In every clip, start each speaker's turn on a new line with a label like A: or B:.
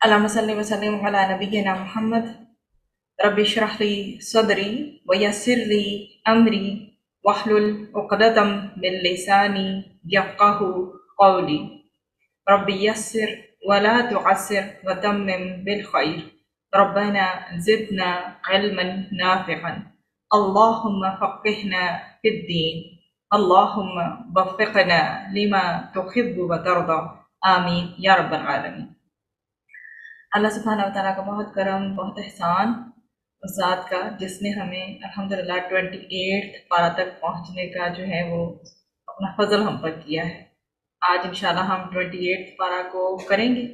A: اللهم صل وسلم على نبينا محمد رب اشرح لي صدري ويسر لي أمري واحلل عقدة من لساني يفقه قولي رب يسر ولا تعسر وتمم بالخير ربنا زدنا علما نافعا اللهم فقهنا في الدين اللهم وفقنا لما تحب وترضى آمين یا رب العالمین۔ اللہ سبحانہ و تعالیٰ کا بہت کرم، بہت احسان اس ذات کا جس نے ہمیں الحمدللہ 28 پارہ تک پہنچنے کا جو ہے وہ اپنا فضل ہم پر کیا ہے۔ آج انشاءاللہ ہم 28 پارہ کو کریں گے،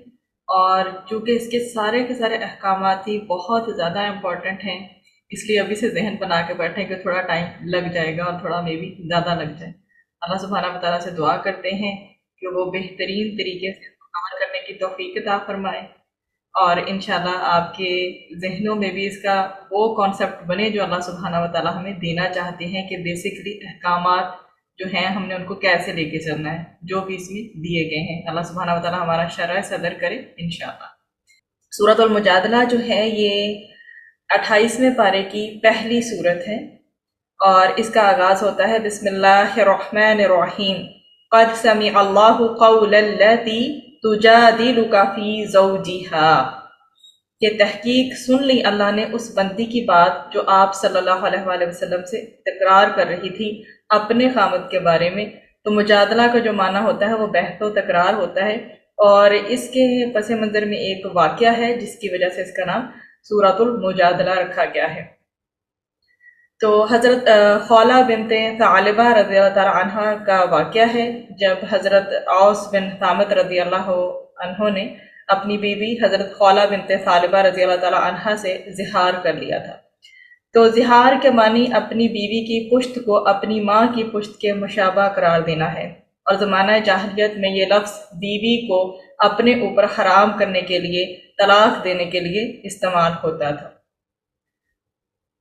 A: اور چونکہ اس کے سارے احکامات ہی بہت زیادہ امپورٹنٹ ہیں، اس لیے ابھی سے ذہن بنا کے بیٹھیں کہ تھوڑا ٹائم لگ جائے گا اور تھوڑا میں بھی زیادہ لگ جائے۔ اللہ سبحانہ و تعالیٰ سے دعا کرتے ہیں کہ وہ بہترین طریقے سے عمل کرنے کی توفیق عطا فرمائے، اور انشاءاللہ آپ کے ذہنوں میں بھی اس کا وہ کانسیپٹ بنے جو اللہ سبحانہ و تعالیٰ ہمیں دینا چاہتے ہیں، کہ بیسکلی احکامات جو ہیں ہم نے ان کو کیسے لے کے چلنا ہے جو بھی اس میں دیے گئے ہیں۔ اللہ سبحانہ و تعالیٰ ہمارا شرح صدر کرے انشاءاللہ۔ سورۃ المجادلہ جو ہے یہ 28ویں پارے کی پہلی سورت ہے، اور اس کا آغاز ہوتا ہے بسم اللہ الرحمن الرحیم۔ قد سمع اللہ قول التی تجادلک فی زوجہا، کہ تحقیق سن لی اللہ نے اس بندی کی بات جو آپ صلی اللہ علیہ وآلہ وسلم سے تکرار کر رہی تھی اپنے خامد کے بارے میں۔ تو مجادلہ کا جو معنی ہوتا ہے وہ بحث و تکرار ہوتا ہے، اور اس کے پس منظر میں ایک واقعہ ہے جس کی وجہ سے اس کا نام سورۃ المجادلہ رکھا گیا ہے۔ تو حضرت خولہ بنت ثعلبہ رضی اللہ تعالیٰ عنہ کا واقعہ ہے، جب حضرت اوس بن ثامت رضی اللہ عنہ نے اپنی بیوی حضرت خولہ بنت ثعلبہ رضی اللہ تعالیٰ عنہ سے زہار کر لیا تھا۔ تو زہار کے معنی اپنی بیوی کی پشت کو اپنی ماں کی پشت کے مشابہ قرار دینا ہے، اور زمانہ جاہلیت میں یہ لفظ بیوی کو اپنے اوپر حرام کرنے کے لیے، طلاق دینے کے لیے استعمال ہوتا تھا۔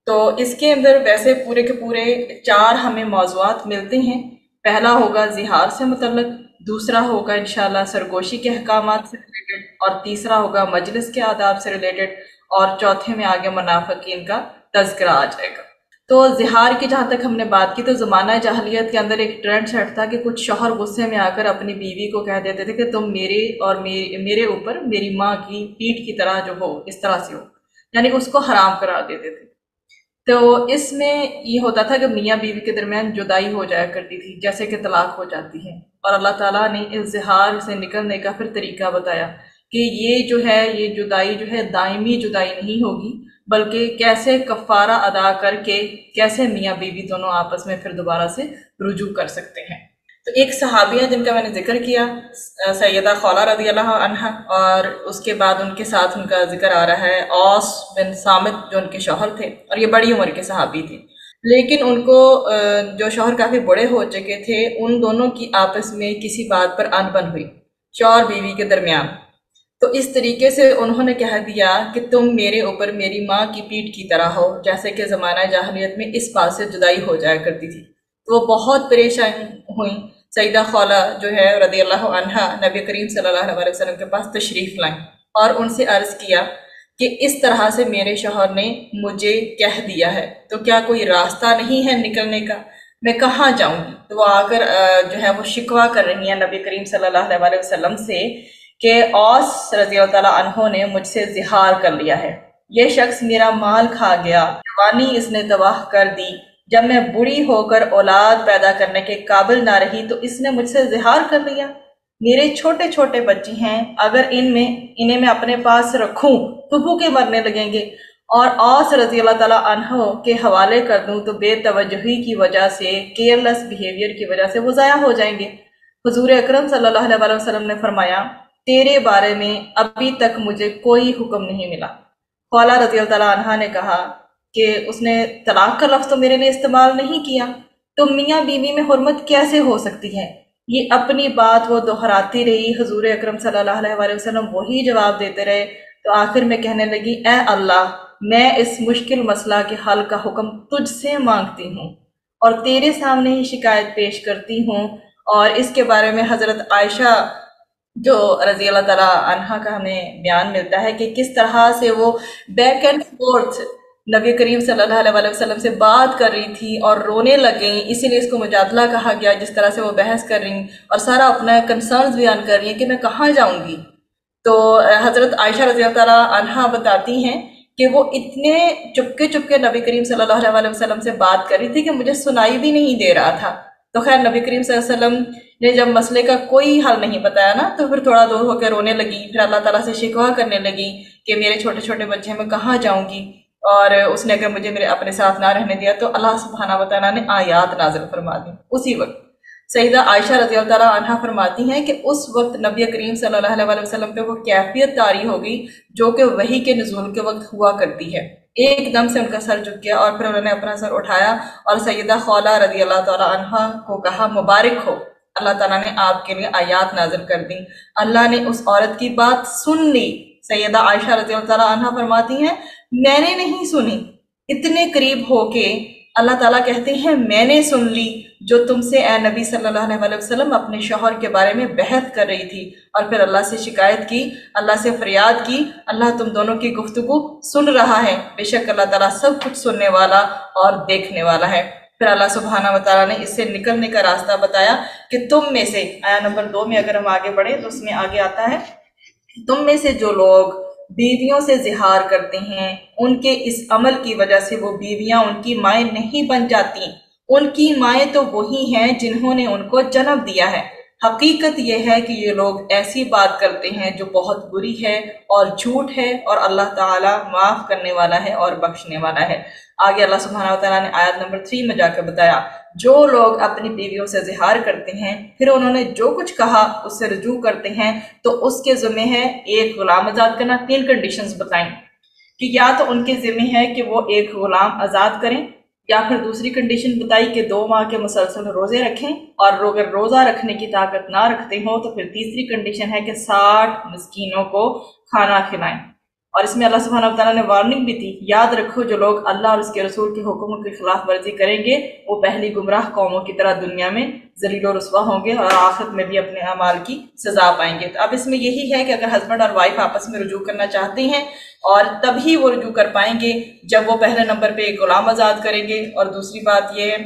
A: تو اس کے اندر ویسے پورے کے پورے 4 ہمیں موضوعات ملتے ہیں۔ پہلا ہوگا زہار سے متعلق، دوسرا ہوگا انشاءاللہ سرگوشی کے احکامات سے ریلیٹڈ، اور تیسرا ہوگا مجلس کے آداب سے ریلیٹڈ، اور چوتھے میں آگے منافقین کا تذکرہ آ جائے گا۔ تو زہار کی جہاں تک ہم نے بات کی، تو زمانہ جاہلیت کے اندر ایک ٹرینڈ سیٹ تھا کہ کچھ شوہر غصے میں آ کر اپنی بیوی کو کہہ دیتے تھے کہ تم میرے اور میرے اوپر میری ماں کی پیٹھ کی طرح جو ہو، اس طرح سے ہو، یعنی اس کو حرام قرار دیتے تھے۔ تو اس میں یہ ہوتا تھا کہ میاں بیوی کے درمیان جدائی ہو جایا کرتی تھی، جیسے کہ طلاق ہو جاتی ہے، اور اللہ تعالیٰ نے اس زہار سے نکلنے کا پھر طریقہ بتایا کہ یہ جو ہے، یہ جدائی جو ہے دائمی جدائی نہیں ہوگی، بلکہ کیسے کفارہ ادا کر کے کیسے میاں بیوی دونوں آپس میں پھر دوبارہ سے رجوع کر سکتے ہیں۔ تو ایک صحابیہ جن کا میں نے ذکر کیا، سیدہ خولہ رضی اللہ عنہ، اور اس کے بعد ان کے ساتھ ان کا ذکر آ رہا ہے اوس بن صامت جو ان کے شوہر تھے، اور یہ بڑی عمر کے صحابی تھے، لیکن ان کو جو شوہر کافی بڑے ہو چکے تھے، ان دونوں کی آپس میں کسی بات پر انبن ہوئی، شوہر بیوی کے درمیان۔ تو اس طریقے سے انہوں نے کہہ دیا کہ تم میرے اوپر میری ماں کی پیٹھ کی طرح ہو، جیسے کہ زمانہ جاہلیت میں اس بات سے جدائی ہو جایا کرتی تھی۔ تو وہ بہت پریشان ہوئیں۔ سیدہ خولہ جو ہے رضی اللہ عنہا نبی کریم صلی اللہ علیہ وسلم کے پاس تشریف لائیں، اور ان سے عرض کیا کہ اس طرح سے میرے شوہر نے مجھے کہہ دیا ہے، تو کیا کوئی راستہ نہیں ہے نکلنے کا؟ میں کہاں جاؤں گی؟ تو وہ آ کر جو ہے وہ شکوہ کر رہی ہیں نبی کریم صلی اللہ علیہ وسلم سے کہ اوس رضی اللہ تعالیٰ عنہ نے مجھ سے زہار کر لیا ہے، یہ شخص میرا مال کھا گیا، جوانی اس نے تباہ کر دی، جب میں بوڑھی ہو کر اولاد پیدا کرنے کے قابل نہ رہی تو اس نے مجھ سے زہار کر لیا۔ میرے چھوٹے چھوٹے بچے ہیں، اگر انہیں میں اپنے پاس رکھوں تو بھوکے مرنے لگیں گے، اور اوس رضی اللہ تعالیٰ عنہ کے حوالے کر دوں تو بے توجہی کی وجہ سے، کیئرلیس بیہیویئر کی وجہ سے وہ ضائع ہو جائیں گے۔ حضور اکرم صلی اللہ علیہ وسلم نے فرمایا، تیرے بارے میں ابھی تک مجھے کوئی حکم نہیں ملا۔ خولہ رضی اللہ تعالیٰ عنہ نے کہا کہ اس نے طلاق کا لفظ تو میرے لیے استعمال نہیں کیا، تو میاں بیوی میں حرمت کیسے ہو سکتی ہے؟ یہ اپنی بات وہ دہراتی رہی، حضور اکرم صلی اللہ علیہ وسلم وہی جواب دیتے رہے، تو آخر میں کہنے لگی، اے اللہ، میں اس مشکل مسئلہ کے حل کا حکم تجھ سے مانگتی ہوں اور تیرے سامنے ہی شکایت پیش کرتی ہوں۔ اور اس کے بارے میں حضرت عائشہ جو رضی اللہ تعالیٰ عنہا کا ہمیں بیان ملتا ہے کہ کس طرح سے وہ بیک اینڈ فورتھ نبی کریم صلی اللہ علیہ وسلم سے بات کر رہی تھی اور رونے لگ گئیں، اسی لیے اس کو مجادلہ کہا گیا، جس طرح سے وہ بحث کر رہی ہیں اور سارا اپنا کنسرنز بیان کر رہی ہیں کہ میں کہاں جاؤں گی۔ تو حضرت عائشہ رضی اللہ تعالیٰ عنہا بتاتی ہیں کہ وہ اتنے چپکے چپکے نبی کریم صلی اللہ علیہ وسلم سے بات کر رہی تھی کہ مجھے سنائی بھی نہیں دے رہا تھا۔ تو خیر نبی کریم صلی اللہ علیہ وسلم نے جب مسئلے کا کوئی حل نہیں بتایا نا، تو پھر تھوڑا دور ہو کے رونے لگی، پھر اللہ تعالیٰ سے شکوہ کرنے لگی کہ میرے چھوٹے چھوٹے بچے میں کہاں جاؤں گی، اور اس نے اگر مجھے میرے اپنے ساتھ نہ رہنے دیا تو اللہ سبحانہ وتعالیٰ نے آیات نازل فرما دی اسی وقت۔ سیدہ عائشہ رضی اللہ تعالیٰ عنہا فرماتی ہیں کہ اس وقت نبی کریم صلی اللہ علیہ وسلم پہ وہ کیفیت طاری ہو گئی جو کہ وحی کے نزول کے وقت ہوا کرتی ہے۔ ایک دم سے ان کا سر جھک گیا اور پھر انہوں نے اپنا سر اٹھایا اور سیدہ خولہ رضی اللہ تعالیٰ عنہا کو کہا مبارک ہو، اللہ تعالیٰ نے آپ کے لیے آیات نازل کر دی۔ اللہ نے اس عورت کی بات سن لی۔ سیدہ عائشہ رضی اللہ تعالیٰ عنہا فرماتی ہیں میں نے نہیں سنی، اتنے قریب ہو کے اللہ تعالیٰ کہتے ہیں میں نے سن لی جو تم سے اے نبی صلی اللہ علیہ وسلم اپنے شوہر کے بارے میں بحث کر رہی تھی، اور پھر اللہ سے شکایت کی، اللہ سے فریاد کی، اللہ تم دونوں کی گفتگو سن رہا ہے، بے شک اللہ تعالیٰ سب کچھ سننے والا اور دیکھنے والا ہے۔ پھر اللہ سبحانہ وتعالیٰ نے اس سے نکلنے کا راستہ بتایا کہ تم میں سے، آیا نمبر 2 میں اگر ہم آگے بڑھیں تو اس میں آگے آتا ہے تم میں سے جو لوگ بیویوں سے زہار کرتے ہیں ان کے اس عمل کی وجہ سے وہ بیویاں ان کی مائیں نہیں بن جاتی، ان کی مائیں تو وہی ہیں جنہوں نے ان کو جنم دیا ہے۔ حقیقت یہ ہے کہ یہ لوگ ایسی بات کرتے ہیں جو بہت بری ہے اور جھوٹ ہے، اور اللہ تعالیٰ معاف کرنے والا ہے اور بخشنے والا ہے۔ آگے اللہ سبحانہ وتعالیٰ نے آیت نمبر 3 میں جا کے بتایا جو لوگ اپنی بیویوں سے زہار کرتے ہیں پھر انہوں نے جو کچھ کہا اس سے رجوع کرتے ہیں تو اس کے ذمہ ہے ایک غلام آزاد کرنا۔ 3 کنڈیشنز بتائیں کہ یا تو ان کے ذمہ ہے کہ وہ ایک غلام آزاد کریں، یا پھر دوسری کنڈیشن بتائی کہ 2 ماہ کے مسلسل روزے رکھیں، اور اگر روزہ رکھنے کی طاقت نہ رکھتے ہوں تو پھر تیسری کنڈیشن ہے کہ 60 مسکینوں کو کھانا کھلائیں۔ اور اس میں اللہ سبحانہ وتعالیٰ نے وارننگ بھی تھی، یاد رکھو جو لوگ اللہ اور اس کے رسول کے حکموں کی خلاف ورزی کریں گے وہ پہلی گمراہ قوموں کی طرح دنیا میں ذلیل و رسوا ہوں گے اور آخرت میں بھی اپنے اعمال کی سزا پائیں گے۔ تو اب اس میں یہی ہے کہ اگر ہسبینڈ اور وائف آپس میں رجوع کرنا چاہتے ہیں اور تبھی وہ رجوع کر پائیں گے جب وہ پہلے نمبر پہ ایک غلام آزاد کریں گے، اور دوسری بات یہ ہے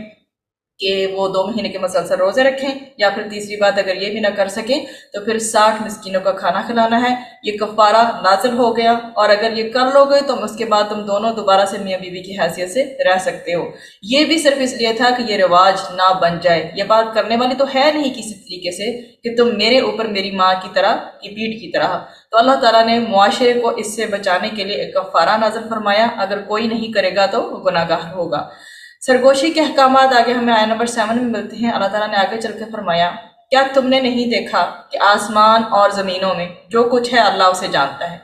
A: کہ وہ 2 مہینے کے مسلسل روزے رکھیں، یا پھر تیسری بات اگر یہ بھی نہ کر سکیں تو پھر 60 مسکینوں کا کھانا کھلانا ہے۔ یہ کفارہ نازل ہو گیا، اور اگر یہ کر لو گے تو اس کے بعد تم دونوں دوبارہ سے میاں بیوی کی حیثیت سے رہ سکتے ہو۔ یہ بھی صرف اس لیے تھا کہ یہ رواج نہ بن جائے، یہ بات کرنے والی تو ہے نہیں کسی طریقے سے کہ تم میرے اوپر میری ماں کی طرح کی پیٹھ کی طرح۔ تو اللہ تعالیٰ نے معاشرے کو اس سے بچانے کے لیے ایک کفارہ نازل فرمایا، اگر کوئی نہیں کرے گا تو وہ گناہ گار ہوگا۔ سرگوشی کے احکامات آگے ہمیں آیت نمبر 7 میں ملتے ہیں۔ اللہ تعالیٰ نے آگے چل کے فرمایا کیا تم نے نہیں دیکھا کہ آسمان اور زمینوں میں جو کچھ ہے اللہ اسے جانتا ہے۔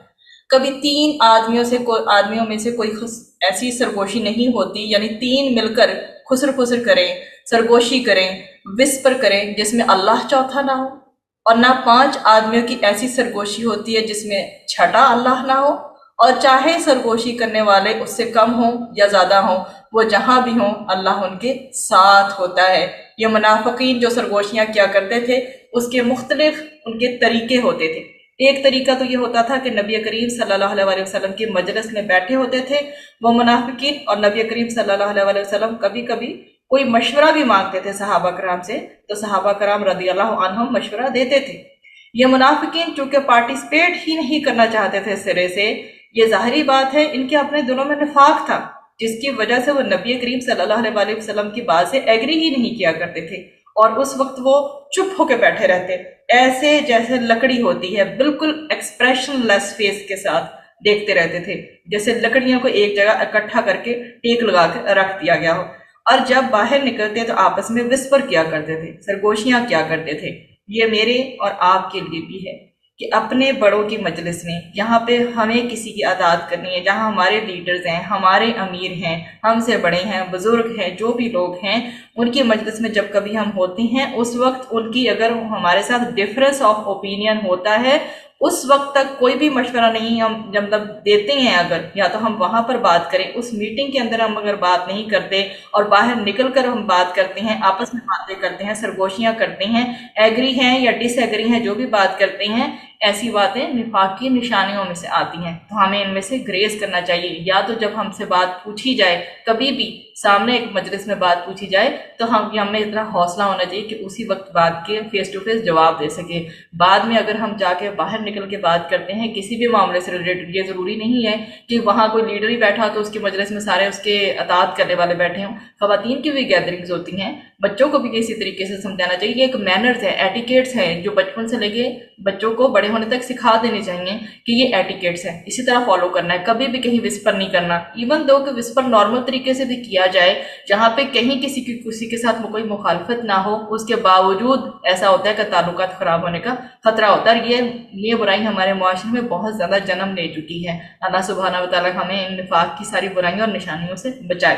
A: کبھی 3 آدمیوں میں سے کوئی ایسی سرگوشی نہیں ہوتی، یعنی 3 مل کر خسر پسر کریں، سرگوشی کریں، وسپر کریں جس میں اللہ چوتھا نہ ہو، اور نہ 5 آدمیوں کی ایسی سرگوشی ہوتی ہے جس میں چھٹا اللہ نہ ہو، اور چاہے سرگوشی کرنے والے اس سے کم ہوں یا زیادہ ہوں، وہ جہاں بھی ہوں اللہ ان کے ساتھ ہوتا ہے۔ یہ منافقین جو سرگوشیاں کیا کرتے تھے اس کے مختلف ان کے طریقے ہوتے تھے۔ ایک طریقہ تو یہ ہوتا تھا کہ نبی کریم صلی اللہ علیہ وسلم کی مجلس میں بیٹھے ہوتے تھے وہ منافقین، اور نبی کریم صلی اللہ علیہ وسلم کبھی کبھی کوئی مشورہ بھی مانگتے تھے صحابہ کرام سے، تو صحابہ کرام رضی اللہ عنہم مشورہ دیتے تھے۔ یہ منافقین چونکہ پارٹیسپیٹ ہی نہیں کرنا چاہتے تھے سرے سے، یہ ظاہری بات ہے ان کے اپنے دلوں میں نفاق تھا، جس کی وجہ سے وہ نبی کریم صلی اللہ علیہ وسلم کی بات سے ایگری ہی نہیں کیا کرتے تھے، اور اس وقت وہ چپ ہو کے بیٹھے رہتے، ایسے جیسے لکڑی ہوتی ہے، بالکل ایکسپریشن لیس فیس کے ساتھ دیکھتے رہتے تھے، جیسے لکڑیوں کو ایک جگہ اکٹھا کر کے ٹیک لگا کے رکھ دیا گیا ہو۔ اور جب باہر نکلتے تو آپس میں وسپر کیا کرتے تھے، سرگوشیاں کیا کرتے تھے۔ یہ میرے اور آپ کے لیے بھی ہے کہ اپنے بڑوں کی مجلس میں، جہاں پہ ہمیں کسی کی اطاعت کرنی ہے، جہاں ہمارے لیڈرز ہیں، ہمارے امیر ہیں، ہم سے بڑے ہیں، بزرگ ہیں، جو بھی لوگ ہیں، ان کی مجلس میں جب کبھی ہم ہوتے ہیں اس وقت ان کی اگر ہمارے ساتھ ڈفرنس آف اوپینین ہوتا ہے اس وقت تک کوئی بھی مشورہ نہیں ہم جب تک دیتے ہیں اگر، یا تو ہم وہاں پر بات کریں، اس میٹنگ کے اندر ہم اگر بات نہیں کرتے اور باہر نکل کر ہم بات کرتے ہیں، آپس میں باتیں کرتے ہیں، سرگوشیاں کرتے ہیں، ایگری ہیں یا ڈس ایگری ہیں، جو بھی بات کرتے ہیں، ایسی باتیں نفاق کی نشانیوں میں سے آتی ہیں، تو ہمیں ان میں سے گریز کرنا چاہیے۔ یا تو جب ہم سے بات پوچھی جائے، کبھی بھی سامنے ایک مجلس میں بات پوچھی جائے، تو ہمیں اتنا حوصلہ ہونا چاہیے کہ اسی وقت بات کے فیس ٹو فیس جواب دے سکے۔ بعد میں اگر ہم جا کے باہر نکل کے بات کرتے ہیں کسی بھی معاملے سے ریلیٹڈ، یہ ضروری نہیں ہے کہ وہاں کوئی لیڈر ہی بیٹھا تو اس کے مجلس میں سارے اس کے اطاعت کرنے والے بیٹھے ہوں، خواتین کی بھی گیدرنگز ہوتی ہیں، بچوں کو بھی اسی طریقے سے سمجھانا چاہیے۔ یہ ایک مینرز ہے، ایٹیکیٹس ہے، جو بچپن سے لے کے بچوں کو بڑے ہونے تک سکھا دینے چاہیے کہ یہ ایٹیکیٹس ہے، اسی طرح فالو کرنا ہے، کبھی بھی کہیں وسپر نہیں کرنا، ایون دو کہ وسپر نارمل طریقے سے بھی کیا جائے، جہاں پہ کہیں کسی کے ساتھ کوئی مخالفت نہ ہو، اس کے باوجود ایسا ہوتا ہے کہ تعلقات خراب ہونے کا خطرہ ہوتا ہے، اور یہ برائی ہمارے معاشرے میں بہت زیادہ جنم لے چکی ہے۔ اللہ سبحانہ وتعالیٰ ہمیں ان نفاق کی ساری برائیوں اور نشانیوں سے بچائے۔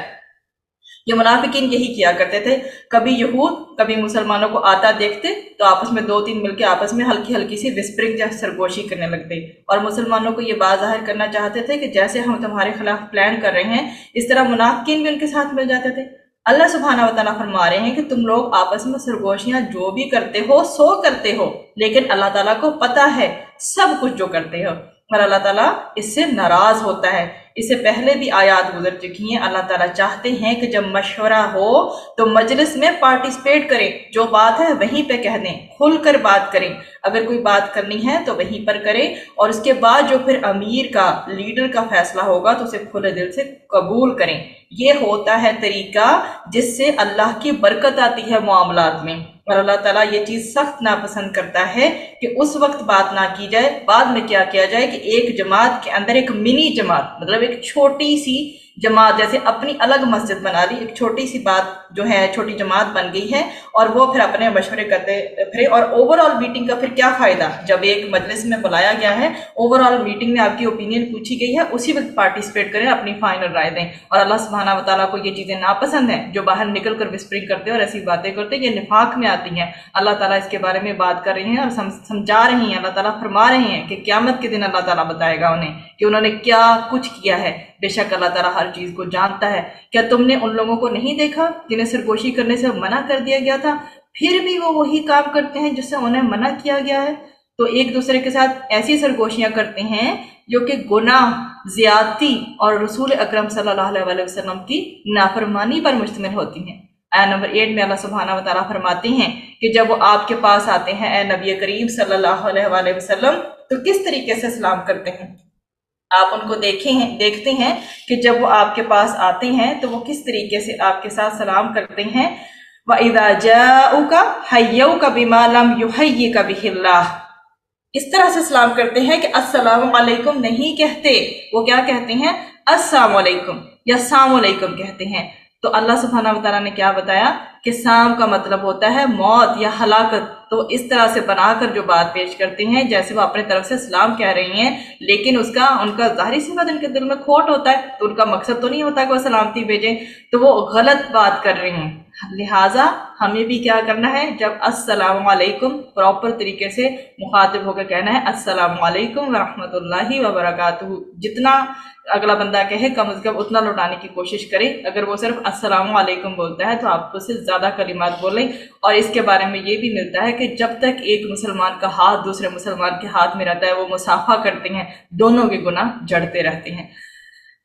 A: یہ منافقین یہی کیا کرتے تھے، کبھی یہود کبھی مسلمانوں کو آتا دیکھتے تو آپس میں دو تین مل کے آپس میں ہلکی ہلکی سی وسپرنگ یا سرگوشی کرنے لگتے، اور مسلمانوں کو یہ بات ظاہر کرنا چاہتے تھے کہ جیسے ہم تمہارے خلاف پلان کر رہے ہیں، اس طرح منافقین بھی ان کے ساتھ مل جاتے تھے۔ اللہ سبحانہ وتعالیٰ فرما رہے ہیں کہ تم لوگ آپس میں سرگوشیاں جو بھی کرتے ہو سو کرتے ہو، لیکن اللہ تعالیٰ کو پتہ ہے سب کچھ جو کرتے ہو، اور اللہ تعالیٰ اس سے ناراض ہوتا ہے۔ اس سے پہلے بھی آیات گزر چکی ہیں، اللہ تعالیٰ چاہتے ہیں کہ جب مشورہ ہو تو مجلس میں پارٹیسپیٹ کریں، جو بات ہے وہیں پہ کہہ دیں، کھل کر بات کریں، اگر کوئی بات کرنی ہے تو وہیں پر کریں، اور اس کے بعد جو پھر امیر کا لیڈر کا فیصلہ ہوگا تو اسے کھلے دل سے قبول کریں۔ یہ ہوتا ہے طریقہ جس سے اللہ کی برکت آتی ہے معاملات میں، اور اللہ تعالیٰ یہ چیز سخت ناپسند کرتا ہے کہ اس وقت بات نہ کی جائے، بعد میں کیا کیا جائے کہ ایک جماعت کے اندر ایک منی جماعت، مطلب ایک چھوٹی سی جماعت، جیسے اپنی الگ مسجد بنا لی، ایک چھوٹی سی بات جو ہے چھوٹی جماعت بن گئی ہے، اور وہ پھر اپنے مشورے کرتے پھرے، اور اوور آل میٹنگ کا پھر کیا فائدہ جب ایک مجلس میں بلایا گیا ہے، اوور آل میٹنگ میں آپ کی اوپینین پوچھی گئی ہے، اسی وقت پارٹیسپیٹ کریں، اپنی فائنل رائے دیں۔ اور اللہ سبحانہ وتعالیٰ کو یہ چیزیں ناپسند ہیں، جو باہر نکل کر وسپرنگ کرتے اور ایسی باتیں کرتے، یہ نفاق میں آتی ہیں۔ اللہ تعالیٰ اس کے بارے میں بات کر رہے ہیں اور سمجھا رہے ہیں، اللہ تعالیٰ فرما رہے ہیں کہ قیامت کے دن اللہ تعالیٰ بتائے گا انہیں کہ انہوں نے کیا کچھ کیا ہے، بے شک اللہ تعالیٰ ہر چیز کو جانتا ہے۔ کیا تم نے ان لوگوں کو نہیں دیکھا جنہیں سرگوشی کرنے سے منع کر دیا گیا تھا، پھر بھی وہ وہی کام کرتے ہیں جس سے انہیں منع کیا گیا ہے؟ تو ایک دوسرے کے ساتھ ایسی سرگوشیاں کرتے ہیں جو کہ گناہ، زیادتی اور رسول اکرم صلی اللہ علیہ وسلم کی نافرمانی پر مشتمل ہوتی ہیں۔ آیت نمبر 8 میں اللہ سبحانہ وتعالیٰ فرماتے ہیں کہ جب وہ آپ کے پاس آتے ہیں اے نبی کریم صلی اللہ علیہ وسلم تو کس طریقے سے سلام کرتے ہیں؟ آپ ان کو دیکھتے ہیں کہ جب وہ آپ کے پاس آتے ہیں تو وہ کس طریقے سے آپ کے ساتھ سلام کرتے ہیں۔ وَإِذَا جَاءُوكَ حَيَّوْكَ بِمَا لَمْ يُحَيِّكَ بِهِ اللَّهُ، اس طرح سے سلام کرتے ہیں کہ السلام علیکم نہیں کہتے، وہ کیا کہتے ہیں؟ السلام علیکم یا السلام علیکم کہتے ہیں۔ تو اللہ سبحانہ وتعالیٰ نے کیا بتایا کہ سام کا مطلب ہوتا ہے موت یا ہلاکت، تو اس طرح سے بنا کر جو بات پیش کرتے ہیں جیسے وہ اپنے طرف سے سلام کہہ رہی ہیں، لیکن ان کا ظاہری سی بات ان کے دل میں کھوٹ ہوتا ہے، تو ان کا مقصد تو نہیں ہوتا کہ وہ سلامتی بھیجیں، تو وہ غلط بات کر رہے ہیں۔ لہٰذا ہمیں بھی کیا کرنا ہے، جب السلام علیکم پراپر طریقے سے مخاطب ہو کے کہنا ہے السلام علیکم ورحمۃ اللہ وبرکاتہ، جتنا اگلا بندہ کہے کم از کم اتنا لوٹانے کی کوشش کریں۔ اگر وہ صرف السلام علیکم بولتا ہے تو آپ اس سے زیادہ کلمات بولیں، اور اس کے بارے میں یہ بھی ملتا ہے کہ جب تک ایک مسلمان کا ہاتھ دوسرے مسلمان کے ہاتھ میں رہتا ہے وہ مصافحہ کرتے ہیں، دونوں کے گناہ جڑتے رہتے ہیں۔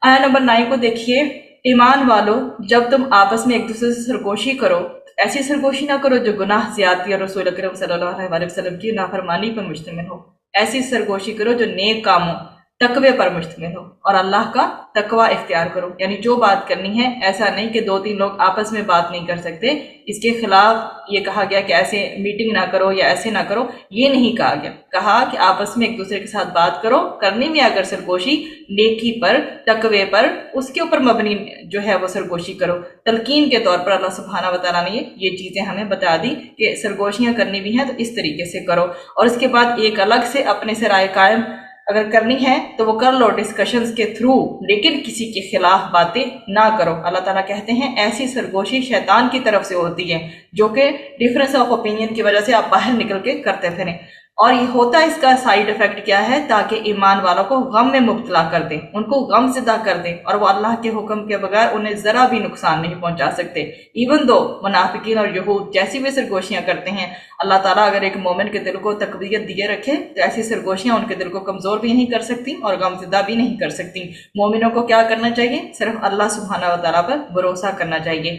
A: آیت نمبر 9 کو دیکھیے، ایمان والو جب تم آپس میں ایک دوسرے سے سرگوشی کرو، ایسی سرگوشی نہ کرو جو گناہ، زیادتی اور رسول اکرم صلی اللہ علیہ وسلم کی نافرمانی پر مشتمل ہو، ایسی سرگوشی کرو جو نیک کاموں، تقوی پر مشتمل ہو، اور اللہ کا تقوی اختیار کرو۔ یعنی جو بات کرنی ہے، ایسا نہیں کہ دو تین لوگ آپس میں بات نہیں کر سکتے، اس کے خلاف یہ کہا گیا کہ ایسے میٹنگ نہ کرو یا ایسے نہ کرو، یہ نہیں کہا گیا، کہا کہ آپس میں ایک دوسرے کے ساتھ بات کرو، کرنے میں اگر سرگوشی نیکی پر، تقوی پر، اس کے اوپر مبنی جو ہے وہ سرگوشی کرو۔ تلقین کے طور پر اللہ سبحانہ وتعالیٰ نے یہ چیزیں ہمیں بتا دی کہ سرگوشیاں کرنی بھی ہیں تو اس طریقے سے کرو، اور اس کے بعد ایک الگ سے اپنے سے رائے قائم اگر کرنی ہے تو وہ کر لو ڈسکشنز کے تھرو، لیکن کسی کے خلاف باتیں نہ کرو۔ اللہ تعالیٰ کہتے ہیں ایسی سرگوشی شیطان کی طرف سے ہوتی ہے، جو کہ ڈیفرنس آف اوپینین کی وجہ سے آپ باہر نکل کے کرتے پھریں۔ اور یہ ہوتا ہے اس کا سائیڈ ایفیکٹ کیا ہے؟ تاکہ ایمان والوں کو غم میں مبتلا کر دیں، ان کو غم زدہ کر دیں، اور وہ اللہ کے حکم کے بغیر انہیں ذرا بھی نقصان نہیں پہنچا سکتے۔ ایون دو منافقین اور یہود جیسی بھی سرگوشیاں کرتے ہیں، اللہ تعالیٰ اگر ایک مومن کے دل کو تقویت دیے رکھے تو ایسی سرگوشیاں ان کے دل کو کمزور بھی نہیں کر سکتی اور غم زدہ بھی نہیں کر سکتی۔ مومنوں کو کیا کرنا چاہیے؟ صرف اللہ سبحانہ و تعالیٰ پر بھروسہ کرنا چاہیے۔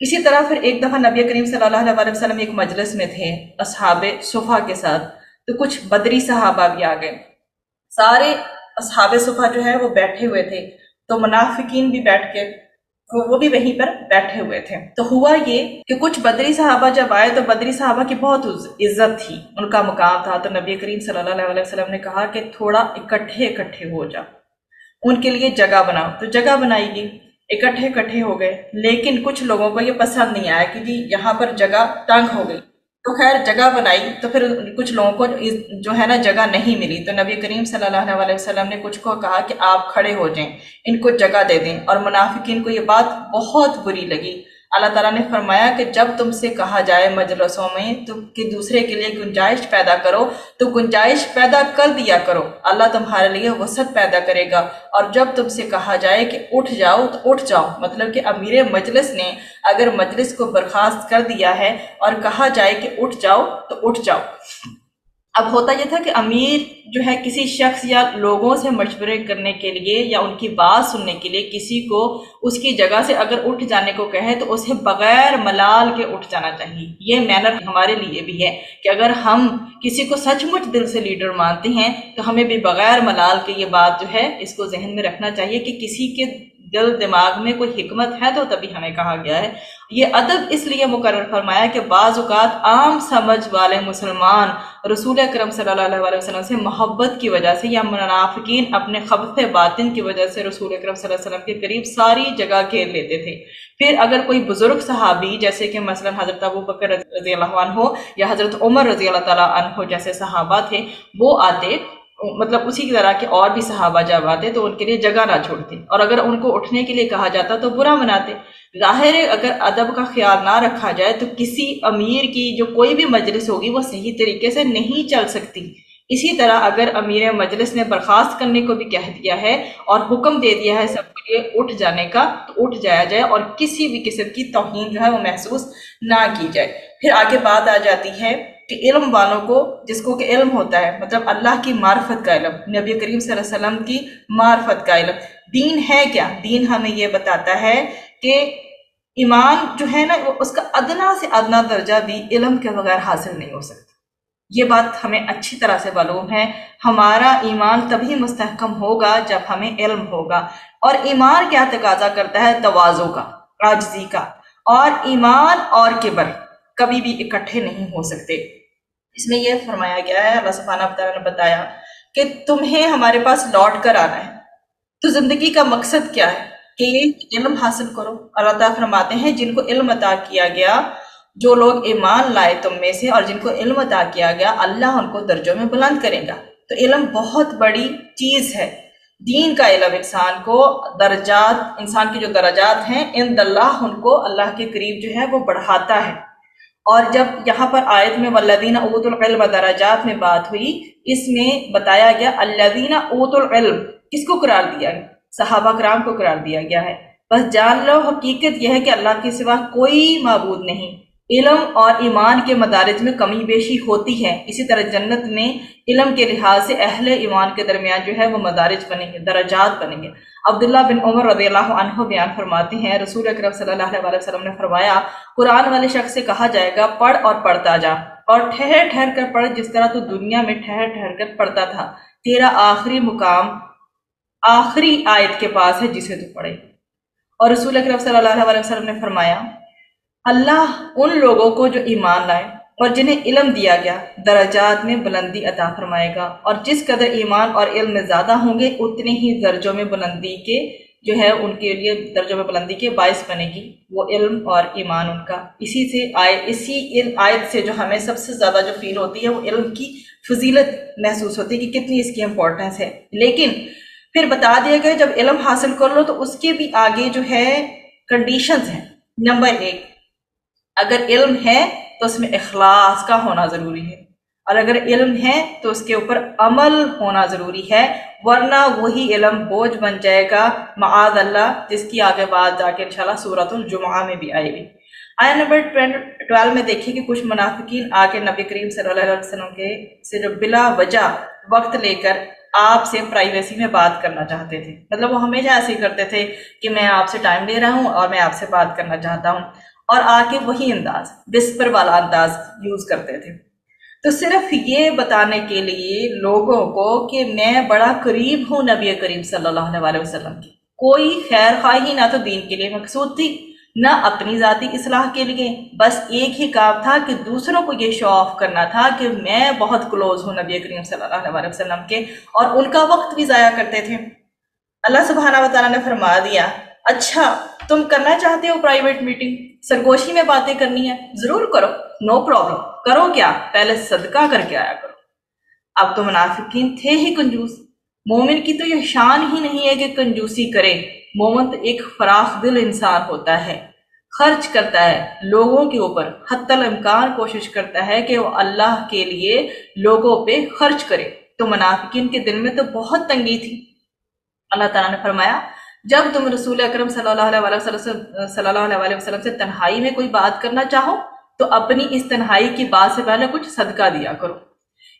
A: اسی طرح پھر ایک دفعہ نبی کریم صلی اللہ علیہ وسلم ایک مجلس میں تھے اصحاب صفا کے ساتھ، تو کچھ بدری صحابہ بھی آ گئے۔ سارے اصحاب صفا جو ہے وہ بیٹھے ہوئے تھے، تو منافقین بھی بیٹھ کے وہ بھی وہیں پر بیٹھے ہوئے تھے۔ تو ہوا یہ کہ کچھ بدری صحابہ جب آئے تو بدری صحابہ کی بہت عزت تھی، ان کا مقام تھا، تو نبی کریم صلی اللہ علیہ وسلم نے کہا کہ تھوڑا اکٹھے ہو جا، ان کے لیے جگہ بناؤ۔ تو جگہ بنائی گئی، اکٹھے ہو گئے، لیکن کچھ لوگوں کو یہ پسند نہیں آیا کہ جی یہاں پر جگہ تنگ ہو گئی، تو خیر جگہ بنائی، تو پھر کچھ لوگوں کو جو ہے نا جگہ نہیں ملی، تو نبی کریم صلی اللہ علیہ وسلم نے کچھ کو کہا کہ آپ کھڑے ہو جائیں، ان کو جگہ دے دیں، اور منافقین کو یہ بات بہت بری لگی۔ اللہ تعالیٰ نے فرمایا کہ جب تم سے کہا جائے مجلسوں میں تو کہ دوسرے کے لیے گنجائش پیدا کرو، تو گنجائش پیدا کر دیا کرو، اللہ تمہارے لیے وسعت پیدا کرے گا، اور جب تم سے کہا جائے کہ اٹھ جاؤ تو اٹھ جاؤ، مطلب کہ امیر مجلس نے اگر مجلس کو برخاست کر دیا ہے اور کہا جائے کہ اٹھ جاؤ تو اٹھ جاؤ۔ اب ہوتا یہ تھا کہ امیر جو ہے کسی شخص یا لوگوں سے مشورے کرنے کے لیے یا ان کی بات سننے کے لیے کسی کو اس کی جگہ سے اگر اٹھ جانے کو کہے تو اسے بغیر ملال کے اٹھ جانا چاہیے۔ یہ مینر ہمارے لیے بھی ہے کہ اگر ہم کسی کو سچ مچ دل سے لیڈر مانتے ہیں تو ہمیں بھی بغیر ملال کے یہ بات جو ہے اس کو ذہن میں رکھنا چاہیے کہ کسی کے دل دماغ میں کوئی حکمت ہے تو تبھی ہمیں کہا گیا ہے۔ یہ ادب اس لیے مقرر فرمایا کہ بعض اوقات عام سمجھ والے مسلمان رسول اکرم صلی اللہ علیہ وسلم سے محبت کی وجہ سے یا منافقین اپنے خبث باطن کی وجہ سے رسول اکرم صلی اللہ علیہ وسلم کے قریب ساری جگہ گھیر لیتے تھے۔ پھر اگر کوئی بزرگ صحابی جیسے کہ مثلا حضرت ابو بکر رضی اللہ عنہ یا حضرت عمر رضی اللہ تعالیٰ عنہ جیسے صحابہ تھے، وہ آتے، مطلب اسی کی طرح کے اور بھی صحابہ جب آتے تو ان کے لیے جگہ نہ چھوڑتے، اور اگر ان کو اٹھنے کے لیے کہا جاتا تو برا مناتے۔ ظاہر ہے اگر ادب کا خیال نہ رکھا جائے تو کسی امیر کی جو کوئی بھی مجلس ہوگی وہ صحیح طریقے سے نہیں چل سکتی۔ اسی طرح اگر امیر مجلس نے برخاست کرنے کو بھی کہہ دیا ہے اور حکم دے دیا ہے سب کے لیے اٹھ جانے کا تو اٹھ جایا جائے، اور کسی بھی قسم کی توہین جو ہے وہ محسوس نہ کی جائے۔ پھر آگے بات آ جاتی ہے کہ علم والوں کو، جس کو کہ علم ہوتا ہے مطلب اللہ کی معرفت کا علم، نبی کریم صلی اللہ علیہ وسلم کی معرفت کا علم۔ دین ہے کیا؟ دین ہمیں یہ بتاتا ہے کہ ایمان جو ہے نا وہ اس کا ادنا سے ادنا درجہ بھی علم کے بغیر حاصل نہیں ہو سکتا۔ یہ بات ہمیں اچھی طرح سے معلوم ہے۔ ہمارا ایمان تبھی مستحکم ہوگا جب ہمیں علم ہوگا، اور ایمان کیا تقاضا کرتا ہے؟ تواضع کا، عاجزی کا، اور ایمان اور کبر کبھی بھی اکٹھے نہیں ہو سکتے۔ اس میں یہ فرمایا گیا ہے، اللہ سبحانہ وتعالیٰ نے بتایا کہ تمہیں ہمارے پاس لوٹ کر آنا ہے، تو زندگی کا مقصد کیا ہے؟ کہ علم حاصل کرو۔ اللہ تعالیٰ فرماتے ہیں جن کو علم عطا کیا گیا، جو لوگ ایمان لائے تم میں سے اور جن کو علم عطا کیا گیا، اللہ ان کو درجوں میں بلند کرے گا۔ تو علم بہت بڑی چیز ہے۔ دین کا علم انسان کو درجات، انسان کی جو درجات ہیں عند اللہ، ان کو اللہ کے قریب جو ہے وہ بڑھاتا ہے۔ اور جب یہاں پر آیت میں والذین اوتوا العلم درجات میں بات ہوئی، اس میں بتایا گیا الذین اوتوا العلم کس کو قرار دیا گیا؟ صحابہ کرام کو قرار دیا گیا ہے۔ بس جان لو حقیقت یہ ہے کہ اللہ کے سوا کوئی معبود نہیں۔ علم اور ایمان کے مدارج میں کمی بیشی ہوتی ہے، اسی طرح جنت میں علم کے لحاظ سے اہل ایمان کے درمیان جو ہے وہ مدارج بنیں گے، درجات بنیں گے۔ عبداللہ بن عمر رضی اللہ عنہ بیان فرماتے ہیں رسول اکرم صلی اللہ علیہ وسلم نے فرمایا قرآن والے شخص سے کہا جائے گا پڑھ اور پڑھتا جا، اور ٹھہر ٹھہر کر پڑھ جس طرح تو دنیا میں ٹھہر ٹھہر کر پڑھتا تھا، تیرا آخری مقام آخری آیت کے پاس ہے جسے تو پڑھے۔ اور رسول اکرم صلی اللہ علیہ وسلم نے فرمایا اللہ ان لوگوں کو جو ایمان لائے اور جنہیں علم دیا گیا درجات میں بلندی عطا فرمائے گا، اور جس قدر ایمان اور علم میں زیادہ ہوں گے اتنے ہی درجوں میں بلندی کے جو ہے ان کے لیے درجوں میں بلندی کے باعث بنے گی وہ علم اور ایمان ان کا۔ اسی آیت سے جو ہمیں سب سے زیادہ جو فیل ہوتی ہے وہ علم کی فضیلت محسوس ہوتی ہے کہ کتنی اس کی امپورٹنس ہے۔ لیکن پھر بتا دیا گیا جب علم حاصل کر لو تو اس کے بھی آگے جو ہے کنڈیشنز ہیں۔ نمبر 1، اگر علم ہے تو اس میں اخلاص کا ہونا ضروری ہے۔ اور اگر علم ہے تو اس کے اوپر عمل ہونا ضروری ہے، ورنہ وہی علم بوجھ بن جائے گا معاذ اللہ، جس کی آگے بات جا کے انشاءاللہ سورۃ الجمعہ میں بھی آئے گی۔ آیت نمبر 12 میں دیکھیں کہ کچھ منافقین آ کے نبی کریم صلی اللہ علیہ وسلم کے صرف بلا وجہ وقت لے کر آپ سے پرائیویسی میں بات کرنا چاہتے تھے، مطلب وہ ہمیشہ ایسے ہی کرتے تھے کہ میں آپ سے ٹائم لے رہا ہوں اور میں آپ سے بات کرنا چاہتا ہوں، اور آ کے وہی انداز وسپر والا انداز یوز کرتے تھے۔ تو صرف یہ بتانے کے لیے لوگوں کو کہ میں بڑا قریب ہوں نبی کریم صلی اللہ علیہ وسلم کی، کوئی خیر خواہی نہ تو دین کے لیے مقصود تھی نہ اپنی ذاتی اصلاح کے لیے، بس ایک ہی کام تھا کہ دوسروں کو یہ شو آف کرنا تھا کہ میں بہت کلوز ہوں نبی کریم صلی اللہ علیہ وسلم کے، اور ان کا وقت بھی ضائع کرتے تھے۔ اللہ سبحانہ وتعالیٰ نے فرما دیا، اچھا تم کرنا چاہتے ہو پرائیویٹ میٹنگ، سرگوشی میں باتیں کرنی ہے، ضرور کرو، نو پرابلم، کرو کیا، پہلے صدقہ کر کے آیا کرو۔ اب تو منافقین تھے ہی کنجوس، مومن کی تو یہ شان ہی نہیں ہے کہ کنجوسی کرے، مومن تو ایک فراخ دل انسان ہوتا ہے، خرچ کرتا ہے لوگوں کے اوپر، حتی الامکان کوشش کرتا ہے کہ وہ اللہ کے لیے لوگوں پہ خرچ کرے۔ تو منافقین کے دل میں تو بہت تنگی تھی۔ اللہ تعالیٰ نے فرمایا جب تم رسول اکرم صلی اللہ علیہ وسلم سے تنہائی میں کوئی بات کرنا چاہو تو اپنی اس تنہائی کی بات سے پہلے کچھ صدقہ دیا کرو،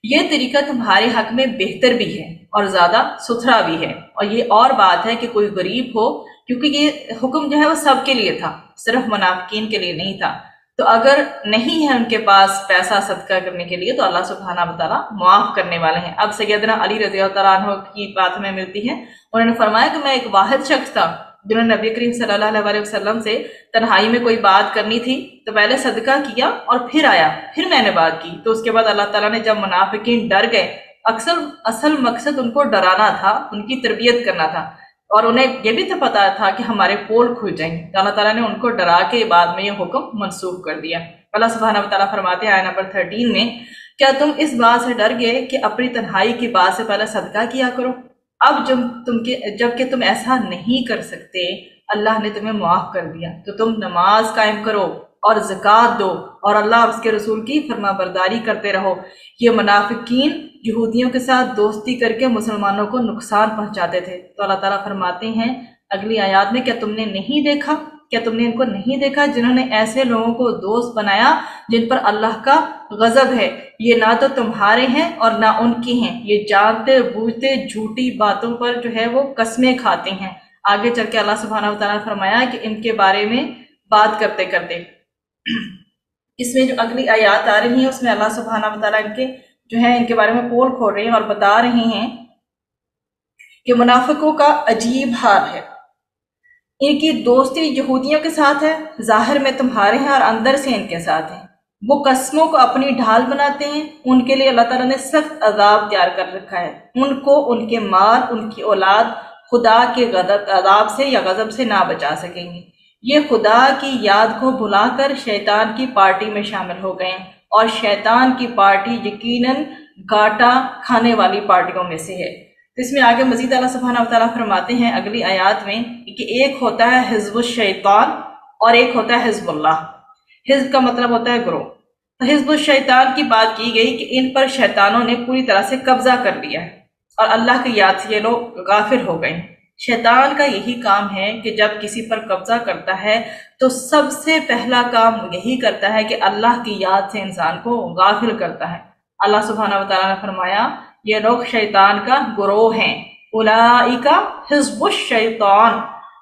A: یہ طریقہ تمہارے حق میں بہتر بھی ہے اور زیادہ ستھرا بھی ہے، اور یہ اور بات ہے کہ کوئی غریب ہو، کیونکہ یہ حکم جو ہے وہ سب کے لیے تھا، صرف منافقین کے لیے نہیں تھا، تو اگر نہیں ہے ان کے پاس پیسہ صدقہ کرنے کے لیے تو اللہ سبحانہ وتعالیٰ معاف کرنے والے ہیں۔ اب سیدنا علی رضی اللہ تعالیٰ عنہ کی بات ہمیں ملتی ہے، انہوں نے فرمایا کہ میں ایک واحد شخص تھا جنہوں نے نبی کریم صلی اللہ علیہ وسلم سے تنہائی میں کوئی بات کرنی تھی تو پہلے صدقہ کیا اور پھر آیا، پھر میں نے بات کی، تو اس کے بعد اللہ تعالیٰ نے جب منافقین ڈر گئے، اصل مقصد ان کو ڈرانا تھا، ان کی تربیت کرنا تھا، اور انہیں یہ بھی تو پتا تھا کہ ہمارے پول کھل جائیں گے، اللہ تعالیٰ نے ان کو ڈرا کے بعد میں یہ حکم منسوخ کر دیا۔ اللہ سبحانہ وتعالیٰ فرماتے ہیں آیت نمبر 13 میں، کیا تم اس بات سے ڈر گئے کہ اپنی تنہائی کی بات سے پہلے صدقہ کیا کرو؟ اب جب کہ تم ایسا نہیں کر سکتے، اللہ نے تمہیں معاف کر دیا، تو تم نماز قائم کرو اور زکوٰۃ دو اور اللہ اور اس کے رسول کی فرما برداری کرتے رہو۔ یہ منافقین یہودیوں کے ساتھ دوستی کر کے مسلمانوں کو نقصان پہنچاتے تھے۔ تو اللہ تعالیٰ فرماتے ہیں اگلی آیات میں، کیا تم نے ان کو نہیں دیکھا جنہوں نے ایسے لوگوں کو دوست بنایا جن پر اللہ کا غضب ہے، یہ نہ تو تمہارے ہیں اور نہ ان کی ہیں، یہ جانتے بوجھتے جھوٹی باتوں پر جو ہے وہ قسمیں کھاتے ہیں۔ آگے چل کے اللہ سبحانہ وتعالیٰ نے فرمایا کہ ان کے بارے میں بات کرتے کرتے اس میں جو اگلی آیات آ رہی ہیں اس میں اللہ سبحانہ وتعالیٰ ان کے بارے میں پول کھول رہے ہیں اور بتا رہے ہیں کہ منافقوں کا عجیب حال ہے، ان کی دوستی یہودیوں کے ساتھ ہے، ظاہر میں تمہارے ہیں اور اندر سے ان کے ساتھ ہیں، وہ قسموں کو اپنی ڈھال بناتے ہیں، ان کے لیے اللہ تعالیٰ نے سخت عذاب تیار کر رکھا ہے، ان کو ان کے مال ان کی اولاد خدا کے عذاب سے یا غضب سے نہ بچا سکیں گے۔ یہ خدا کی یاد کو بھلا کر شیطان کی پارٹی میں شامل ہو گئے ہیں، اور شیطان کی پارٹی یقیناً گھاٹا کھانے والی پارٹیوں میں سے ہے۔ اس میں آگے مزید اللہ سبحانہ وتعالیٰ فرماتے ہیں اگلی آیات میں کہ ایک ہوتا ہے حزب الشیطان اور ایک ہوتا ہے حزب اللہ۔ حزب کا مطلب ہوتا ہے گروہ، تو حزب الشیطان کی بات کی گئی کہ ان پر شیطانوں نے پوری طرح سے قبضہ کر لیا ہے اور اللہ کی یاد سے یہ لوگ غافل ہو گئے ہیں۔ شیطان کا یہی کام ہے کہ جب کسی پر قبضہ کرتا ہے تو سب سے پہلا کام یہی کرتا ہے کہ اللہ کی یاد سے انسان کو غافل کرتا ہے۔ اللہ سبحانہ وتعالیٰ نے فرمایا یہ لوگ شیطان کا گروہ ہیں، اولئک حزب الشیطان،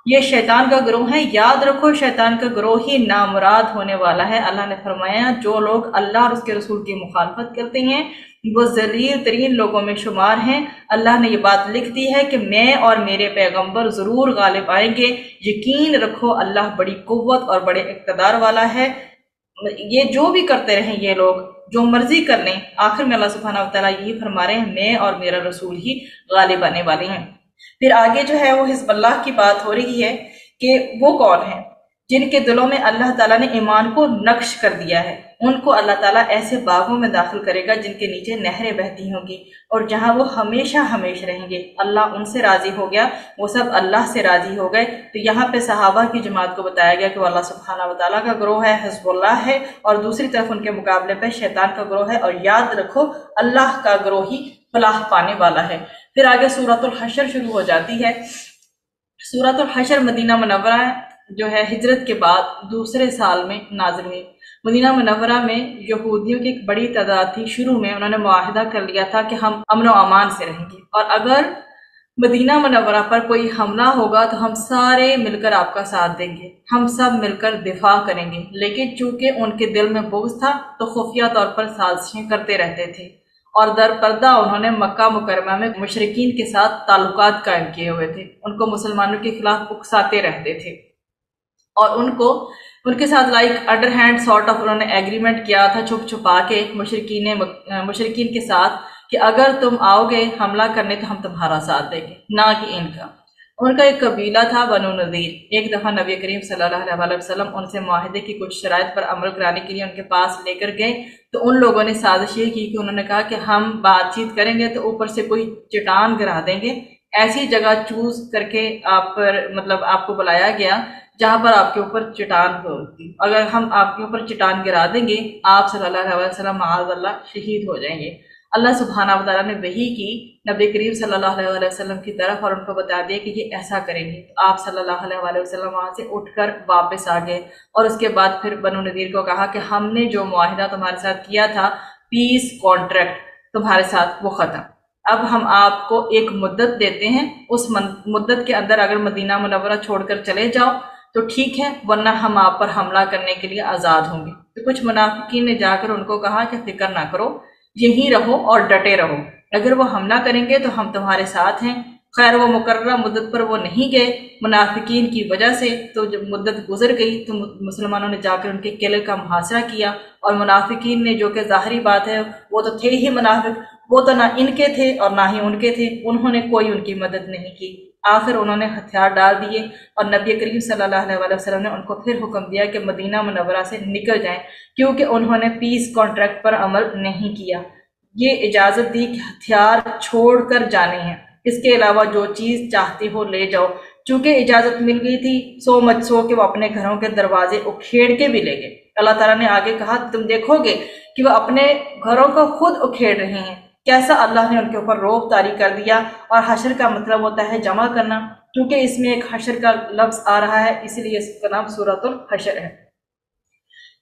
A: یہ شیطان کا گروہ ہے، یاد رکھو شیطان کا گروہ ہی نامراد ہونے والا ہے۔ اللہ نے فرمایا جو لوگ اللہ اور اس کے رسول کی مخالفت کرتے ہیں وہ ذلیل ترین لوگوں میں شمار ہیں۔ اللہ نے یہ بات لکھ دی ہے کہ میں اور میرے پیغمبر ضرور غالب آئیں گے، یقین رکھو اللہ بڑی قوت اور بڑے اقتدار والا ہے۔ یہ جو بھی کرتے رہیں یہ لوگ جو مرضی کر لیں، آخر میں اللہ سبحانہ وتعالیٰ یہی فرما رہے ہیں میں اور میرا رسول ہی غالب آنے والے ہیں۔ پھر آگے جو ہے وہ حزب اللہ کی بات ہو رہی ہے کہ وہ کون ہیں جن کے دلوں میں اللہ تعالیٰ نے ایمان کو نقش کر دیا ہے، ان کو اللہ تعالیٰ ایسے باغوں میں داخل کرے گا جن کے نیچے نہریں بہتی ہوں گی، اور جہاں وہ ہمیشہ ہمیشہ رہیں گے۔ اللہ ان سے راضی ہو گیا، وہ سب اللہ سے راضی ہو گئے۔ تو یہاں پہ صحابہ کی جماعت کو بتایا گیا کہ وہ اللہ سبحانہ وتعالیٰ کا گروہ ہے، حزب اللہ ہے، اور دوسری طرف ان کے مقابلے پہ شیطان کا گروہ ہے، اور یاد رکھو اللہ کا گروہ ہی فلاح پانے والا ہے۔ پھر آگے سورۃ الحشر شروع ہو جاتی ہے۔ سورۃ الحشر مدینہ منورہ جو ہے ہجرت کے بعد دوسرے سال میں نازل ہوئی۔ مدینہ منورہ میں یہودیوں کی ایک بڑی تعداد تھی۔ شروع میں انہوں نے معاہدہ کر لیا تھا کہ ہم امن و امان سے رہیں گے، اور اگر مدینہ منورہ پر کوئی حملہ ہوگا تو ہم سارے مل کر آپ کا ساتھ دیں گے، ہم سب مل کر دفاع کریں گے۔ لیکن چونکہ ان کے دل میں بغض تھا تو خفیہ طور پر سازشیں کرتے رہتے تھے، اور در پردہ انہوں نے مکہ مکرمہ میں مشرکین کے ساتھ تعلقات قائم کیے ہوئے تھے، ان کو مسلمانوں کے خلاف اکساتے رہتے تھے، اور ان کے ساتھ like under hand sort of انہوں نے ایگریمنٹ کیا تھا چھپ چھپا کے مشرکین کے ساتھ کہ اگر تم آؤ گے حملہ کرنے تو ہم تمہارا ساتھ دیں گے، نہ کہ ان کا ایک قبیلہ تھا بنو نذیر۔ ایک دفعہ نبی کریم صلی اللہ علیہ وسلم ان سے معاہدے کی کچھ شرائط پر عمل کرانے کے لیے ان کے پاس لے کر گئے، تو ان لوگوں نے سازش یہ کی کہ انہوں نے کہا کہ ہم بات چیت کریں گے تو اوپر سے کوئی چٹان گرا دیں گے، ایسی جگہ چوز کر کے آپ کو بلایا گیا جہاں پر آپ کے اوپر چٹان ہوتی، اگر ہم آپ کے اوپر چٹان گرا دیں گے آپ صلی اللہ علیہ وسلم معاذ اللہ شہید ہو جائیں گے۔ اللہ سبحانہ وتعالیٰ نے وحی کی نبی کریم صلی اللہ علیہ وسلم کی طرف، اور ان کو بتا دیا کہ یہ ایسا کریں گے۔ تو آپ صلی اللہ علیہ وسلم وہاں سے اٹھ کر واپس آ گئے، اور اس کے بعد پھر بنو نذیر کو کہا کہ ہم نے جو معاہدہ تمہارے ساتھ کیا تھا، پیس کانٹریکٹ تمہارے ساتھ، وہ ختم۔ اب ہم آپ کو ایک مدت دیتے ہیں، اس مدت کے اندر اگر مدینہ منورہ چھوڑ کر چلے جاؤ تو ٹھیک ہے، ورنہ ہم آپ پر حملہ کرنے کے لیے آزاد ہوں گے۔ تو کچھ منافقین نے جا کر ان کو کہا کہ فکر نہ کرو، یہیں رہو اور ڈٹے رہو، اگر وہ حملہ کریں گے تو ہم تمہارے ساتھ ہیں۔ خیر وہ مقررہ مدت پر وہ نہیں گئے منافقین کی وجہ سے، تو جب مدت گزر گئی تو مسلمانوں نے جا کر ان کے قلعے کا محاصرہ کیا، اور منافقین نے، جو کہ ظاہری بات ہے وہ تو تھے ہی منافق، وہ تو نہ ان کے تھے اور نہ ہی ان کے تھے، انہوں نے کوئی ان کی مدد نہیں کی۔ آخر انہوں نے ہتھیار ڈال دیے، اور نبی کریم صلی اللہ علیہ وسلم نے ان کو پھر حکم دیا کہ مدینہ منورہ سے نکل جائیں، کیونکہ انہوں نے پیس کانٹریکٹ پر عمل نہیں کیا۔ یہ اجازت دی کہ ہتھیار چھوڑ کر جانے ہیں، اس کے علاوہ جو چیز چاہتی ہو لے جاؤ۔ چونکہ اجازت مل گئی تھی، سو مچ سو کہ وہ اپنے گھروں کے دروازے اکھیڑ کے بھی لے گئے۔ اللہ تعالیٰ نے آگے کہا تم دیکھو گے کہ وہ اپنے گھروں کو خود اکھیڑ رہے ہیں، کیسا اللہ نے ان کے اوپر روب طاری کر دیا۔ اور حشر کا مطلب ہوتا ہے جمع کرنا، کیونکہ اس میں ایک حشر کا لفظ آ رہا ہے، اس لیے اس کا نام سورۃ الحشر ہے۔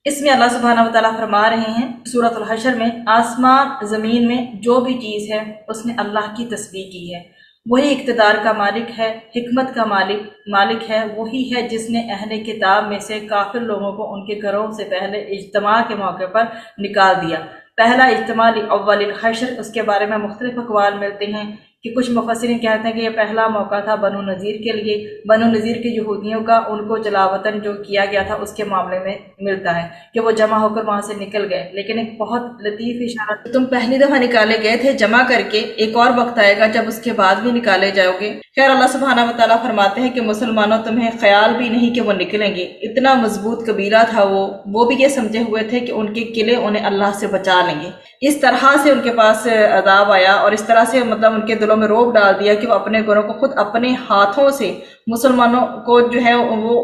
A: اس میں اللہ سبحانہ وتعالیٰ فرما رہے ہیں سورۃ الحشر میں، آسمان زمین میں جو بھی چیز ہے اس نے اللہ کی تسبیح کی ہے، وہی اقتدار کا مالک ہے، حکمت کا مالک ہے، وہی ہے جس نے اہل کتاب میں سے کافر لوگوں کو ان کے گھروں سے پہلے اجتماع کے موقع پر نکال دیا۔ پہلا اجتماع اول الحشر، اس کے بارے میں مختلف اقوال ملتے ہیں کہ کچھ مفسرین کہتے ہیں کہ یہ پہلا موقع تھا بنو نذیر کے لیے، بنو نذیر کے یہودیوں کا ان کو جلا وطن جو کیا گیا تھا اس کے معاملے میں ملتا ہے کہ وہ جمع ہو کر وہاں سے نکل گئے۔ لیکن ایک بہت لطیف اشارہ، تم پہلی دفعہ نکالے گئے تھے جمع کر کے، ایک اور وقت آئے گا جب اس کے بعد بھی نکالے جاؤ گے۔ خیر اللہ سبحانہ وتعالیٰ فرماتے ہیں کہ مسلمانوں تمہیں خیال بھی نہیں کہ وہ نکلیں گے، اتنا مضبوط قبیلہ تھا وہ بھی یہ سمجھے ہوئے تھے کہ ان کے قلعے انہیں اللہ سے بچا لیں گے۔ اس طرح سے ان کے پاس عذاب آیا، اور اس طرح سے ان کے دلوں میں روب ڈال دیا کہ وہ اپنے گھروں کو خود اپنے ہاتھوں سے، مسلمانوں کو جو ہے وہ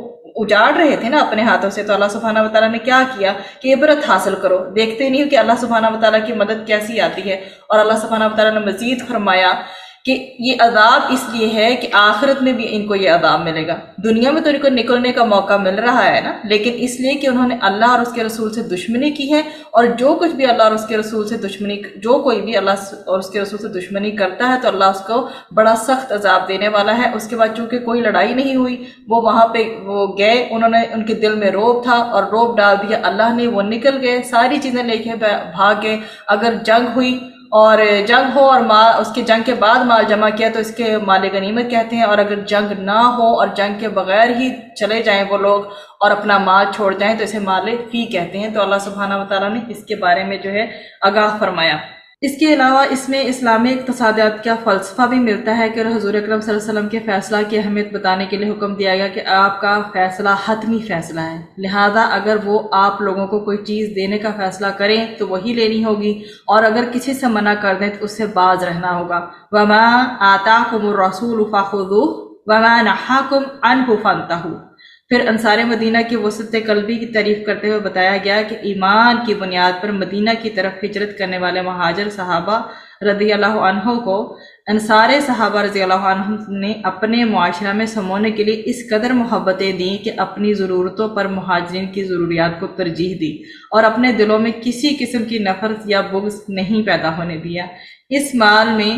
A: اجاڑ رہے تھے نا اپنے ہاتھوں سے۔ تو اللہ سبحانہ وتعالیٰ نے کیا کیا کہ عبرت حاصل کرو، دیکھتے نہیں ہو کہ اللہ سبحانہ وتعالیٰ کی مدد کیسی آتی ہے۔ اور اللہ سبحانہ وتعالیٰ نے مزید فرمایا کہ یہ عذاب اس لیے ہے کہ آخرت میں بھی ان کو یہ عذاب ملے گا۔ دنیا میں تو ان کو نکلنے کا موقع مل رہا ہے نا، لیکن اس لیے کہ انہوں نے اللہ اور اس کے رسول سے دشمنی کی ہے، اور جو کچھ بھی اللہ اور اس کے رسول سے جو کوئی بھی اللہ اور اس کے رسول سے دشمنی کرتا ہے تو اللہ اس کو بڑا سخت عذاب دینے والا ہے۔ اس کے بعد چونکہ کوئی لڑائی نہیں ہوئی، وہ وہاں پہ وہ گئے، انہوں نے، ان کے دل میں روب تھا اور روب ڈال دیا اللہ نے، وہ نکل گئے، ساری چیزیں لے کے بھاگ گئے۔ اگر جنگ ہوئی اور جنگ ہو اور اس کے جنگ کے بعد مال جمع کیا تو اس کے مال غنیمت کہتے ہیں، اور اگر جنگ نہ ہو اور جنگ کے بغیر ہی چلے جائیں وہ لوگ اور اپنا مال چھوڑ جائیں تو اسے مال فی کہتے ہیں۔ تو اللہ سبحانہ وتعالیٰ نے اس کے بارے میں جو ہے آگاہ فرمایا۔ اس کے علاوہ اس میں اسلامی اقتصادیات کا فلسفہ بھی ملتا ہے کہ حضور اکرم صلی اللہ علیہ وسلم کے فیصلہ کی اہمیت بتانے کے لیے حکم دیا گیا کہ آپ کا فیصلہ حتمی فیصلہ ہے، لہذا اگر وہ آپ لوگوں کو کوئی چیز دینے کا فیصلہ کریں تو وہی لینی ہوگی، اور اگر کسی سے منع کر دیں تو اس سے باز رہنا ہوگا۔ وَمَا آتَاكُمُ الرَّسُولُ فَخُذُوهُ وَمَا نَهَاكُمْ عَنْهُ فَانْتَهُوا۔ پھر انصار مدینہ کی وسعت قلبی کی تعریف کرتے ہوئے بتایا گیا کہ ایمان کی بنیاد پر مدینہ کی طرف ہجرت کرنے والے مہاجر صحابہ رضی اللہ عنہ کو انصار صحابہ رضی اللہ عنہ نے اپنے معاشرہ میں سمونے کے لیے اس قدر محبتیں دیں کہ اپنی ضرورتوں پر مہاجرین کی ضروریات کو ترجیح دی، اور اپنے دلوں میں کسی قسم کی نفرت یا بغض نہیں پیدا ہونے دیا۔ اس مال میں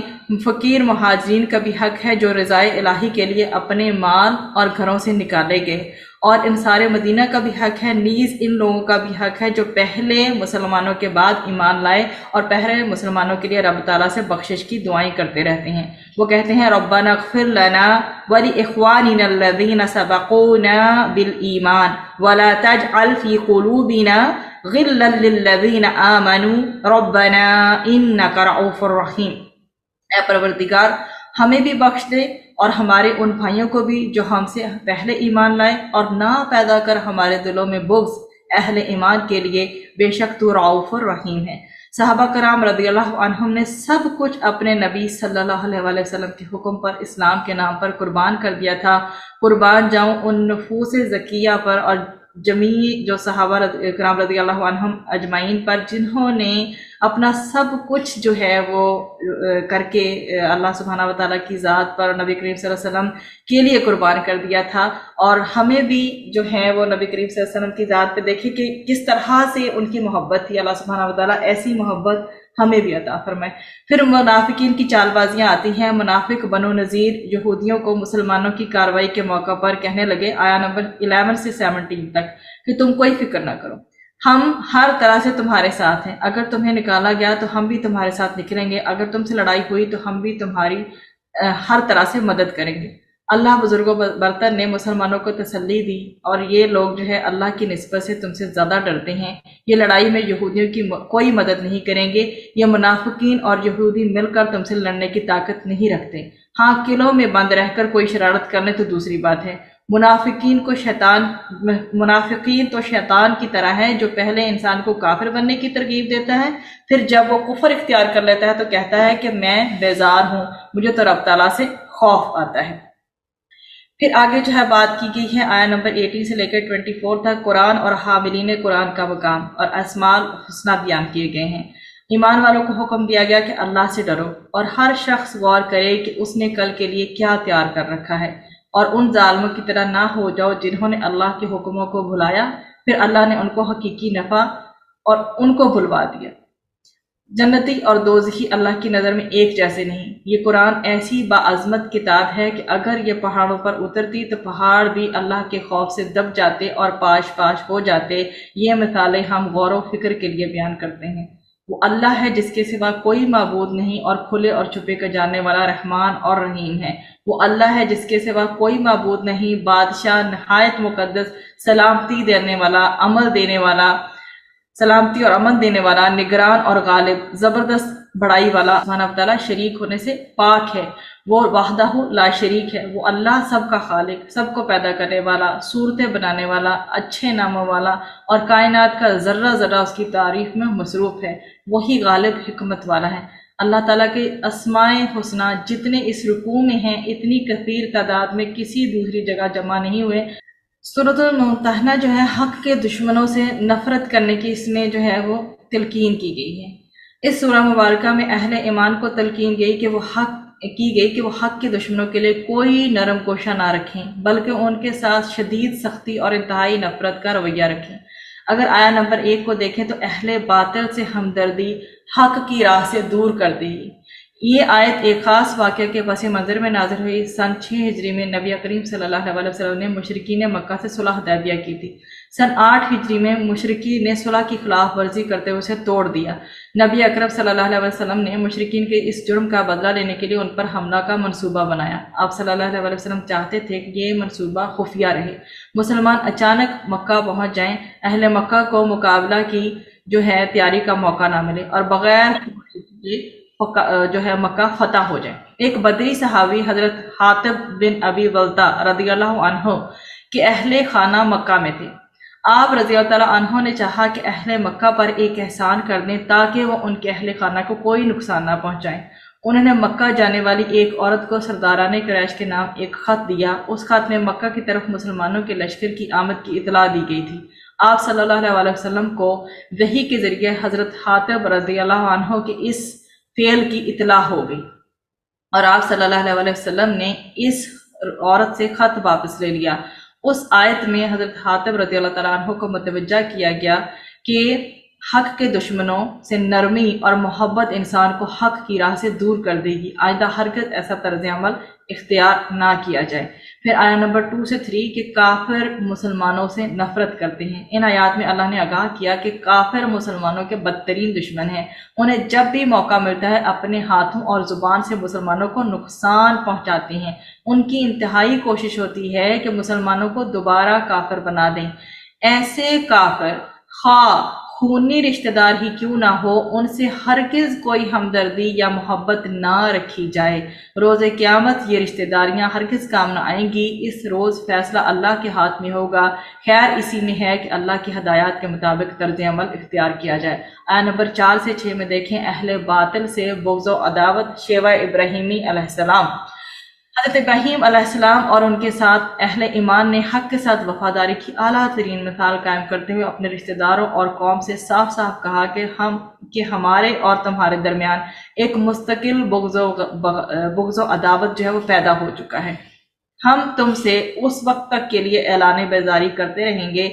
A: فقیر مہاجرین کا بھی حق ہے جو رضائے الہی کے لیے اپنے مال اور گھروں سے نکالے گئے، اور انصار مدینہ کا بھی حق ہے، نیز ان لوگوں کا بھی حق ہے جو پہلے مسلمانوں کے بعد ایمان لائے اور پہلے مسلمانوں کے لیے رب تعالیٰ سے بخشش کی دعائیں کرتے رہتے ہیں۔ وہ کہتے ہیں ربنا اغفر لنا ولاخواننا الذین سبقونا بالایمان ولا تجعل فی قلوبنا غلا للذین آمنوا ربنا انک رؤوف رحیم۔ اے پروردگار ہمیں بھی بخش دے اور ہمارے ان بھائیوں کو بھی جو ہم سے پہلے ایمان لائے، اور نہ پیدا کر ہمارے دلوں میں بغض اہل ایمان کے لیے، بے شک تو رؤوف الرحیم ہے۔ صحابہ کرام رضی اللہ عنہم نے سب کچھ اپنے نبی صلی اللہ علیہ وآلہ وسلم کے حکم پر، اسلام کے نام پر قربان کر دیا تھا۔ قربان جاؤں ان نفوس زکیہ پر اور جمیع جو صحابہ کرام رضی اللہ عنہم اجمعین پر جنہوں نے اپنا سب کچھ جو ہے وہ کر کے اللہ سبحانہ وتعالیٰ کی ذات پر نبی کریم صلی اللہ علیہ وسلم کے لیے قربان کر دیا تھا۔ اور ہمیں بھی جو ہے وہ نبی کریم صلی اللہ علیہ وسلم کی ذات پہ دیکھیں کہ کس طرح سے ان کی محبت تھی، اللہ سبحانہ وتعالیٰ ایسی محبت ہمیں بھی عطا فرمائے۔ پھر منافقین کی چال بازیاں آتی ہیں۔ منافق بنو نذیر یہودیوں کو مسلمانوں کی کارروائی کے موقع پر کہنے لگے، آیا نمبر 11 سے 17 تک، کہ تم کوئی فکر نہ کرو، ہم ہر طرح سے تمہارے ساتھ ہیں، اگر تمہیں نکالا گیا تو ہم بھی تمہارے ساتھ نکلیں گے، اگر تم سے لڑائی ہوئی تو ہم بھی تمہاری ہر طرح سے مدد کریں گے۔ اللہ بزرگ و برتر نے مسلمانوں کو تسلی دی، اور یہ لوگ جو ہے اللہ کی نسبت سے تم سے زیادہ ڈرتے ہیں، یہ لڑائی میں یہودیوں کی کوئی مدد نہیں کریں گے، یہ منافقین اور یہودی مل کر تم سے لڑنے کی طاقت نہیں رکھتے، ہاں قلعوں میں بند رہ کر کوئی شرارت کرنے تو دوسری بات ہے۔ منافقین تو شیطان کی طرح ہے جو پہلے انسان کو کافر بننے کی ترغیب دیتا ہے، پھر جب وہ کفر اختیار کر لیتا ہے تو کہتا ہے کہ میں بیزار ہوں، مجھے تو رب تعالیٰ سے خوف آتا ہے۔ پھر آگے جو ہے بات کی گئی ہے آیا نمبر 18 سے لے کر 24 تک، قرآن اور حاملین قرآن کا مقام اور اسماء الحسنہ بیان کیے گئے ہیں۔ ایمان والوں کو حکم دیا گیا کہ اللہ سے ڈرو، اور ہر شخص غور کرے کہ اس نے کل کے لیے کیا تیار کر رکھا ہے، اور ان ظالموں کی طرح نہ ہو جاؤ جنہوں نے اللہ کے حکموں کو بھلایا، پھر اللہ نے ان کو حقیقی نفع اور ان کو بھلوا دیا۔ جنتی اور دوزخی اللہ کی نظر میں ایک جیسے نہیں۔ یہ قرآن ایسی باعظمت کتاب ہے کہ اگر یہ پہاڑوں پر اترتی تو پہاڑ بھی اللہ کے خوف سے دب جاتے اور پاش پاش ہو جاتے۔ یہ مثالیں ہم غور و فکر کے لیے بیان کرتے ہیں۔ وہ اللہ ہے جس کے سوا کوئی معبود نہیں، اور کھلے اور چھپے کا جاننے والا رحمان اور رحیم ہے۔ وہ اللہ ہے جس کے سوا کوئی معبود نہیں، بادشاہ نہایت مقدس، سلامتی دینے والا، عمل دینے والا، سلامتی اور امن دینے والا، نگران اور غالب، زبردست بڑائی والا، سبحانہ وتعالیٰ شریک ہونے سے پاک ہے۔ وہ وحدہ لا شریک ہے۔ وہ اللہ سب کا خالق، سب کو پیدا کرنے والا، صورتیں بنانے والا، اچھے ناموں والا، اور کائنات کا ذرہ ذرہ اس کی تعریف میں مصروف ہے۔ وہی غالب حکمت والا ہے۔ اللہ تعالیٰ کے اسماء حسنہ جتنے اس رکوع میں ہیں اتنی کثیر تعداد میں کسی دوسری جگہ جمع نہیں ہوئے۔ سورۃ الممتحنہ جو ہے حق کے دشمنوں سے نفرت کرنے کی اس میں جو ہے وہ تلقین کی گئی ہے۔ اس سورہ مبارکہ میں اہل ایمان کو تلقین کی گئی کہ وہ حق کے دشمنوں کے لیے کوئی نرم کوشاں نہ رکھیں، بلکہ ان کے ساتھ شدید سختی اور انتہائی نفرت کا رویہ رکھیں۔ اگر آیا نمبر 1 کو دیکھیں تو اہل باطل سے ہمدردی حق کی راہ سے دور کر دی۔ یہ آیت ایک خاص واقعہ کے پس منظر میں نازل ہوئی۔ سن 6 ہجری میں نبی کریم صلی اللہ علیہ وسلم نے مشرکین مکہ سے صلح حدیبیہ کی تھی۔ سن 8 ہجری میں مشرکین نے صلح کی خلاف ورزی کرتے ہوئے اسے توڑ دیا۔ نبی اکرم صلی اللہ علیہ وسلم نے مشرکین کے اس جرم کا بدلہ لینے کے لیے ان پر حملہ کا منصوبہ بنایا۔ آپ صلی اللہ علیہ وسلم چاہتے تھے کہ یہ منصوبہ خفیہ رہے، مسلمان اچانک مکہ پہنچ جائیں، اہل مکہ کو مقابلہ کی جو ہے تیاری کا موقع نہ ملے، اور بغیر جو ہے مکہ فتح ہو جائے۔ ایک بدری صحابی حضرت حاطب بن ابی بلتہ رضی اللہ عنہ کہ اہل خانہ مکہ میں تھے۔ آپ رضی اللہ تعالیٰ عنہ نے چاہا کہ اہل مکہ پر ایک احسان کر دیں تاکہ وہ ان کے اہل خانہ کو کوئی نقصان نہ پہنچائیں۔ انہوں نے مکہ جانے والی ایک عورت کو سرداران قریش کے نام ایک خط دیا۔ اس خط میں مکہ کی طرف مسلمانوں کے لشکر کی آمد کی اطلاع دی گئی تھی۔ آپ صلی اللہ علیہ وسلم کو وحی کے ذریعے حضرت حاطب رضی اللہ عنہ کے اس فعل کی اطلاع ہو گئی اور آپ صلی اللہ علیہ وسلم نے اس عورت سے خط واپس لے لیا۔ اس آیت میں حضرت حاطب رضی اللہ تعالیٰ عنہ کو متوجہ کیا گیا کہ حق کے دشمنوں سے نرمی اور محبت انسان کو حق کی راہ سے دور کر دے گی۔ آئندہ ہرگز ایسا طرز عمل اختیار نہ کیا جائے۔ پھر آیت نمبر 2 سے 3 کہ کافر مسلمانوں سے نفرت کرتے ہیں۔ ان آیات میں اللہ نے آگاہ کیا کہ کافر مسلمانوں کے بدترین دشمن ہیں۔ انہیں جب بھی موقع ملتا ہے اپنے ہاتھوں اور زبان سے مسلمانوں کو نقصان پہنچاتے ہیں۔ ان کی انتہائی کوشش ہوتی ہے کہ مسلمانوں کو دوبارہ کافر بنا دیں۔ ایسے کافر خواہ خونی رشتہ دار ہی کیوں نہ ہو، ان سے ہرگز کوئی ہمدردی یا محبت نہ رکھی جائے۔ روز قیامت یہ رشتہ داریاں ہرگز کام نہ آئیں گی۔ اس روز فیصلہ اللہ کے ہاتھ میں ہوگا۔ خیر اسی میں ہے کہ اللہ کی ہدایات کے مطابق طرز عمل اختیار کیا جائے۔ آیت نمبر 4 سے 6 میں دیکھیں اہل باطل سے بغض و عداوت شیوہ ابراہیمی علیہ السلام۔ حضرت ابراہیم علیہ السلام اور ان کے ساتھ اہل ایمان نے حق کے ساتھ وفاداری کی اعلیٰ ترین مثال قائم کرتے ہوئے اپنے رشتہ داروں اور قوم سے صاف صاف کہا کہ ہمارے اور تمہارے درمیان ایک مستقل بغض و عداوت جو ہے وہ پیدا ہو چکا ہے۔ ہم تم سے اس وقت تک کے لیے اعلان بیزاری کرتے رہیں گے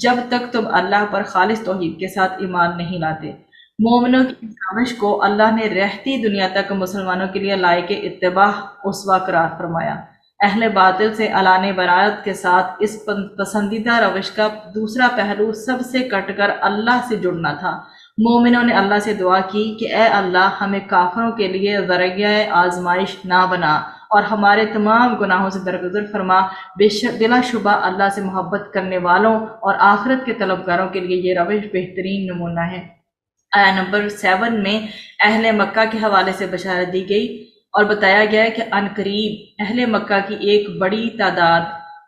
A: جب تک تم اللہ پر خالص توحید کے ساتھ ایمان نہیں لاتے۔ مومنوں کی اس روش کو اللہ نے رہتی دنیا تک مسلمانوں کے لیے لائق اتباع اسوہ قرار فرمایا۔ اہل باطل سے اعلان برات کے ساتھ اس پسندیدہ روش کا دوسرا پہلو سب سے کٹ کر اللہ سے جڑنا تھا۔ مومنوں نے اللہ سے دعا کی کہ اے اللہ ہمیں کافروں کے لیے ذریعہ آزمائش نہ بنا اور ہمارے تمام گناہوں سے درگزر فرما۔ بلا شبہ اللہ سے محبت کرنے والوں اور آخرت کے طلبگاروں کے لیے یہ روش بہترین نمونہ ہے۔ آیت نمبر 7 میں اہل مکہ کے حوالے سے بشارت دی گئی اور بتایا گیا ہے کہ عنقریب اہل مکہ کی ایک بڑی تعداد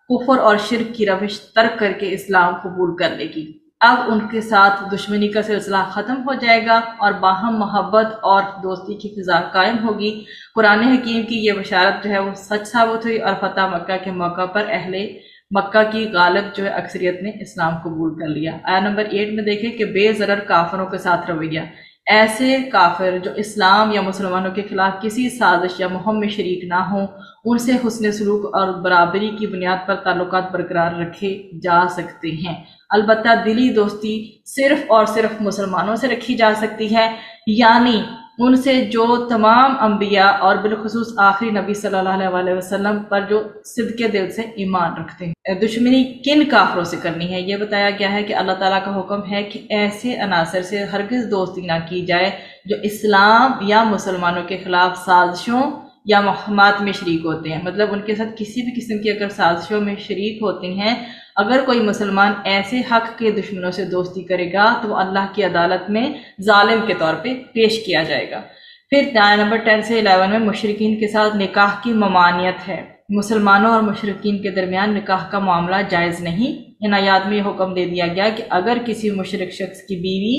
A: کفر اور شرک کی روش ترک کر کے اسلام قبول کر لے گی۔ اب ان کے ساتھ دشمنی کا سلسلہ ختم ہو جائے گا اور باہم محبت اور دوستی کی فضا قائم ہوگی۔ قرآن حکیم کی یہ بشارت جو ہے وہ سچ ثابت ہوئی اور فتح مکہ کے موقع پر اہل مکہ کی غالب جو ہے اکثریت نے اسلام قبول کر لیا۔ آیت نمبر 8 میں دیکھیں کہ بے ضرر کافروں کے ساتھ رویہ۔ ایسے کافر جو اسلام یا مسلمانوں کے خلاف کسی سازش یا مہم میں شریک نہ ہوں، ان سے حسن سلوک اور برابری کی بنیاد پر تعلقات برقرار رکھے جا سکتے ہیں۔ البتہ دلی دوستی صرف اور صرف مسلمانوں سے رکھی جا سکتی ہے، یعنی ان سے جو تمام انبیاء اور بالخصوص آخری نبی صلی اللہ علیہ وسلم پر جو صدق دل سے ایمان رکھتے ہیں۔ دشمنی کن کافروں سے کرنی ہے یہ بتایا گیا ہے کہ اللہ تعالیٰ کا حکم ہے کہ ایسے عناصر سے ہرگز دوستی نہ کی جائے جو اسلام یا مسلمانوں کے خلاف سازشوں یا مہمات میں شریک ہوتے ہیں۔ مطلب ان کے ساتھ کسی بھی قسم کی اگر سازشوں میں شریک ہوتے ہیں، اگر کوئی مسلمان ایسے حق کے دشمنوں سے دوستی کرے گا تو وہ اللہ کی عدالت میں ظالم کے طور پہ پیش کیا جائے گا۔ پھر آیت نمبر 10 سے 11 میں مشرکین کے ساتھ نکاح کی ممانعت ہے۔ مسلمانوں اور مشرکین کے درمیان نکاح کا معاملہ جائز نہیں۔ ان آیات میں یہ حکم دے دیا گیا کہ اگر کسی مشرک شخص کی بیوی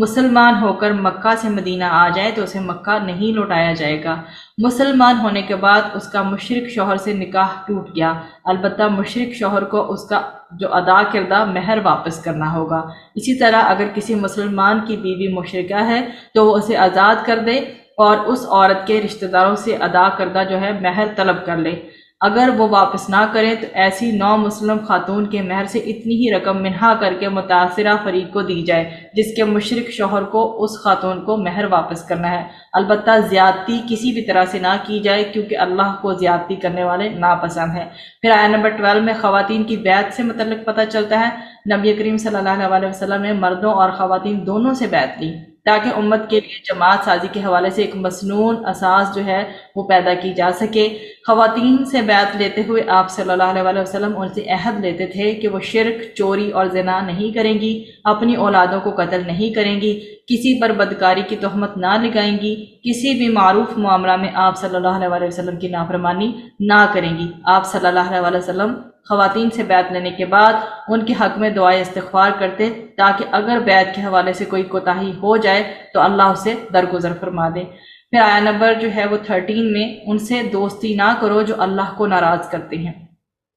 A: مسلمان ہو کر مکہ سے مدینہ آ جائے تو اسے مکہ نہیں لوٹایا جائے گا۔ مسلمان ہونے کے بعد اس کا مشرک شوہر سے نکاح ٹوٹ گیا، البتہ مشرک شوہر کو اس کا جو ادا کردہ مہر واپس کرنا ہوگا۔ اسی طرح اگر کسی مسلمان کی بیوی مشرکہ ہے تو وہ اسے آزاد کر دے اور اس عورت کے رشتہ داروں سے ادا کردہ جو ہے مہر طلب کر لے۔ اگر وہ واپس نہ کریں تو ایسی نو مسلم خاتون کے مہر سے اتنی ہی رقم منہا کر کے متاثرہ فریق کو دی جائے جس کے مشرک شوہر کو اس خاتون کو مہر واپس کرنا ہے۔ البتہ زیادتی کسی بھی طرح سے نہ کی جائے کیونکہ اللہ کو زیادتی کرنے والے ناپسند ہیں۔ پھر آیت نمبر 12 میں خواتین کی بیعت سے متعلق پتہ چلتا ہے۔ نبی کریم صلی اللہ علیہ وسلم نے مردوں اور خواتین دونوں سے بیعت لی
B: تاکہ امت کے لیے جماعت سازی کے حوالے سے ایک مسنون اساس جو ہے وہ پیدا کی جا سکے۔ خواتین سے بیعت لیتے ہوئے آپ صلی اللہ علیہ وآلہ وسلم ان سے عہد لیتے تھے کہ وہ شرک، چوری اور زنا نہیں کریں گی، اپنی اولادوں کو قتل نہیں کریں گی، کسی پر بدکاری کی تہمت نہ لگائیں گی، کسی بھی معروف معاملہ میں آپ صلی اللہ علیہ وآلہ وسلم کی نافرمانی نہ کریں گی۔ آپ صلی اللہ علیہ وآلہ وسلم خواتین سے بیعت لینے کے بعد ان کے حق میں دعائے استغفار کرتے تاکہ اگر بیعت کے حوالے سے کوئی کوتاہی ہو جائے تو اللہ اسے درگزر فرما دے۔ پھر آیہ نمبر جو ہے وہ 13 میں ان سے دوستی نہ کرو جو اللہ کو ناراض کرتے ہیں۔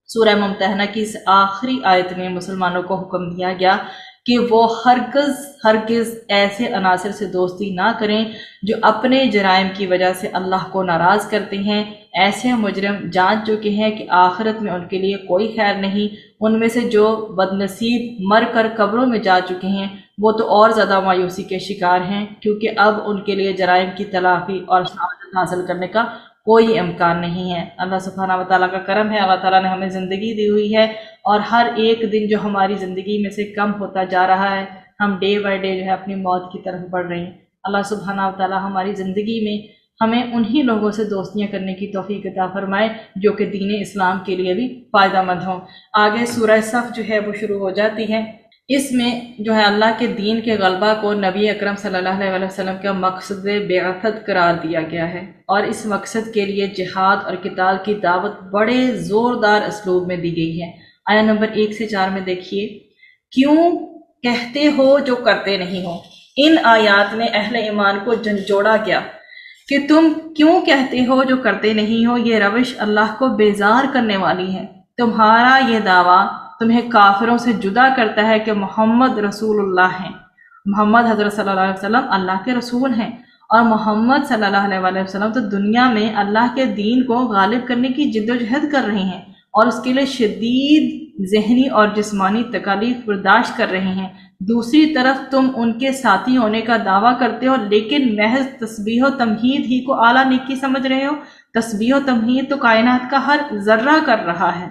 B: سورہ ممتحنہ کی اس آخری آیت میں مسلمانوں کو حکم دیا گیا کہ وہ ہرگز ایسے عناصر سے دوستی نہ کریں جو اپنے جرائم کی وجہ سے اللہ کو ناراض کرتے ہیں۔ ایسے مجرم جان چکے ہیں کہ آخرت میں ان کے لیے کوئی خیر نہیں۔ ان میں سے جو بد نصیب مر کر قبروں میں جا چکے ہیں وہ تو اور زیادہ مایوسی کے شکار ہیں، کیونکہ اب ان کے لیے جرائم کی تلافی اور سعادت حاصل کرنے کا کوئی امکان نہیں ہے۔ اللہ سبحانہ و تعالیٰ کا کرم ہے، اللہ تعالیٰ نے ہمیں زندگی دی ہوئی ہے، اور ہر ایک دن جو ہماری زندگی میں سے کم ہوتا جا رہا ہے، ہم ڈے بائی ڈے جو ہے اپنی موت کی طرف بڑھ رہے ہیں۔ اللہ سبحانہ و تعالیٰ ہماری زندگی میں ہمیں انہی لوگوں سے دوستیاں کرنے کی توفیق عطا فرمائے جو کہ دین اسلام کے لیے بھی فائدہ مند ہوں۔ آگے سورہ صف جو ہے وہ شروع ہو جاتی ہے۔ اس میں جو ہے اللہ کے دین کے غلبہ کو نبی اکرم صلی اللہ علیہ وسلم کا مقصد بعثت قرار دیا گیا ہے، اور اس مقصد کے لیے جہاد اور قتال کی دعوت بڑے زوردار اسلوب میں دی گئی ہے۔ آیہ نمبر 1 سے 4 میں دیکھیے، کیوں کہتے ہو جو کرتے نہیں ہو۔ ان آیات میں اہل ایمان کو جھنجھوڑا گیا کہ تم کیوں کہتے ہو جو کرتے نہیں ہو۔ یہ روش اللہ کو بیزار کرنے والی ہے۔ تمہارا یہ دعویٰ تمہیں کافروں سے جدا کرتا ہے کہ محمد رسول اللہ ہیں۔ محمد حضرت صلی اللہ علیہ وسلم اللہ کے رسول ہیں، اور محمد صلی اللہ علیہ وآلہ وسلم تو دنیا میں اللہ کے دین کو غالب کرنے کی جد و جہد کر رہے ہیں، اور اس کے لیے شدید ذہنی اور جسمانی تکالیف برداشت کر رہے ہیں۔ دوسری طرف تم ان کے ساتھی ہونے کا دعویٰ کرتے ہو، لیکن محض تسبیح و تمہید ہی کو اعلیٰ نیکی سمجھ رہے ہو۔ تسبیح و تمہید تو کائنات کا ہر ذرہ کر رہا ہے۔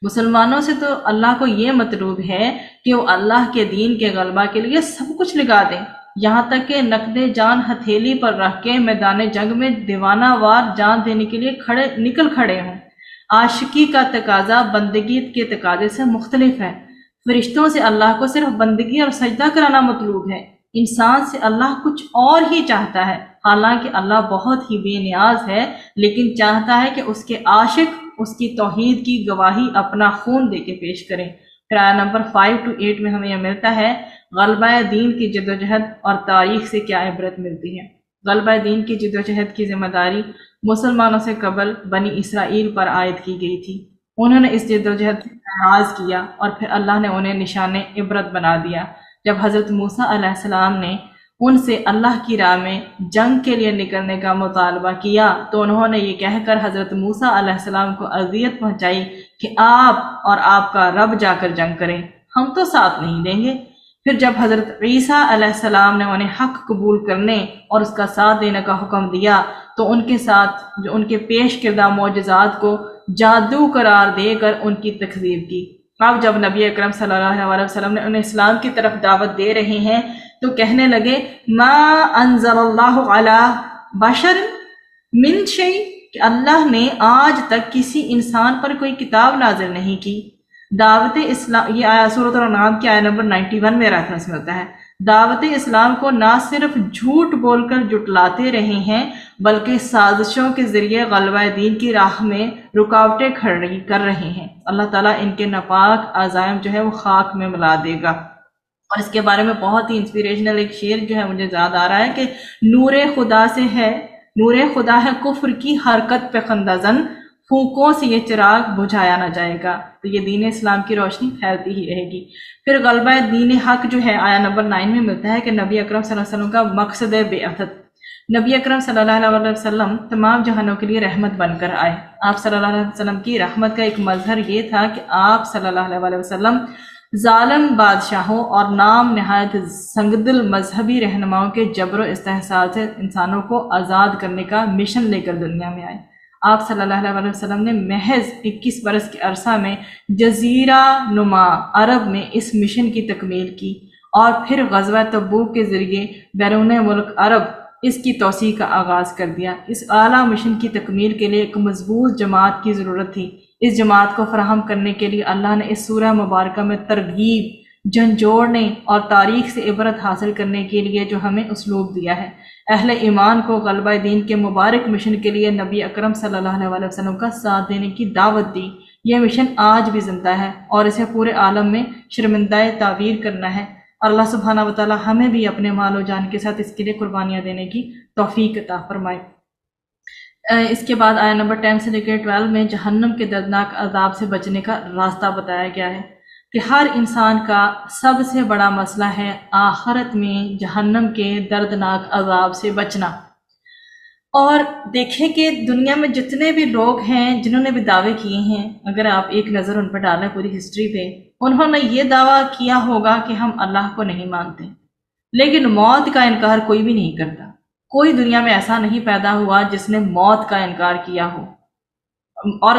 B: مسلمانوں سے تو اللہ کو یہ مطلوب ہے کہ وہ اللہ کے دین کے غلبہ کے لیے سب کچھ لگا دیں، یہاں تک کہ نقد جان ہتھیلی پر رکھ کے میدان جنگ میں دیوانہ وار جان دینے کے لیے نکل کھڑے ہوں۔ عاشقی کا تقاضا بندگی کے تقاضے سے مختلف ہے۔ فرشتوں سے اللہ کو صرف بندگی اور سجدہ کرانا مطلوب ہے، انسان سے اللہ کچھ اور ہی چاہتا ہے۔ حالانکہ اللہ بہت ہی بے نیاز ہے، لیکن چاہتا ہے کہ اس کے عاشق اس کی توحید کی گواہی اپنا خون دے کے پیش کریں۔ پھر آیہ نمبر 5 to 8 میں ہمیں یہ ملتا ہے غلبہ دین کی جدوجہد اور تاریخ سے کیا عبرت ملتی ہے۔ غلبہ دین کی جدوجہد کی ذمہ داری مسلمانوں سے قبل بنی اسرائیل پر عائد کی گئی تھی۔ انہوں نے اس جدوجہد سے اعراض کیا، اور پھر اللہ نے انہیں نشان عبرت بنا دیا۔ جب حضرت موسیٰ علیہ السلام نے ان سے اللہ کی راہ میں جنگ کے لیے نکلنے کا مطالبہ کیا تو انہوں نے یہ کہہ کر حضرت موسیٰ علیہ السلام کو اذیت پہنچائی کہ آپ اور آپ کا رب جا کر جنگ کریں، ہم تو ساتھ نہیں دیں گے۔ پھر جب حضرت عیسیٰ علیہ السلام نے انہیں حق قبول کرنے اور اس کا ساتھ دینے کا حکم دیا تو ان کے ساتھ جو ان کے پیش کردہ معجزات کو جادو قرار دے کر ان کی تکذیب کی۔ اب جب نبی اکرم صلی اللہ علیہ وسلم نے انہیں اسلام کی طرف دعوت دے رہے ہیں تو کہنے لگے ما انزل اللہ علی بشر من شیء، کہ اللہ نے آج تک کسی انسان پر کوئی کتاب نازل نہیں کی۔ دعوت اسلام، یہ آیا سورۃ الانعام کی آیہ نمبر 91 میں ریفرنس ملتا ہے۔ دعوت اسلام کو نہ صرف جھوٹ بول کر جٹلاتے رہے ہیں بلکہ سازشوں کے ذریعے غلبہ دین کی راہ میں رکاوٹیں کھڑی کر رہے ہیں۔ اللہ تعالیٰ ان کے ناپاک عزائم جو ہے وہ خاک میں ملا دے گا۔ اور اس کے بارے میں بہت ہی انسپیریشنل ایک شعر جو ہے مجھے یاد آ رہا ہے کہ نور خدا سے ہے، نور خدا ہے کفر کی حرکت پہ خندہ زن، پھونکوں سے یہ چراغ بجھایا نہ جائے گا۔ تو یہ دین اسلام کی روشنی پھیلتی ہی رہے گی۔ پھر غلبہ دین حق جو ہے آیہ نمبر 9 میں ملتا ہے کہ نبی اکرم صلی اللہ علیہ وسلم کا مقصد بعثت۔ نبی اکرم صلی اللہ علیہ وسلم تمام جہانوں کے لیے رحمت بن کر آئے۔ آپ صلی اللہ علیہ وسلم کی رحمت کا ایک مظہر یہ تھا کہ آپ صلی اللہ علیہ وسلم ظالم بادشاہوں اور نام نہایت سنگدل مذہبی رہنماؤں کے جبر و استحصال سے انسانوں کو آزاد کرنے کا مشن لے کر دنیا میں آئے۔ آپ صلی اللہ علیہ وسلم نے محض 21 برس کے عرصہ میں جزیرہ نما عرب میں اس مشن کی تکمیل کی، اور پھر غزوہ تبوک کے ذریعے بیرون ملک عرب اس کی توسیع کا آغاز کر دیا۔ اس اعلیٰ مشن کی تکمیل کے لیے ایک مضبوط جماعت کی ضرورت تھی۔ اس جماعت کو فراہم کرنے کے لیے اللہ نے اس سورہ مبارکہ میں ترغیب، جھنجھوڑنے اور تاریخ سے عبرت حاصل کرنے کے لیے جو ہمیں اسلوب دیا ہے۔ اہل ایمان کو غلبہ دین کے مبارک مشن کے لیے نبی اکرم صلی اللہ علیہ وسلم کا ساتھ دینے کی دعوت دی۔ یہ مشن آج بھی زندہ ہے اور اسے پورے عالم میں شرمندہ تعبیر کرنا ہے، اور اللہ سبحانہ وتعالی ہمیں بھی اپنے مال و جان کے ساتھ اس کے لیے قربانیاں دینے کی توفیق عطا فرمائے۔ اس کے بعد آیت نمبر 10 سے لے کر 12 میں جہنم کے دردناک عذاب سے بچنے کا راستہ بتایا گیا ہے کہ ہر انسان کا سب سے بڑا مسئلہ ہے آخرت میں جہنم کے دردناک عذاب سے بچنا۔ اور دیکھیں کہ دنیا میں جتنے بھی لوگ ہیں جنہوں نے بھی دعوے کیے ہیں، اگر آپ ایک نظر ان پر ڈالیں پوری ہسٹری پہ، انہوں نے یہ دعویٰ کیا ہوگا کہ ہم اللہ کو نہیں مانتے، لیکن موت کا انکار کوئی بھی نہیں کرتا۔ کوئی دنیا میں ایسا نہیں پیدا ہوا جس نے موت کا انکار کیا ہو، اور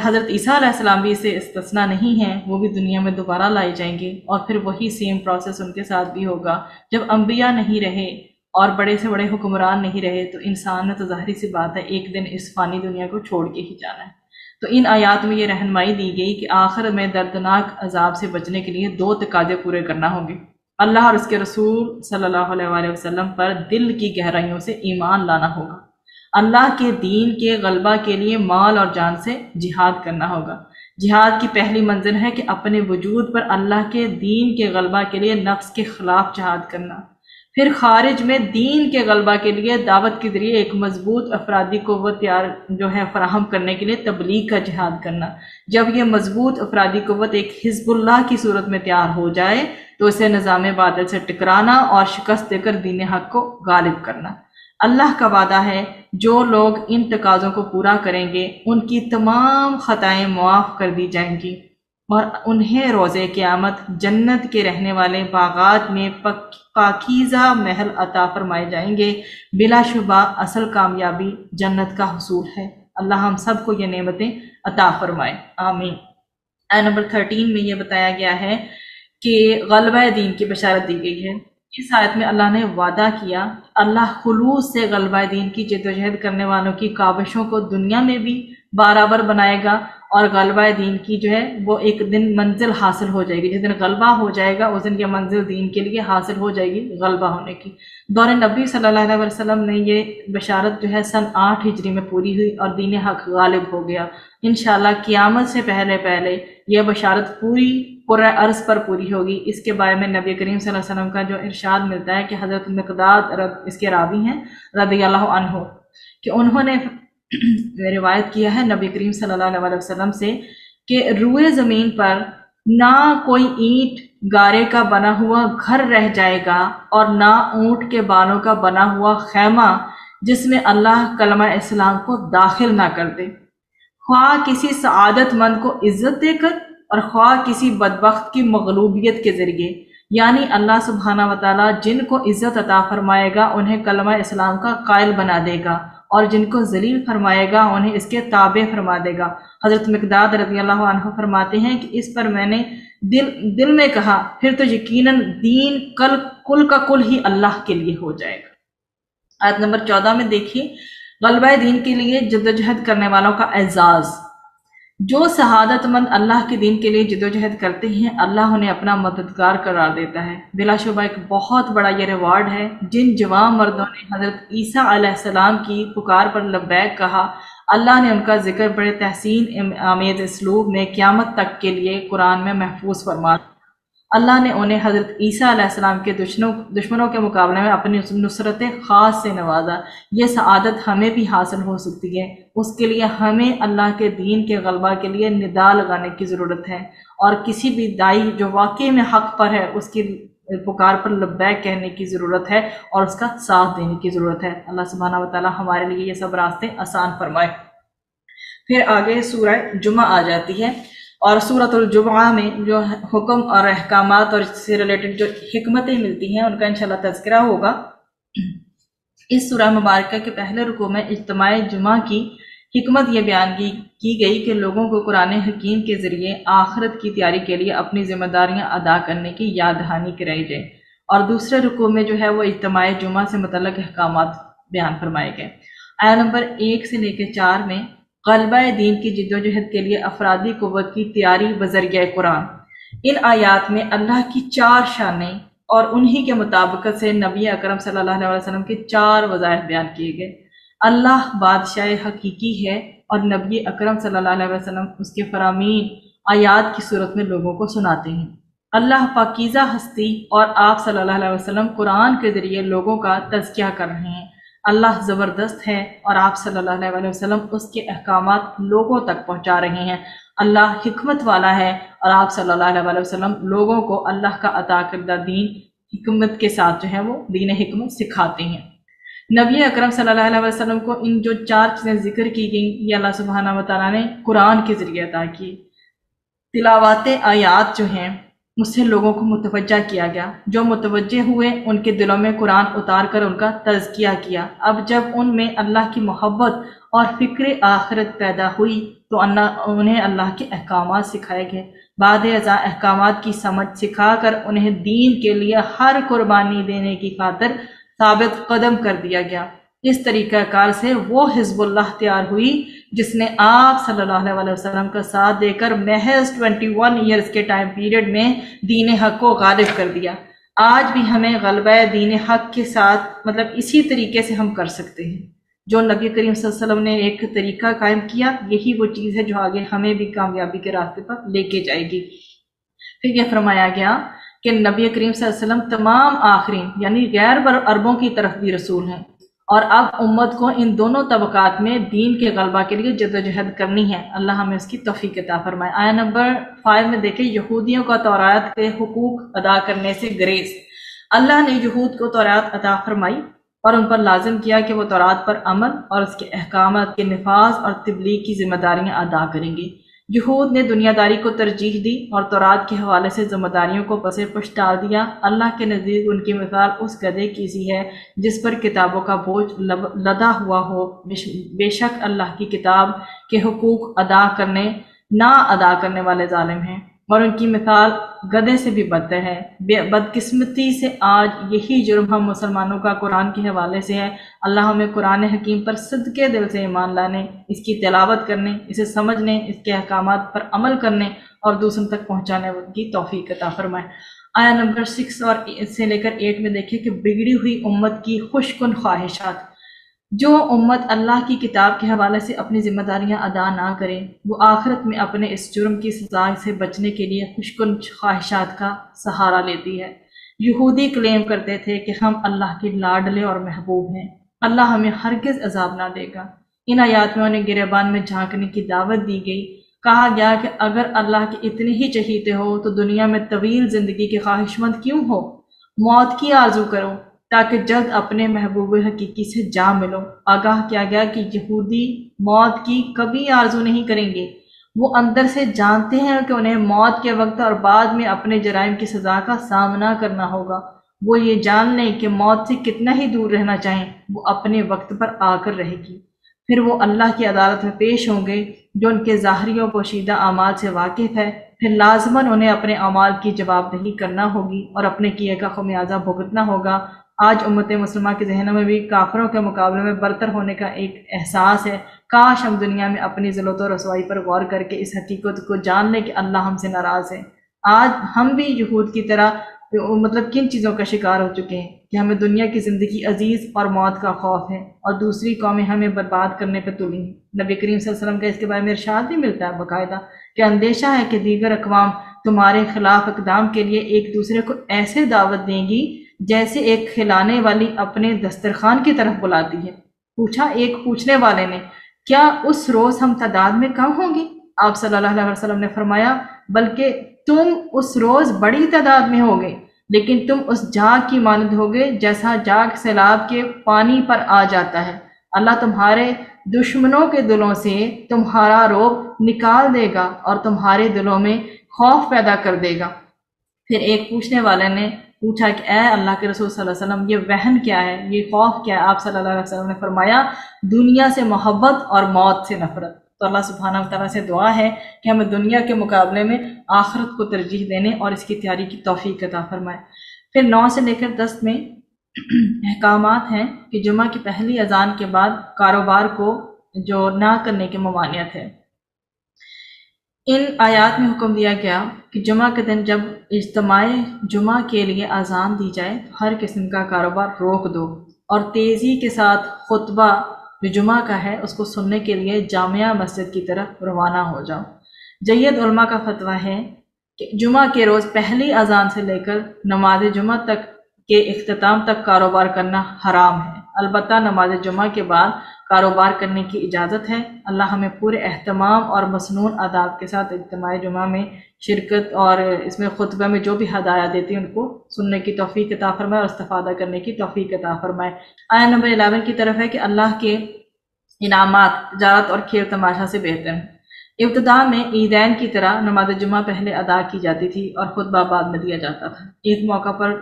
B: حضرت عیسیٰ علیہ السلام بھی اسے استثناء نہیں ہیں، وہ بھی دنیا میں دوبارہ لائے جائیں گے، اور پھر وہی سیم پروسیس ان کے ساتھ بھی ہوگا۔ جب انبیاء نہیں رہے اور بڑے سے بڑے حکمران نہیں رہے تو انسان نے تو ظاہری سی بات ہے ایک دن اس فانی دنیا کو چھوڑ کے ہی جانا ہے۔ تو ان آیات میں یہ رہنمائی دی گئی کہ آخر میں دردناک عذاب سے بچنے کے لیے 2 تقاضے پورے کرنا ہوں گے۔ اللہ اور اس کے رسول صلی اللہ علیہ وسلم پر دل کی گہرائیوں سے ایمان لانا ہوگا۔ اللہ کے دین کے غلبہ کے لیے مال اور جان سے جہاد کرنا ہوگا۔ جہاد کی پہلی منزل ہے کہ اپنے وجود پر اللہ کے دین کے غلبہ کے لیے نفس کے خلاف جہاد کرنا، پھر خارج میں دین کے غلبہ کے لیے دعوت کے ذریعے ایک مضبوط افرادی قوت فراہم کرنے کے لیے تبلیغ کا جہاد کرنا۔ جب یہ مضبوط افرادی قوت ایک حزب اللہ کی صورت میں تیار ہو جائے تو اسے نظام باطل سے ٹکرانا اور شکست دے کر دین حق کو غالب کرنا۔ اللہ کا وعدہ ہے جو لوگ ان تقاضوں کو پورا کریں گے ان کی تمام خطائیں معاف کر دی جائیں گی، اور انہیں روز قیامت جنت کے رہنے والے باغات میں پاکیزہ محل عطا فرمائے جائیں گے۔ بلا شبہ اصل کامیابی جنت کا حصول ہے۔ اللہ ہم سب کو یہ نعمتیں عطا فرمائے، آمین۔ آیت نمبر 13 میں یہ بتایا گیا ہے کہ غلبہ دین کی بشارت دی گئی ہے۔ اس آیت میں اللہ نے وعدہ کیا اللہ خلوص سے غلبہ دین کی جدوجہد کرنے والوں کی کاوشوں کو دنیا میں بھی برابر بنائے گا، اور غلبہ دین کی وہ ایک دن منزل حاصل ہو جائے گی۔ جس دن غلبہ ہو جائے گا اس دن یہ منزل دین کے لیے حاصل ہو جائے گی، غلبہ ہونے کی۔ دور نبی صلی اللہ علیہ وسلم نے یہ بشارت سن 8 ہجری میں پوری ہوئی اور دین حق غالب ہو گیا۔ انشاءاللہ قیامت سے پہلے یہ بشارت پوری قرۂ ارض پر پوری ہوگی۔ اس کے بارے میں نبی کریم صلی اللہ علیہ وسلم کا جو ارشاد ملتا ہے کہ حضرت مقداد اس کے راوی ہیں رضی اللہ عنہ، کہ انہوں نے روایت کیا ہے نبی کریم صلی اللہ علیہ وسلم سے کہ روئے زمین پر نہ کوئی اینٹ گارے کا بنا ہوا گھر رہ جائے گا اور نہ اونٹ کے بالوں کا بنا ہوا خیمہ جس میں اللہ کلمہ اسلام کو داخل نہ کر دے، خواہ کسی سعادت مند کو عزت دے کر اور خواہ کسی بدبخت کی مغلوبیت کے ذریعے۔ یعنی اللہ سبحانہ وتعالیٰ جن کو عزت عطا فرمائے گا انہیں کلمہ اسلام کا قائل بنا دے گا، اور جن کو ذلیل فرمائے گا انہیں اس کے تابع فرما دے گا۔ حضرت مقداد رضی اللہ عنہ فرماتے ہیں کہ اس پر میں نے دل میں کہا پھر تو یقیناً دین کل کا کل ہی اللہ کے لیے ہو جائے گا۔ آیت نمبر 14 میں دیکھیے غلبہ دین کے لیے جدوجہد کرنے والوں کا اعزاز۔ جو شہادت مند اللہ کے دین کے لیے جدوجہد کرتے ہیں اللہ انہیں اپنا مددگار قرار دیتا ہے۔ بلا شبہ ایک بہت بڑا یہ ریوارڈ ہے۔ جن جوان مردوں نے حضرت عیسیٰ علیہ السلام کی پکار پر لبیک کہا، اللہ نے ان کا ذکر بڑے تحسین آمیز اسلوب میں قیامت تک کے لیے قرآن میں محفوظ فرما۔ اللہ نے انہیں حضرت عیسیٰ علیہ السلام کے دشمنوں کے مقابلے میں اپنی نصرت خاص سے نوازا۔ یہ سعادت ہمیں بھی حاصل ہو سکتی ہے، اس کے لیے ہمیں اللہ کے دین کے غلبہ کے لیے ندا لگانے کی ضرورت ہے، اور کسی بھی دائی جو واقعی میں حق پر ہے اس کی پکار پر لبیک کہنے کی ضرورت ہے اور اس کا ساتھ دینے کی ضرورت ہے۔ اللہ سبحانہ وتعالی ہمارے لیے یہ سب راستے آسان فرمائے۔ پھر آگے سورہ جمعہ آ جاتی ہے، اور سورۃ الجمعہ میں جو حکم اور احکامات اور اس سے ریلیٹڈ جو حکمتیں ملتی ہیں ان کا انشاءاللہ تذکرہ ہوگا۔ اس سورہ مبارکہ کے پہلے رکوع میں اجتماع جمعہ کی حکمت یہ بیان کی گئی کہ لوگوں کو قرآن حکیم کے ذریعے آخرت کی تیاری کے لیے اپنی ذمہ داریاں ادا کرنے کی یاد دہانی کرائی جائے، اور دوسرے رکوع میں جو ہے وہ اجتماع جمعہ سے متعلق احکامات بیان فرمائے گئے۔ آیت نمبر 1 سے لے کے 4 میں غلبہ دین کی جدوجہد کے لیے افرادی قوت کی تیاری بذریعہ قرآن۔ ان آیات میں اللہ کی 4 شانیں اور انہی کے مطابقت سے نبی اکرم صلی اللہ علیہ وسلم کے 4 وظائف بیان کیے گئے۔ اللہ بادشاہ حقیقی ہے اور نبی اکرم صلی اللہ علیہ وسلم اس کے فرامین آیات کی صورت میں لوگوں کو سناتے ہیں۔ اللہ پاکیزہ ہستی اور آپ صلی اللہ علیہ وسلم قرآن کے ذریعے لوگوں کا تزکیہ کر رہے ہیں۔ اللہ زبردست ہے اور آپ صلی اللہ علیہ وسلم اس کے احکامات لوگوں تک پہنچا رہے ہیں۔ اللہ حکمت والا ہے اور آپ صلی اللہ علیہ وسلم لوگوں کو اللہ کا عطا کردہ دین حکمت کے ساتھ جو ہے وہ دین حکمت سکھاتے ہیں۔ نبی اکرم صلی اللہ علیہ وسلم کو ان جو 4 چیزیں ذکر کی گئیں یہ اللہ سبحانہ وتعالیٰ نے قرآن کے ذریعے عطا کی۔ تلاوات آیات جو ہیں اس سے لوگوں کو متوجہ کیا گیا، جو متوجہ ہوئے ان کے دلوں میں قرآن اتار کر ان کا تزکیہ کیا۔ اب جب ان میں اللہ کی محبت اور فکر آخرت پیدا ہوئی تو انہیں اللہ کے احکامات سکھائے گئے۔ بعد ازاں احکامات کی سمجھ سکھا کر انہیں دین کے لیے ہر قربانی دینے کی خاطر ثابت قدم کر دیا گیا۔ اس طریقہ کار سے وہ حزب اللہ تیار ہوئی جس نے آپ صلی اللہ علیہ وسلم کا ساتھ دے کر محض 21 ایئرز کے ٹائم پیریڈ میں دین حق کو غالب کر دیا۔ آج بھی ہمیں غلبہ دین حق کے ساتھ اسی طریقے سے ہم کر سکتے ہیں۔ جو نبی کریم صلی اللہ علیہ وسلم نے ایک طریقہ قائم کیا، یہی وہ چیز ہے جو آگے ہمیں بھی کامیابی کے راستے پر لے کے جائے گی۔ پھر یہ فرمایا گیا کہ نبی کریم صلی اللہ علیہ وسلم تمام آخرین یعنی غیر عربوں کی طرف بھی رسول ہیں، اور اب امت کو ان دونوں طبقات میں دین کے غلبہ کے لیے جدوجہد کرنی ہے۔ اللہ ہمیں اس کی توفیق عطا فرمائے۔ آیت نمبر 5 میں دیکھیں یہودیوں کا تورات کے حقوق ادا کرنے سے گریز۔ اللہ نے یہود کو تورات عطا فرمائی اور ان پر لازم کیا کہ وہ تورات پر عمل اور اس کے احکامات کے نفاذ اور تبلیغ کی ذمہ داریاں ادا کریں گے۔ یہود نے دنیا داری کو ترجیح دی اور تورات کے حوالے سے ذمہ داریوں کو پس پش ڈال دیا۔ اللہ کے نزدیک ان کی مثال اس گدھے کی سی ہے جس پر کتابوں کا بوجھ لدا ہوا ہو۔ بے شک اللہ کی کتاب کے حقوق نہ ادا کرنے والے ظالم ہیں، اور ان کی مثال گدھے سے بھی بدتر ہے۔ بدقسمتی سے آج یہی جرم ہم مسلمانوں کا قرآن کے حوالے سے ہے۔ اللہ ہمیں قرآن حکیم پر صدقے دل سے ایمان لانے، اس کی تلاوت کرنے، اسے سمجھنے، اس کے احکامات پر عمل کرنے اور دوسروں تک پہنچانے کی توفیق عطا فرمائے۔ آیت نمبر 6 اور سے لے کر 8 میں دیکھیں کہ بگڑی ہوئی امت کی خوشکن خواہشات۔ جو امت اللہ کی کتاب کے حوالے سے اپنی ذمہ داریاں ادا نہ کرے وہ آخرت میں اپنے اس جرم کی سزا سے بچنے کے لیے خوشکن خواہشات کا سہارا لیتی ہے۔ یہودی کلیم کرتے تھے کہ ہم اللہ کے لاڈلے اور محبوب ہیں، اللہ ہمیں ہرگز عذاب نہ دے گا۔ ان آیات میں انہیں گریبان میں جھانکنے کی دعوت دی گئی۔ کہا گیا کہ اگر اللہ کے اتنے ہی چہیتے ہو تو دنیا میں طویل زندگی کے خواہش مند کیوں ہو؟ موت کی آرزو کرو تاکہ جلد اپنے محبوب حقیقی سے جا ملو۔ آگاہ کیا گیا کہ یہودی موت کی کبھی آرزو نہیں کریں گے۔ وہ اندر سے جانتے ہیں کہ انہیں موت کے وقت اور بعد میں اپنے جرائم کی سزا کا سامنا کرنا ہوگا۔ وہ یہ جان لیں کہ موت سے کتنا ہی دور رہنا چاہیں، وہ اپنے وقت پر آ کر رہے گی۔ پھر وہ اللہ کی عدالت میں پیش ہوں گے جو ان کے ظاہری و پوشیدہ اعمال سے واقف ہے۔ پھر لازماً انہیں اپنے اعمال کی جواب دہی کرنا ہوگی اور اپنے کیے کا خمیازہ بھگتنا ہوگا۔ آج امت مسلمہ کے ذہنوں میں بھی کافروں کے مقابلے میں برتر ہونے کا ایک احساس ہے۔ کاش ہم دنیا میں اپنی ذلت و رسوائی پر غور کر کے اس حقیقت کو جان لیں کہ اللہ ہم سے ناراض ہے۔ آج ہم بھی یہود کی طرح کن چیزوں کا شکار ہو چکے ہیں کہ ہمیں دنیا کی زندگی عزیز اور موت کا خوف ہے، اور دوسری قومیں ہمیں برباد کرنے پہ تلی ہیں۔ نبی کریم صلی اللہ علیہ وسلم کا اس کے بارے میں ارشاد بھی ملتا ہے باقاعدہ کہ اندیشہ ہے کہ دیگر اقوام تمہارے خلاف اقدام کے لیے ایک دوسرے کو ایسے دعوت دیں گی جیسے ایک کھلانے والی اپنے دسترخوان کی طرف بلاتی ہے۔ پوچھا ایک پوچھنے والے نے، کیا اس روز ہم تعداد میں کم ہوں گے؟ آپ صلی اللہ علیہ وسلم نے فرمایا، بلکہ تم اس روز بڑی تعداد میں ہوگے، لیکن تم اس جاگ کی مانند ہوگے جیسا جاگ سیلاب کے پانی پر آ جاتا ہے۔ اللہ تمہارے دشمنوں کے دلوں سے تمہارا رعب نکال دے گا اور تمہارے دلوں میں خوف پیدا کر دے گا۔ پھر ایک پوچھنے والے نے پوچھا کہ اے اللہ کے رسول صلی اللہ علیہ وسلم، یہ وہن کیا ہے، یہ خوف کیا ہے؟ آپ صلی اللہ علیہ وسلم نے فرمایا دنیا سے محبت اور موت سے نفرت۔ تو اللہ سبحانہ وتعالیٰ سے دعا ہے کہ ہمیں دنیا کے مقابلے میں آخرت کو ترجیح دینے اور اس کی تیاری کی توفیق عطا فرمائے۔ پھر 9 سے لے کر 10 میں احکامات ہیں کہ جمعہ کی پہلی اذان کے بعد کاروبار کو جو نہ کرنے کی ممانعت ہے۔ ان آیات میں حکم دیا گیا کہ جمعہ کے دن جب اجتماع جمعہ کے لیے اذان دی جائے تو ہر قسم کا کاروبار روک دو اور تیزی کے ساتھ خطبہ جو جمعہ کا ہے اس کو سننے کے لیے جامعہ مسجد کی طرف روانہ ہو جاؤ۔ جید علماء کا فتویٰ ہے کہ جمعہ کے روز پہلی اذان سے لے کر نماز جمعہ تک کے اختتام تک کاروبار کرنا حرام ہے، البتہ نماز جمعہ کے بعد کاروبار کرنے کی اجازت ہے۔ اللہ ہمیں پورے اہتمام اور مسنون آداب کے ساتھ اجتماع جمعہ میں شرکت اور اس میں خطبہ میں جو بھی ہدایات دیتی ہیں ان کو سننے کی توفیق عطا فرمائے اور استفادہ کرنے کی توفیق عطا فرمائے۔ آیت نمبر 11 کی طرف ہے کہ اللہ کے انعامات تجارت اور کھیل تماشا سے بہتر ہیں۔ ابتدا میں عیدین کی طرح نماز جمعہ پہلے ادا کی جاتی تھی اور خطبہ بعد میں دیا جاتا تھا۔ ایک موقع پر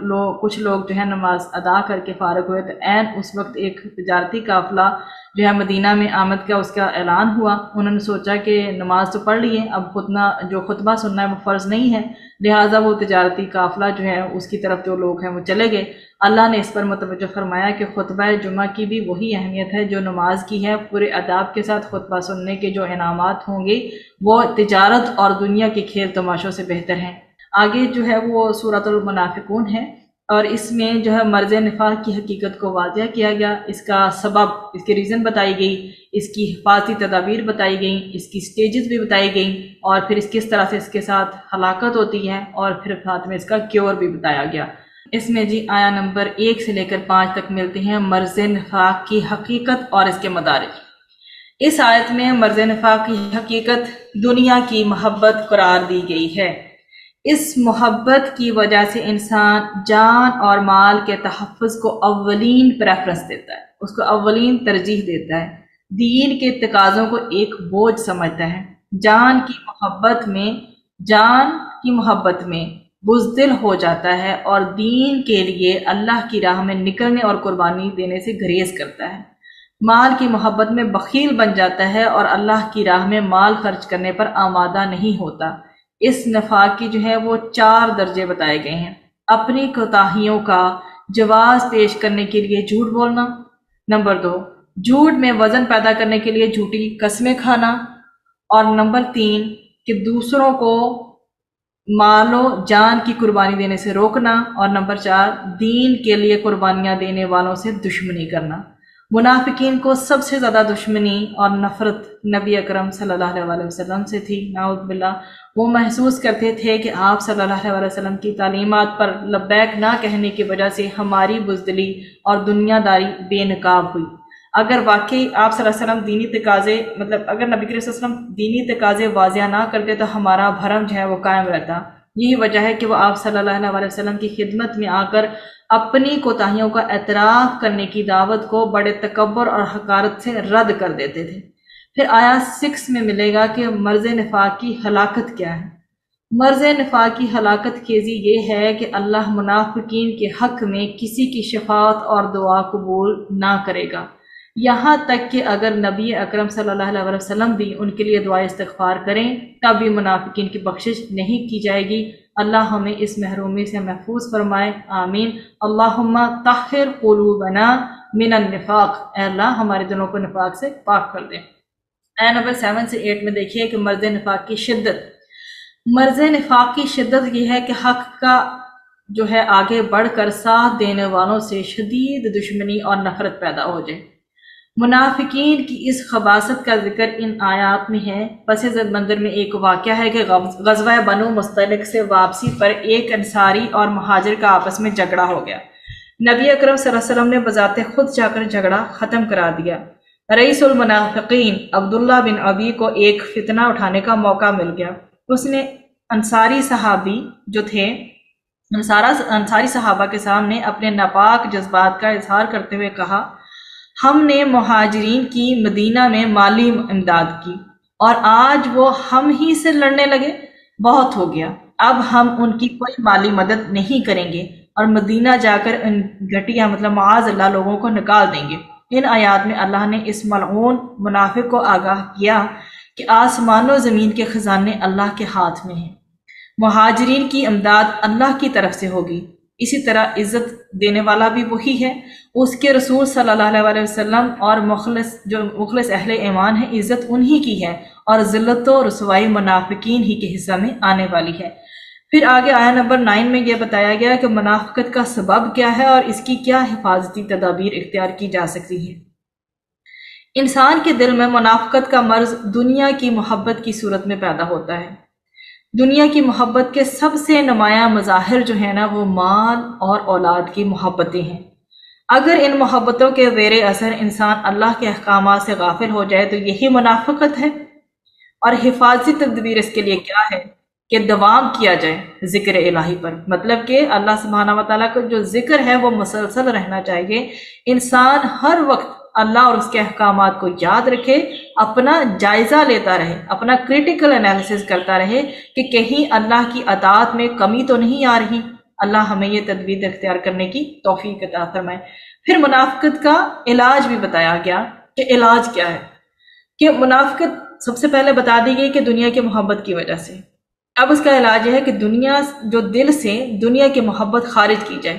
B: کچھ لوگ جو ہے نماز ادا کر کے فارغ ہوئے تو عین اس وقت ایک تجارتی قافلہ جو ہے مدینہ میں آمد کا اس کا اعلان ہوا۔ انہوں نے سوچا کہ نماز تو پڑھ لی ہے، اب خطبہ سننا ہے وہ فرض نہیں ہے، لہٰذا وہ تجارتی قافلہ جو ہے اس کی طرف جو لوگ ہیں وہ چلے گئے۔ اللہ نے اس پر متوجہ فرمایا کہ خطبہ جمعہ کی بھی وہی اہمیت ہے جو نماز کی ہے۔ پورے آداب کے ساتھ خطبہ سننے کے جو انعامات ہوں گے وہ تجارت اور دنیا کے کھیل تماشوں سے بہتر ہیں۔ آگے جو ہے وہ سورۃ المنافقون ہے اور اس میں جو ہے مرض نفاق کی حقیقت کو واضح کیا گیا، اس کا سبب، اس کے ریزن بتائی گئی، اس کی حفاظتی تدابیر بتائی گئیں، اس کی سٹیجز بھی بتائی گئیں اور پھر کس طرح سے اس کے ساتھ ہلاکت ہوتی ہے اور پھر ساتھ میں اس کا کیور بھی بتایا گیا۔ اس میں جی آیا نمبر 1 سے لے کر 5 تک ملتے ہیں مرض نفاق کی حقیقت اور اس کے مدارج۔ اس آیت میں مرض نفاق کی حقیقت دنیا کی محبت قرار دی گئی ہے۔ اس محبت کی وجہ سے انسان جان اور مال کے تحفظ کو اولین پریفرنس دیتا ہے، اس کو اولین ترجیح دیتا ہے، دین کے تقاضوں کو ایک بوجھ سمجھتا ہے، جان کی محبت میں بزدل ہو جاتا ہے اور دین کے لیے اللہ کی راہ میں نکلنے اور قربانی دینے سے گریز کرتا ہے، مال کی محبت میں بخیل بن جاتا ہے اور اللہ کی راہ میں مال خرچ کرنے پر آمادہ نہیں ہوتا۔ اس نفاق کی جو ہے وہ 4 درجے بتائے گئے ہیں۔ اپنی کوتاہیوں کا جواز پیش کرنے کے لیے جھوٹ بولنا، نمبر 2 جھوٹ میں وزن پیدا کرنے کے لیے جھوٹی قسمیں کھانا، اور نمبر 3 کہ دوسروں کو مال و جان کی قربانی دینے سے روکنا، اور نمبر 4 دین کے لیے قربانیاں دینے والوں سے دشمنی کرنا۔ منافقین کو سب سے زیادہ دشمنی اور نفرت نبی اکرم صلی اللہ علیہ وسلم سے تھی، نعوذ باللہ۔ وہ محسوس کرتے تھے کہ آپ صلی اللہ علیہ وسلم کی تعلیمات پر لبیک نہ کہنے کی وجہ سے ہماری بزدلی اور دنیا داری بے نقاب ہوئی۔ اگر واقعی آپ صلی اللہ علیہ وسلم دینی تقاضے اگر نبی کریم صلی اللہ علیہ وسلم دینی تقاضے واضح نہ کرتے تو ہمارا بھرم جو ہے وہ قائم رہتا۔ یہی وجہ ہے کہ وہ آپ صلی اللہ علیہ وسلم کی خدمت میں آ کر اپنی کوتاہیوں کا اعتراف کرنے کی دعوت کو بڑے تکبر اور حقارت سے رد کر دیتے تھے۔ پھر آیت 6 میں ملے گا کہ مرض نفاق کی ہلاکت کیا ہے۔ مرض نفاق کی ہلاکت خیزی یہ ہے کہ اللہ منافقین کے حق میں کسی کی شفاعت اور دعا قبول نہ کرے گا، یہاں تک کہ اگر نبی اکرم صلی اللہ علیہ وسلم بھی ان کے لیے دعا استغفار کریں تب بھی منافقین کی بخشش نہیں کی جائے گی۔ اللہ ہمیں اس محرومی سے محفوظ فرمائے، آمین۔ اللہم طہر قلوبنا من النفاق، اے اللہ ہمارے دلوں کو نفاق سے پاک کر دیں۔ آیت نمبر 7 سے 8 میں دیکھیے کہ مرض نفاق کی شدت۔ مرض نفاق کی شدت یہ ہے کہ حق کا جو ہے آگے بڑھ کر ساتھ دینے والوں سے شدید دشمنی اور نفرت پیدا ہو جائے۔ منافقین کی اس خباثت کا ذکر ان آیات میں ہے۔ پس منظر میں ایک واقعہ ہے کہ غزوہ بنو مستلق سے واپسی پر ایک انصاری اور مہاجر کا آپس میں جھگڑا ہو گیا۔ نبی اکرم صلی اللہ علیہ وسلم نے بذات خود جا کر جھگڑا ختم کرا دیا۔ رئیس المنافقین عبداللہ بن ابی کو ایک فتنہ اٹھانے کا موقع مل گیا۔ اس نے انصاری صحابی جو تھے انصاری صحابہ کے سامنے اپنے ناپاک جذبات کا اظہار کرتے ہوئے کہا، ہم نے مہاجرین کی مدینہ میں مالی امداد کی اور آج وہ ہم ہی سے لڑنے لگے، بہت ہو گیا، اب ہم ان کی کوئی مالی مدد نہیں کریں گے۔ اور مدینہ جا کر ان گھٹیا مطلب معاذ اللہ لوگوں کو نکال دیں گے۔ ان آیات میں اللہ نے اس ملعون منافق کو آگاہ کیا کہ آسمان و زمین کے خزانے اللہ کے ہاتھ میں ہیں، مہاجرین کی امداد اللہ کی طرف سے ہوگی، اسی طرح عزت دینے والا بھی وہی ہے، اس کے رسول صلی اللہ علیہ وسلم اور مخلص اہل ایمان ہیں، عزت انہی کی ہے، اور ذلت و رسوائی منافقین ہی کے حصہ میں آنے والی ہے۔ پھر آگے آیا نمبر 9 میں یہ بتایا گیا کہ منافقت کا سبب کیا ہے اور اس کی کیا حفاظتی تدابیر اختیار کی جا سکتی ہیں۔ انسان کے دل میں منافقت کا مرض دنیا کی محبت کی صورت میں پیدا ہوتا ہے۔ دنیا کی محبت کے سب سے نمایاں مظاہر جو ہیں نا وہ مال اور اولاد کی محبتیں ہیں۔ اگر ان محبتوں کے زیر اثر انسان اللہ کے احکامات سے غافل ہو جائے تو یہی منافقت ہے۔ اور حفاظتی تدبیر اس کے لیے کیا ہے کہ دوام کیا جائے ذکر الہی پر، مطلب کہ اللہ سبحانہ وتعالیٰ کا جو ذکر ہے وہ مسلسل رہنا چاہیے۔ انسان ہر وقت اللہ اور اس کے احکامات کو یاد رکھے، اپنا جائزہ لیتا رہے، اپنا کریٹیکل انالیسس کرتا رہے کہ کہیں اللہ کی اطاعت میں کمی تو نہیں آ رہی۔ اللہ ہمیں یہ تدبیر اختیار کرنے کی توفیق عطا فرمائے۔ پھر منافقت کا علاج بھی بتایا گیا کہ علاج کیا ہے، کہ منافقت سب سے پہلے بتا دی گئی کہ دنیا کی محبت کی وجہ سے۔ اب اس کا علاج یہ ہے کہ دنیا جو دل سے دنیا کی محبت خارج کی جائے،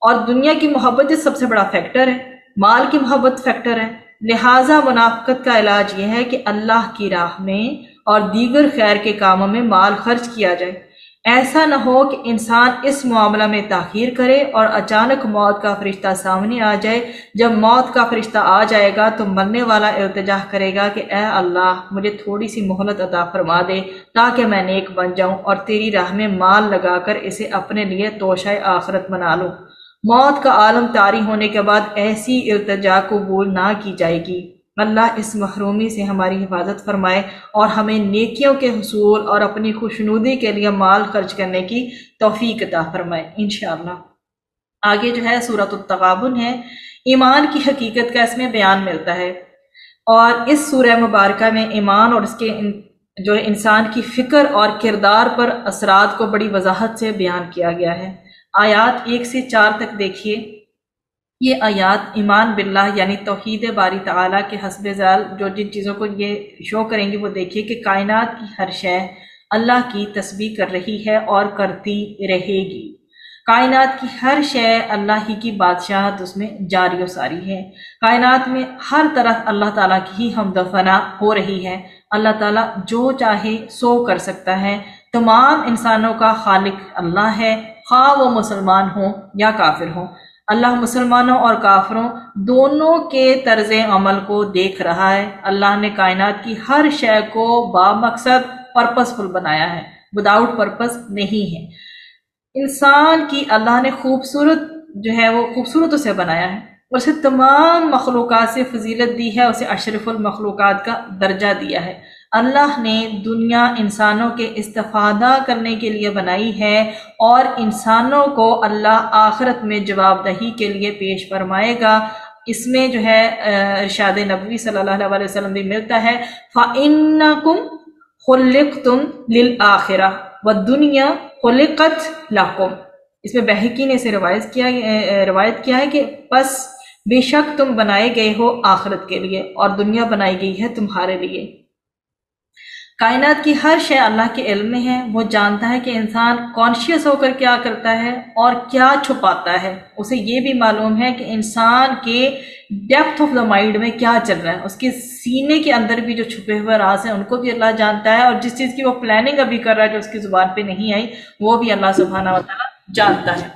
B: اور دنیا کی محبت سب سے بڑا فیکٹر ہے، مال کی محبت فیکٹر ہے، لہٰذا منافقت کا علاج یہ ہے کہ اللہ کی راہ میں اور دیگر خیر کے کاموں میں مال خرچ کیا جائے۔ ایسا نہ ہو کہ انسان اس معاملہ میں تاخیر کرے اور اچانک موت کا فرشتہ سامنے آ جائے۔ جب موت کا فرشتہ آ جائے گا تو مرنے والا التجا کرے گا کہ اے اللہ مجھے تھوڑی سی مہلت عطا فرما دے تاکہ میں نیک بن جاؤں اور تیری راہ میں مال لگا کر اسے اپنے لیے توشہ آخرت بنا لوں۔ موت کا عالم طاری ہونے کے بعد ایسی التجا قبول نہ کی جائے گی۔ اللہ اس محرومی سے ہماری حفاظت فرمائے اور ہمیں نیکیوں کے حصول اور اپنی خوشنودی کے لیے مال خرچ کرنے کی توفیق عطا فرمائے انشاءاللہ۔ آگے جو ہے سورۃ التغابن ہے، ایمان کی حقیقت کا اس میں بیان ملتا ہے، اور اس سورہ مبارکہ میں ایمان اور اس کے جو انسان کی فکر اور کردار پر اثرات کو بڑی وضاحت سے بیان کیا گیا ہے۔ آیات 1 سے 4 تک دیکھیے۔ یہ آیات ایمان باللہ یعنی توحید باری تعالیٰ کے حسب ذیل جو جن چیزوں کو یہ شو کریں گے وہ دیکھیے کہ کائنات کی ہر شے اللہ کی تسبیح کر رہی ہے اور کرتی رہے گی۔ کائنات کی ہر شے اللہ ہی کی بادشاہت اس میں جاری و ساری ہے۔ کائنات میں ہر طرف اللہ تعالیٰ کی ہی حمد و ثنا ہو رہی ہے۔ اللہ تعالیٰ جو چاہے سو کر سکتا ہے۔ تمام انسانوں کا خالق اللہ ہے، خواہ وہ مسلمان ہوں یا کافر ہوں۔ اللہ مسلمانوں اور کافروں دونوں کے طرز عمل کو دیکھ رہا ہے۔ اللہ نے کائنات کی ہر شے کو بامقصد پرپسفل بنایا ہے، وداؤٹ پرپس نہیں ہے۔ انسان کی اللہ نے خوبصورت جو ہے وہ خوبصورت اسے بنایا ہے، اسے تمام مخلوقات سے فضیلت دی ہے، اسے اشرف المخلوقات کا درجہ دیا ہے۔ اللہ نے دنیا انسانوں کے استفادہ کرنے کے لیے بنائی ہے، اور انسانوں کو اللہ آخرت میں جواب دہی کے لیے پیش فرمائے گا۔ اس میں جو ہے ارشاد نبوی صلی اللہ علیہ وسلم بھی ملتا ہے، فَإِنَّكُمْ خُلِقْتُمْ لِلْآخِرَةِ وَالدُّنْيَا خُلِقَتْ لَكُمْ۔ اس میں بہقی نے اسے روایت کیا ہے کہ پس بے شک تم بنائے گئے ہو آخرت کے لیے اور دنیا بنائی گئی ہے تمہارے لیے۔ کائنات کی ہر شے اللہ کے علم میں ہے، وہ جانتا ہے کہ انسان کانشیس ہو کر کیا کرتا ہے اور کیا چھپاتا ہے۔ اسے یہ بھی معلوم ہے کہ انسان کے ڈیپتھ آف دا مائنڈ میں کیا چل رہا ہے، اس کے سینے کے اندر بھی جو چھپے ہوئے راز ہیں ان کو بھی اللہ جانتا ہے، اور جس چیز کی وہ پلاننگ ابھی کر رہا ہے جو اس کی زبان پہ نہیں آئی وہ بھی اللہ سبحانہ وتعالیٰ جانتا ہے۔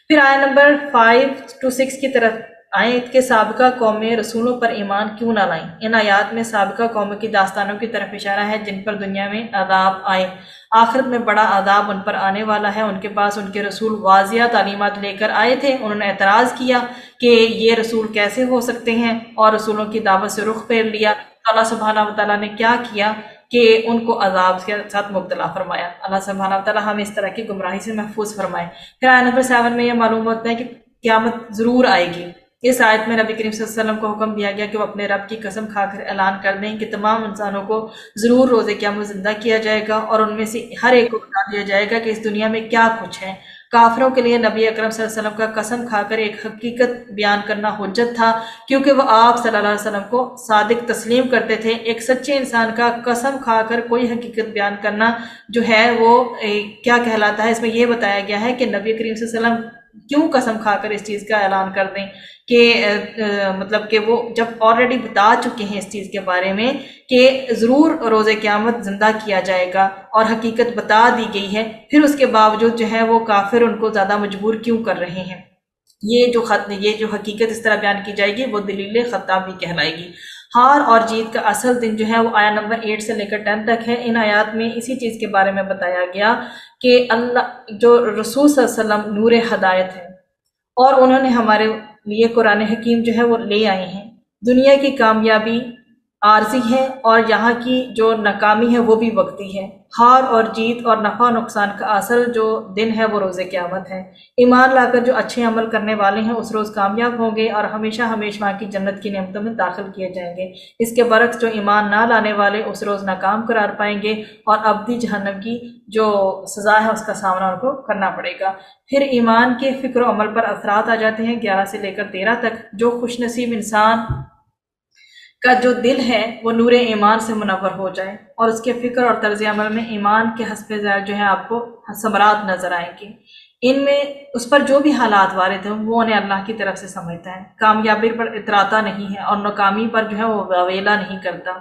B: پھر آیت نمبر 5 to 6 کی طرف آیت کے سابقہ قومیں رسولوں پر ایمان کیوں نہ لائیں۔ ان آیات میں سابقہ قوموں کی داستانوں کی طرف اشارہ ہے جن پر دنیا میں عذاب آئے، آخرت میں بڑا عذاب ان پر آنے والا ہے۔ ان کے پاس ان کے رسول واضح تعلیمات لے کر آئے تھے، انہوں نے اعتراض کیا کہ یہ رسول کیسے ہو سکتے ہیں، اور رسولوں کی دعوت سے رخ پھیر لیا۔ تو اللہ سبحانہ وتعالیٰ نے کیا کیا کہ ان کو عذاب کے ساتھ مبتلا فرمایا۔ اللہ سبحانہ وتعالیٰ ہمیں اس طرح کی گمراہی سے محفوظ فرمائے۔ پھر آیت نمبر 7 میں یہ معلوم ہوتا ہے کہ قیامت ضرور آئے گی۔ اس آیت میں نبی کریم صلی اللہ علیہ وسلم کو حکم دیا گیا کہ وہ اپنے رب کی قسم کھا کر اعلان کر دیں کہ تمام انسانوں کو ضرور روز قیامت زندہ کیا جائے گا، اور ان میں سے ہر ایک کو بتا دیا جائے گا کہ اس دنیا میں کیا کچھ ہے۔ کافروں کے لیے نبی اکرم صلی اللہ علیہ وسلم کا قسم کھا کر ایک حقیقت بیان کرنا حجت تھا، کیونکہ وہ آپ صلی اللہ علیہ وسلم کو صادق تسلیم کرتے تھے۔ ایک سچے انسان کا قسم کھا کر کوئی حقیقت بیان کرنا جو ہے وہ کیا کہلاتا ہے، اس میں یہ بتایا گیا ہے کہ نبی کریم صلی اللہ علیہ وسلم کیوں قسم کھا کر اس چیز کا اعلان کر دیں کہ مطلب کہ وہ جب آلریڈی بتا چکے ہیں اس چیز کے بارے میں کہ ضرور روز قیامت زندہ کیا جائے گا اور حقیقت بتا دی گئی ہے، پھر اس کے باوجود جو ہے وہ کافر ان کو زیادہ مجبور کیوں کر رہے ہیں۔ یہ جو حقیقت اس طرح بیان کی جائے گی وہ دلیل خطابی کہلائے گی۔ ہار اور جیت کا اصل دن جو ہے وہ آیا نمبر 8 سے لے کر 10 تک ہے۔ ان آیات میں اسی چیز کے بارے میں بتایا گیا کہ اللہ جو رسول صلی اللہ علیہ وسلم نور ہدایت ہے اور انہوں نے ہمارے لیے قرآن حکیم جو ہے وہ لے آئے ہیں۔ دنیا کی کامیابی عارضی ہے اور یہاں کی جو ناکامی ہے وہ بھی وقتی ہے۔ ہار اور جیت اور نفع نقصان کا اصل جو دن ہے وہ روز قیامت ہے۔ ایمان لا کر جو اچھے عمل کرنے والے ہیں اس روز کامیاب ہوں گے اور ہمیشہ ہمیشہ کی جنت کی نعمتوں میں داخل کیے جائیں گے۔ اس کے برعکس جو ایمان نہ لانے والے اس روز ناکام قرار پائیں گے اور ابدی جہنم کی جو سزا ہے اس کا سامنا ان کو کرنا پڑے گا۔ پھر ایمان کے فکر و عمل پر اثرات آ جاتے ہیں 11 سے لے کر 13 تک۔ جو خوش نصیب انسان کا جو دل ہے وہ نور ایمان سے منور ہو جائے اور اس کے فکر اور طرز عمل میں ایمان کے حسب ذات جو ہے آپ کو ثمرات نظر آئیں گے۔ ان میں اس پر جو بھی حالات وارد ہیں وہ انہیں اللہ کی طرف سے سمجھتا ہے، کامیابی پر اتراتا نہیں ہے اور ناکامی پر جو ہے وہ واویلا نہیں کرتا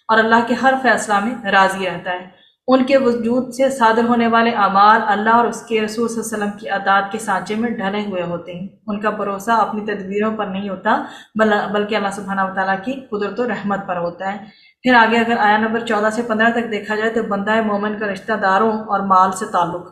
B: اور اللہ کے ہر فیصلہ میں راضی رہتا ہے۔ ان کے وجود سے صادر ہونے والے اعمال اللہ اور اس کے رسول صلی اللہ علیہ وسلم کی اطاعت کے سانچے میں ڈھلے ہوئے ہوتے ہیں۔ ان کا بھروسہ اپنی تدبیروں پر نہیں ہوتا بلکہ اللہ سبحانہ و تعالیٰ کی قدرت و رحمت پر ہوتا ہے۔ پھر آگے اگر آیا نمبر 14 سے 15 تک دیکھا جائے تو بندہ مومن کا رشتہ داروں اور مال سے تعلق۔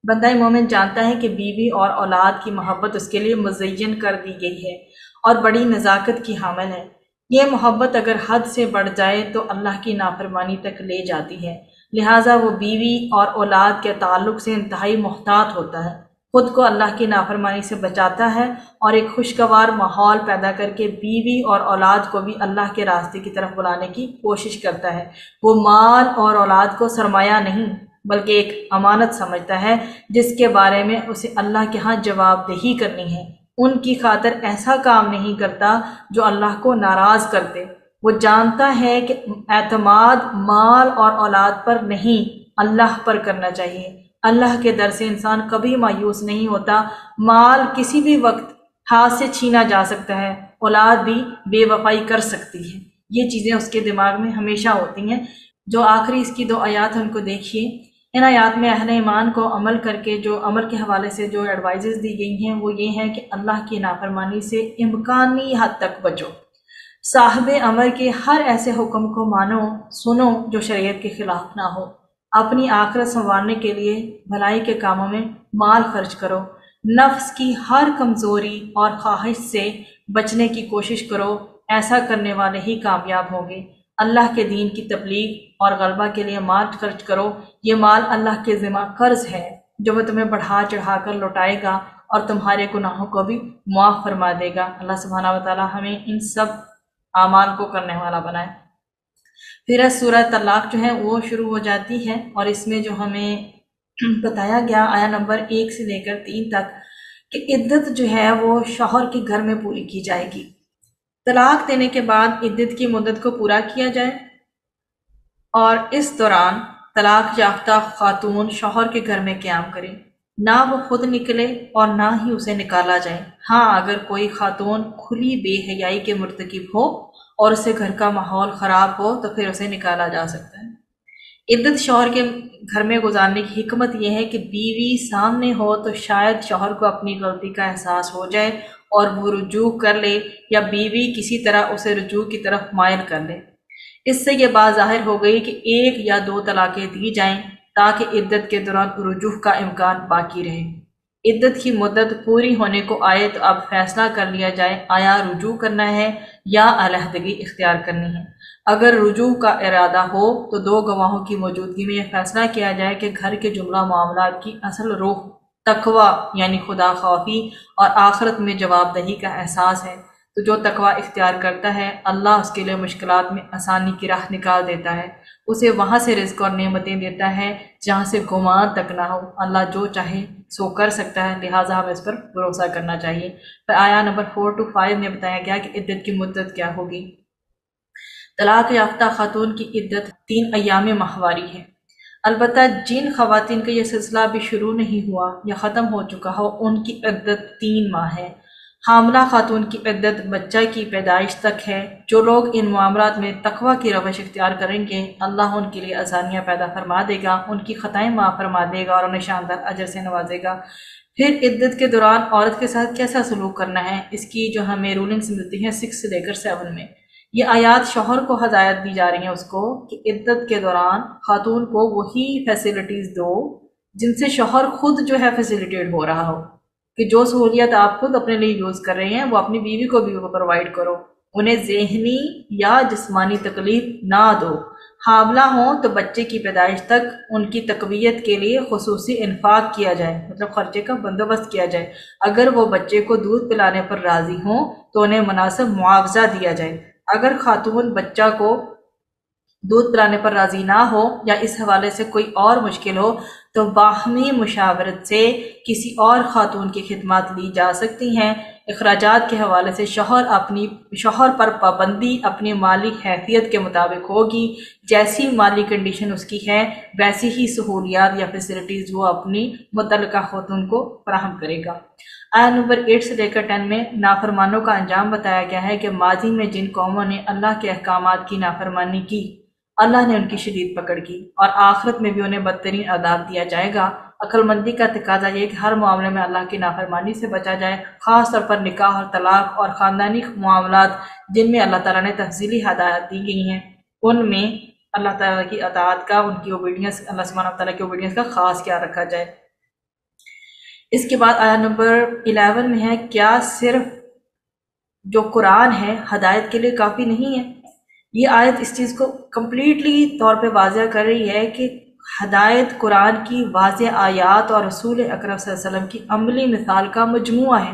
B: بندہ مومن جانتا ہے کہ بیوی اور اولاد کی محبت اس کے لیے مزین کر دی گئی ہے اور بڑی نزاکت کی حامل ہے۔ یہ محبت اگر حد سے بڑھ جائے تو اللہ کی نافرمانی تک لے جاتی ہے، لہٰذا وہ بیوی اور اولاد کے تعلق سے انتہائی محتاط ہوتا ہے، خود کو اللہ کی نافرمانی سے بچاتا ہے اور ایک خوشگوار ماحول پیدا کر کے بیوی اور اولاد کو بھی اللہ کے راستے کی طرف بلانے کی کوشش کرتا ہے۔ وہ مال اور اولاد کو سرمایہ نہیں بلکہ ایک امانت سمجھتا ہے جس کے بارے میں اسے اللہ کے ہاں جواب دہی کرنی ہے۔ ان کی خاطر ایسا کام نہیں کرتا جو اللہ کو ناراض کرتے۔ وہ جانتا ہے کہ اعتماد مال اور اولاد پر نہیں اللہ پر کرنا چاہیے۔ اللہ کے در سے انسان کبھی مایوس نہیں ہوتا۔ مال کسی بھی وقت ہاتھ سے چھینا جا سکتا ہے، اولاد بھی بے وفائی کر سکتی ہے۔ یہ چیزیں اس کے دماغ میں ہمیشہ ہوتی ہیں۔ جو آخری اس کی 2 آیات ہیں ان کو دیکھیے۔ ان آیات میں اہل ایمان کو عمل کر کے جو عمل کے حوالے سے جو ایڈوائزز دی گئی ہیں وہ یہ ہیں کہ اللہ کی نافرمانی سے امکانی حد تک بچو، صاحب امر کے ہر ایسے حکم کو مانو سنو جو شریعت کے خلاف نہ ہو، اپنی آخرت سنوارنے کے لیے بھلائی کے کاموں میں مال خرچ کرو، نفس کی ہر کمزوری اور خواہش سے بچنے کی کوشش کرو، ایسا کرنے والے ہی کامیاب ہوں گے۔ اللہ کے دین کی تبلیغ اور غلبہ کے لیے مال خرچ کرو، یہ مال اللہ کے ذمہ قرض ہے جو وہ تمہیں بڑھا چڑھا کر لوٹائے گا اور تمہارے گناہوں کو بھی معاف فرما دے گا۔ اللہ سبحانہ و تعالی ہمیں ان سب اعمال کو کرنے والا بنائے۔ پھر سورہ طلاق جو ہے وہ شروع ہو جاتی ہے اور اس میں جو ہمیں بتایا گیا آیا نمبر 1 سے لے کر 3 تک کہ عدت جو ہے وہ شوہر کے گھر میں پوری کی جائے گی۔ طلاق دینے کے بعد عدت کی مدت کو پورا کیا جائے اور اس دوران طلاق یافتہ خاتون شوہر کے گھر میں قیام کرے، نہ وہ خود نکلے اور نہ ہی اسے نکالا جائے۔ ہاں اگر کوئی خاتون کھلی بے حیائی کے مرتکب ہو اور اسے گھر کا ماحول خراب ہو تو پھر اسے نکالا جا سکتا ہے۔ عدت شوہر کے گھر میں گزارنے کی حکمت یہ ہے کہ بیوی سامنے ہو تو شاید شوہر کو اپنی غلطی کا احساس ہو جائے اور وہ رجوع کر لے یا بیوی کسی طرح اسے رجوع کی طرف مائل کر لے۔ اس سے یہ بات ظاہر ہو گئی کہ 1 یا 2 طلاقیں دی جائیں تاکہ عدت کے دوران رجوع کا امکان باقی رہے۔ عدت کی مدت پوری ہونے کو آئے تو اب فیصلہ کر لیا جائے آیا رجوع کرنا ہے یا علیحدگی اختیار کرنی ہے۔ اگر رجوع کا ارادہ ہو تو 2 گواہوں کی موجودگی میں یہ فیصلہ کیا جائے کہ گھر کے جملہ معاملات کی اصل روح تقوی یعنی خدا خوفی اور آخرت میں جواب دہی کا احساس ہے۔ تو جو تقوی اختیار کرتا ہے اللہ اس کے لیے مشکلات میں آسانی کی راہ نکال دیتا ہے، اسے وہاں سے رزق اور نعمتیں دیتا ہے جہاں سے گمان تک نہ ہو۔ اللہ جو چاہے سو کر سکتا ہے، لہٰذا ہمیں اس پر بھروسہ کرنا چاہیے۔ پھر آیا نمبر 4 to 5 میں بتایا گیا کہ عدت کی مدت کیا ہوگی۔ طلاق یافتہ خاتون کی عدت 3 ایام ماہواری ہے، البتہ جن خواتین کا یہ سلسلہ ابھی شروع نہیں ہوا یا ختم ہو چکا ہو ان کی عدت 3 ماہ ہے۔ حاملہ خاتون کی عدت بچہ کی پیدائش تک ہے۔ جو لوگ ان معاملات میں تقوی کی روش اختیار کریں گے اللہ ان کے لیے آسانیاں پیدا فرما دے گا، ان کی خطائیں معاف فرما دے گا اور انہیں شاندار اجر سے نوازے گا۔ پھر عدت کے دوران عورت کے ساتھ کیسا سلوک کرنا ہے، اس کی جو ہمیں رولنگز ملتی ہیں 6 سے لے کر 7 میں۔ یہ آیات شوہر کو ہدایت دی جا رہی ہیں اس کو کہ عدت کے دوران خاتون کو وہی فیسلٹیز دو جن سے شوہر خود جو ہے فیسیلیٹیٹ ہو رہا ہو، کہ جو سہولیات آپ خود اپنے لیے یوز کر رہے ہیں وہ اپنی بیوی کو بھی پرووائڈ کرو، انہیں ذہنی یا جسمانی تکلیف نہ دو۔ حاملہ ہوں تو بچے کی پیدائش تک ان کی تقویت کے لیے خصوصی انفاق کیا جائے، مطلب خرچے کا بندوبست کیا جائے۔ اگر وہ بچے کو دودھ پلانے پر راضی ہوں تو انہیں مناسب معاوضہ دیا جائے۔ اگر خاتون بچہ کو دودھ پلانے پر راضی نہ ہو یا اس حوالے سے کوئی اور مشکل ہو تو باہمی مشاورت سے کسی اور خاتون کی خدمات لی جا سکتی ہیں۔ اخراجات کے حوالے سے شوہر پر پابندی اپنی مالی حیثیت کے مطابق ہوگی، جیسی مالی کنڈیشن اس کی ہے ویسی ہی سہولیات یا فیسلٹیز وہ اپنی متعلقہ خاتون کو فراہم کرے گا۔ آیا نمبر 8 سے لے کر 10 میں نافرمانوں کا انجام بتایا گیا ہے کہ ماضی میں جن قوموں نے اللہ کے احکامات کی نافرمانی کی اللہ نے ان کی شدید پکڑ کی اور آخرت میں بھی انہیں بدترین عذاب دیا جائے گا۔ عقل مندی کا تقاضا یہ کہ ہر معاملے میں اللہ کی نافرمانی سے بچا جائے، خاص طور پر نکاح اور طلاق اور خاندانی معاملات جن میں اللہ تعالیٰ نے تفصیلی ہدایات دی گئی ہیں، ان میں اللہ تعالیٰ کی اطاعت کا، ان کی اوبیڈینس، اللہ سبحانہ تعالیٰ کی اوبیڈینس کا خاص خیال رکھا جائے۔ اس کے بعد آیا نمبر 11 میں ہے کیا صرف جو قرآن ہے ہدایت کے لیے کافی نہیں ہے؟ یہ آیت اس چیز کو کمپلیٹلی طور پہ واضح کر رہی ہے کہ ہدایت قرآن کی واضح آیات اور رسول اکرم صلی اللہ علیہ وسلم کی عملی مثال کا مجموعہ ہے۔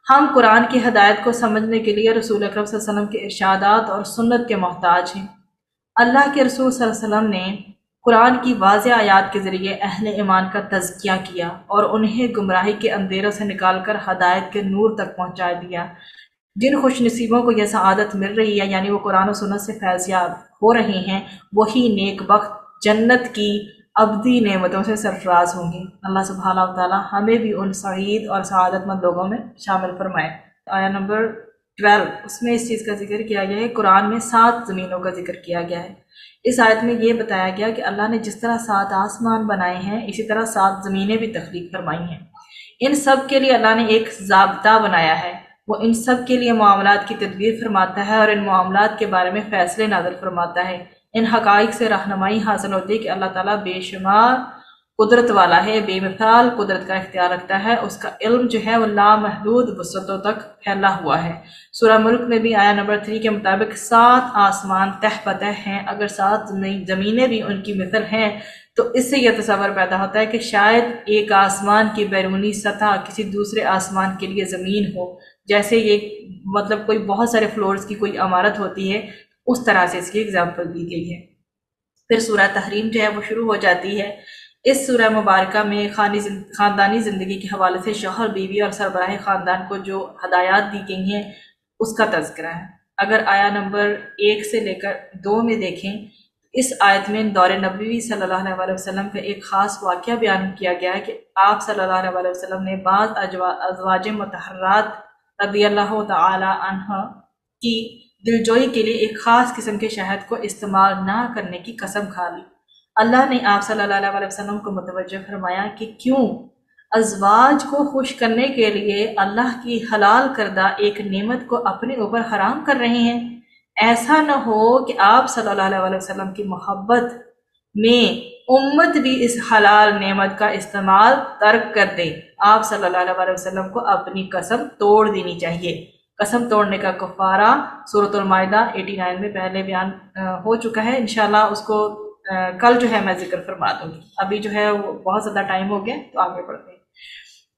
B: ہم قرآن کی ہدایت کو سمجھنے کے لیے رسول اکرم صلی اللہ علیہ وسلم کے ارشادات اور سنت کے محتاج ہیں۔ اللہ کے رسول صلی اللہ علیہ وسلم نے قرآن کی واضح آیات کے ذریعے اہل ایمان کا تزکیہ کیا اور انہیں گمراہی کے اندھیروں سے نکال کر ہدایت کے نور تک پہنچا دیا۔ جن خوش نصیبوں کو یہ سعادت مل رہی ہے، یعنی وہ قرآن و سنت سے فیض یاب ہو رہے ہیں، وہی نیک بخت جنت کی ابدی نعمتوں سے سرفراز ہوں گے۔ اللہ سبحانہ وتعالیٰ ہمیں بھی ان سعید اور سعادت مند لوگوں میں شامل فرمائے۔ آیا نمبر 12 اس میں اس چیز کا ذکر کیا گیا ہے، قرآن میں 7 زمینوں کا ذکر کیا گیا ہے۔ اس آیت میں یہ بتایا گیا کہ اللہ نے جس طرح 7 آسمان بنائے ہیں اسی طرح 7 زمینیں بھی تخلیق فرمائی ہیں۔ ان سب کے لیے اللہ نے ایک ضابطہ بنایا ہے، وہ ان سب کے لیے معاملات کی تدبیر فرماتا ہے اور ان معاملات کے بارے میں فیصلے نازل فرماتا ہے۔ ان حقائق سے رہنمائی حاصل ہوتی ہے کہ اللہ تعالیٰ بے شمار قدرت والا ہے، بے مثال قدرت کا اختیار رکھتا ہے، اس کا علم جو ہے وہ لامحدود وسعتوں تک پھیلا ہوا ہے۔ سورہ ملک میں بھی آیا نمبر 3 کے مطابق 7 آسمان تہ بتہ ہیں، اگر 7 زمینیں بھی ان کی مثل ہیں تو اس سے یہ تصور پیدا ہوتا ہے کہ شاید ایک آسمان کی بیرونی سطح کسی دوسرے آسمان کے لیے زمین ہو، جیسے یہ مطلب کوئی بہت سارے فلورز کی کوئی عمارت ہوتی ہے، اس طرح سے اس کی اگزامپل دی گئی ہے۔ پھر سورہ تحریم جو ہے وہ شروع ہو جاتی ہے۔ اس سورہ مبارکہ میں خاندانی زندگی کے حوالے سے شوہر، بیوی اور سربراہ خاندان کو جو ہدایات دی گئی ہیں اس کا تذکرہ ہے۔ اگر آیا نمبر 1 سے لے کر 2 میں دیکھیں، اس آیت میں دور نبوی صلی اللہ علیہ وسلم کا ایک خاص واقعہ بیان کیا گیا ہے کہ آپ صلی اللہ علیہ وسلم نے بعض ازواج مطہرات رضی اللہ تعالی عنہ کی دلجوئی کے لیے ایک خاص قسم کے شہد کو استعمال نہ کرنے کی قسم کھا لی۔ اللہ نے آپ صلی اللہ علیہ وسلم کو متوجہ فرمایا کہ کیوں ازواج کو خوش کرنے کے لیے اللہ کی حلال کردہ ایک نعمت کو اپنے اوپر حرام کر رہے ہیں۔ ایسا نہ ہو کہ آپ صلی اللہ علیہ وسلم کی محبت میں امت بھی اس حلال نعمت کا استعمال ترک کر دے۔ آپ صلی اللہ علیہ وسلم کو اپنی قسم توڑ دینی چاہیے۔ قسم توڑنے کا کفارہ سورۃ المائدہ 89 میں پہلے بیان ہو چکا ہے، انشاءاللہ اس کو کل جو ہے میں ذکر فرما دوں گی، ابھی جو ہے وہ بہت زیادہ ٹائم ہو گیا تو آگے بڑھتے ہیں۔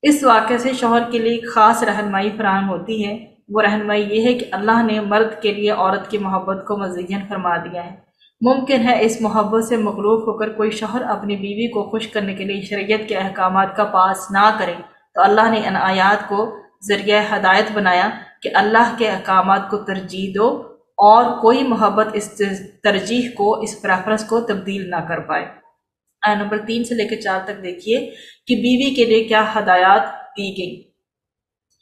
B: اس واقعے سے شوہر کے لیے ایک خاص رہنمائی فراہم ہوتی ہے، وہ رہنمائی یہ ہے کہ اللہ نے مرد کے لیے عورت کی محبت کو مزین فرما دیا ہے۔ ممکن ہے اس محبت سے مغلوب ہو کر کوئی شوہر اپنی بیوی کو خوش کرنے کے لیے شریعت کے احکامات کا پاس نہ کرے، تو اللہ نے ان آیات کو ذریعہ ہدایت بنایا کہ اللہ کے احکامات کو ترجیح دو اور کوئی محبت اس ترجیح کو، اس پریفرنس کو تبدیل نہ کر پائے۔ آیت نمبر 3 سے لے کے 4 تک دیکھیے کہ بیوی کے لیے کیا ہدایات دی گئی۔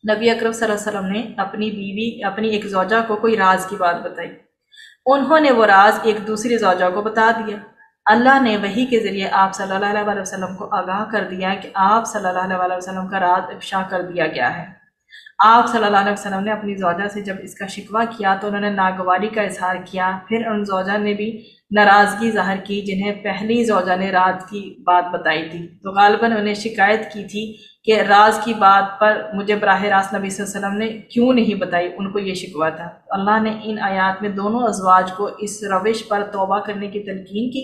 B: نبی اکرم صلی اللہ علیہ وسلم نے اپنی ایک زوجہ کو کوئی راز کی بات بتائی، انہوں نے وہ راز ایک دوسری زوجہ کو بتا دیا۔ اللہ نے وحی کے ذریعے آپ صلی اللہ علیہ وسلم کو آگاہ کر دیا کہ آپ صلی اللہ علیہ وسلم کا راز افشا کر دیا گیا ہے۔ آپ صلی اللہ علیہ وسلم نے اپنی زوجہ سے جب اس کا شکوہ کیا تو انہوں نے ناگواری کا اظہار کیا، پھر ان زوجہ نے بھی ناراضگی ظاہر کی جنہیں پہلی زوجہ نے راز کی بات بتائی تھی، تو غالباً انہیں شکایت کی تھی کہ راز کی بات پر مجھے براہ راست نبی صلی اللہ علیہ وسلم نے کیوں نہیں بتائی، ان کو یہ شکوہ تھا۔ اللہ نے ان آیات میں دونوں ازواج کو اس روش پر توبہ کرنے کی تلقین کی،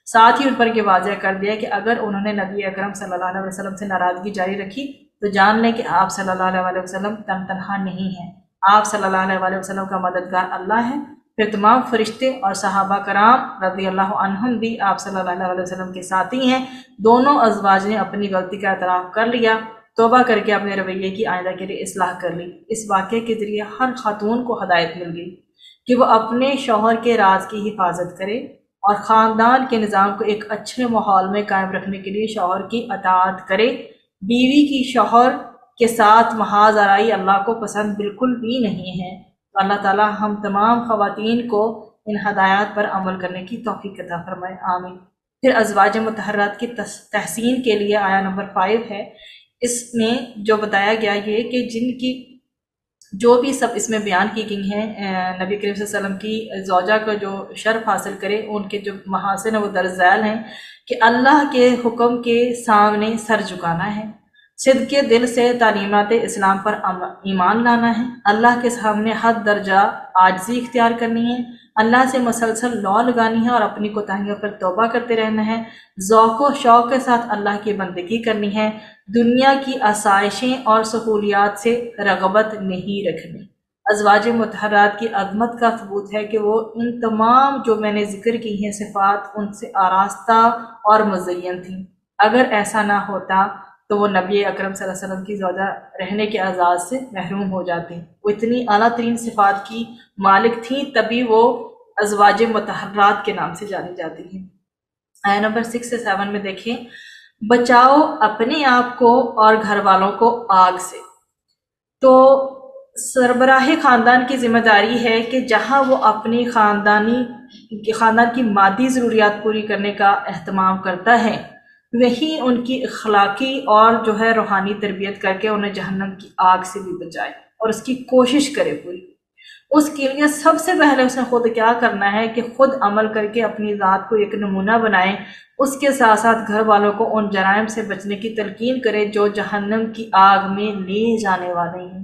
B: ساتھ ہی ان پر یہ واضح کر دیا کہ اگر انہوں نے نبی اکرم صلی اللہ علیہ وسلم سے ناراضگی جاری رکھی تو جان لیں کہ آپ صلی اللہ علیہ وسلم تنہا نہیں ہیں، آپ صلی اللہ علیہ وسلم کا مددگار اللہ ہے۔ پھر تمام فرشتے اور صحابہ کرام رضی اللہ عنہم بھی آپ صلی اللہ علیہ وسلم کے ساتھی ہیں۔ دونوں ازواج نے اپنی غلطی کا اعتراف کر لیا، توبہ کر کے اپنے رویے کی آئندہ کے لیے اصلاح کر لی۔ اس واقعے کے ذریعے ہر خاتون کو ہدایت مل گئی کہ وہ اپنے شوہر کے راز کی حفاظت کرے اور خاندان کے نظام کو ایک اچھے ماحول میں قائم رکھنے کے لیے شوہر کی اطاعت کرے۔ بیوی کی شوہر کے ساتھ محاذ آرائی اللہ کو پسند بالکل بھی نہیں ہے۔ تو اللہ تعالیٰ ہم تمام خواتین کو ان ہدایات پر عمل کرنے کی توفیق عطا فرمائے، آمین۔ پھر ازواج مطہرات کی تحسین کے لیے آیا نمبر 5 ہے۔ اس میں جو بتایا گیا یہ کہ جن کی جو بھی سب اس میں بیان کی گئی ہیں، نبی کریم صلی اللہ علیہ وسلم کی زوجہ کو جو شرف حاصل کرے، ان کے جو محاسن ہیں وہ درج ذیل ہیں کہ اللہ کے حکم کے سامنے سر جھکانا ہے، صدق کے دل سے تعلیمات اسلام پر ایمان لانا ہے، اللہ کے سامنے حد درجہ عاجزی اختیار کرنی ہے، اللہ سے مسلسل لو لگانی ہے اور اپنی کوتاہیوں پر توبہ کرتے رہنا ہے، ذوق و شوق کے ساتھ اللہ کی بندگی کرنی ہے، دنیا کی آسائشیں اور سہولیات سے رغبت نہیں رکھنی۔ ازواج مطہرات کی عظمت کا ثبوت ہے کہ وہ ان تمام جو میں نے ذکر کی ہیں صفات ان سے آراستہ اور مزین تھیں۔ اگر ایسا نہ ہوتا تو وہ نبی اکرم صلی اللہ علیہ وسلم کی زوجہ رہنے کے اعزاز سے محروم ہو جاتے۔ وہ اتنی اعلیٰ ترین صفات کی مالک تھیں، تبھی وہ ازواج مطہرات کے نام سے جانی جاتی ہیں۔ آیت نمبر 6 سے 7 میں دیکھیں، بچاؤ اپنے آپ کو اور گھر والوں کو آگ سے۔ تو سربراہ خاندان کی ذمہ داری ہے کہ جہاں وہ اپنی خاندان کی مادی ضروریات پوری کرنے کا اہتمام کرتا ہے، وہی ان کی اخلاقی اور جو ہے روحانی تربیت کر کے انہیں جہنم کی آگ سے بھی بچائے اور اس کی کوشش کرے پوری۔ اس کے لیے سب سے پہلے اس نے خود کیا کرنا ہے کہ خود عمل کر کے اپنی ذات کو ایک نمونہ بنائے، اس کے ساتھ ساتھ گھر والوں کو ان جرائم سے بچنے کی تلقین کرے جو جہنم کی آگ میں لے جانے والے ہیں۔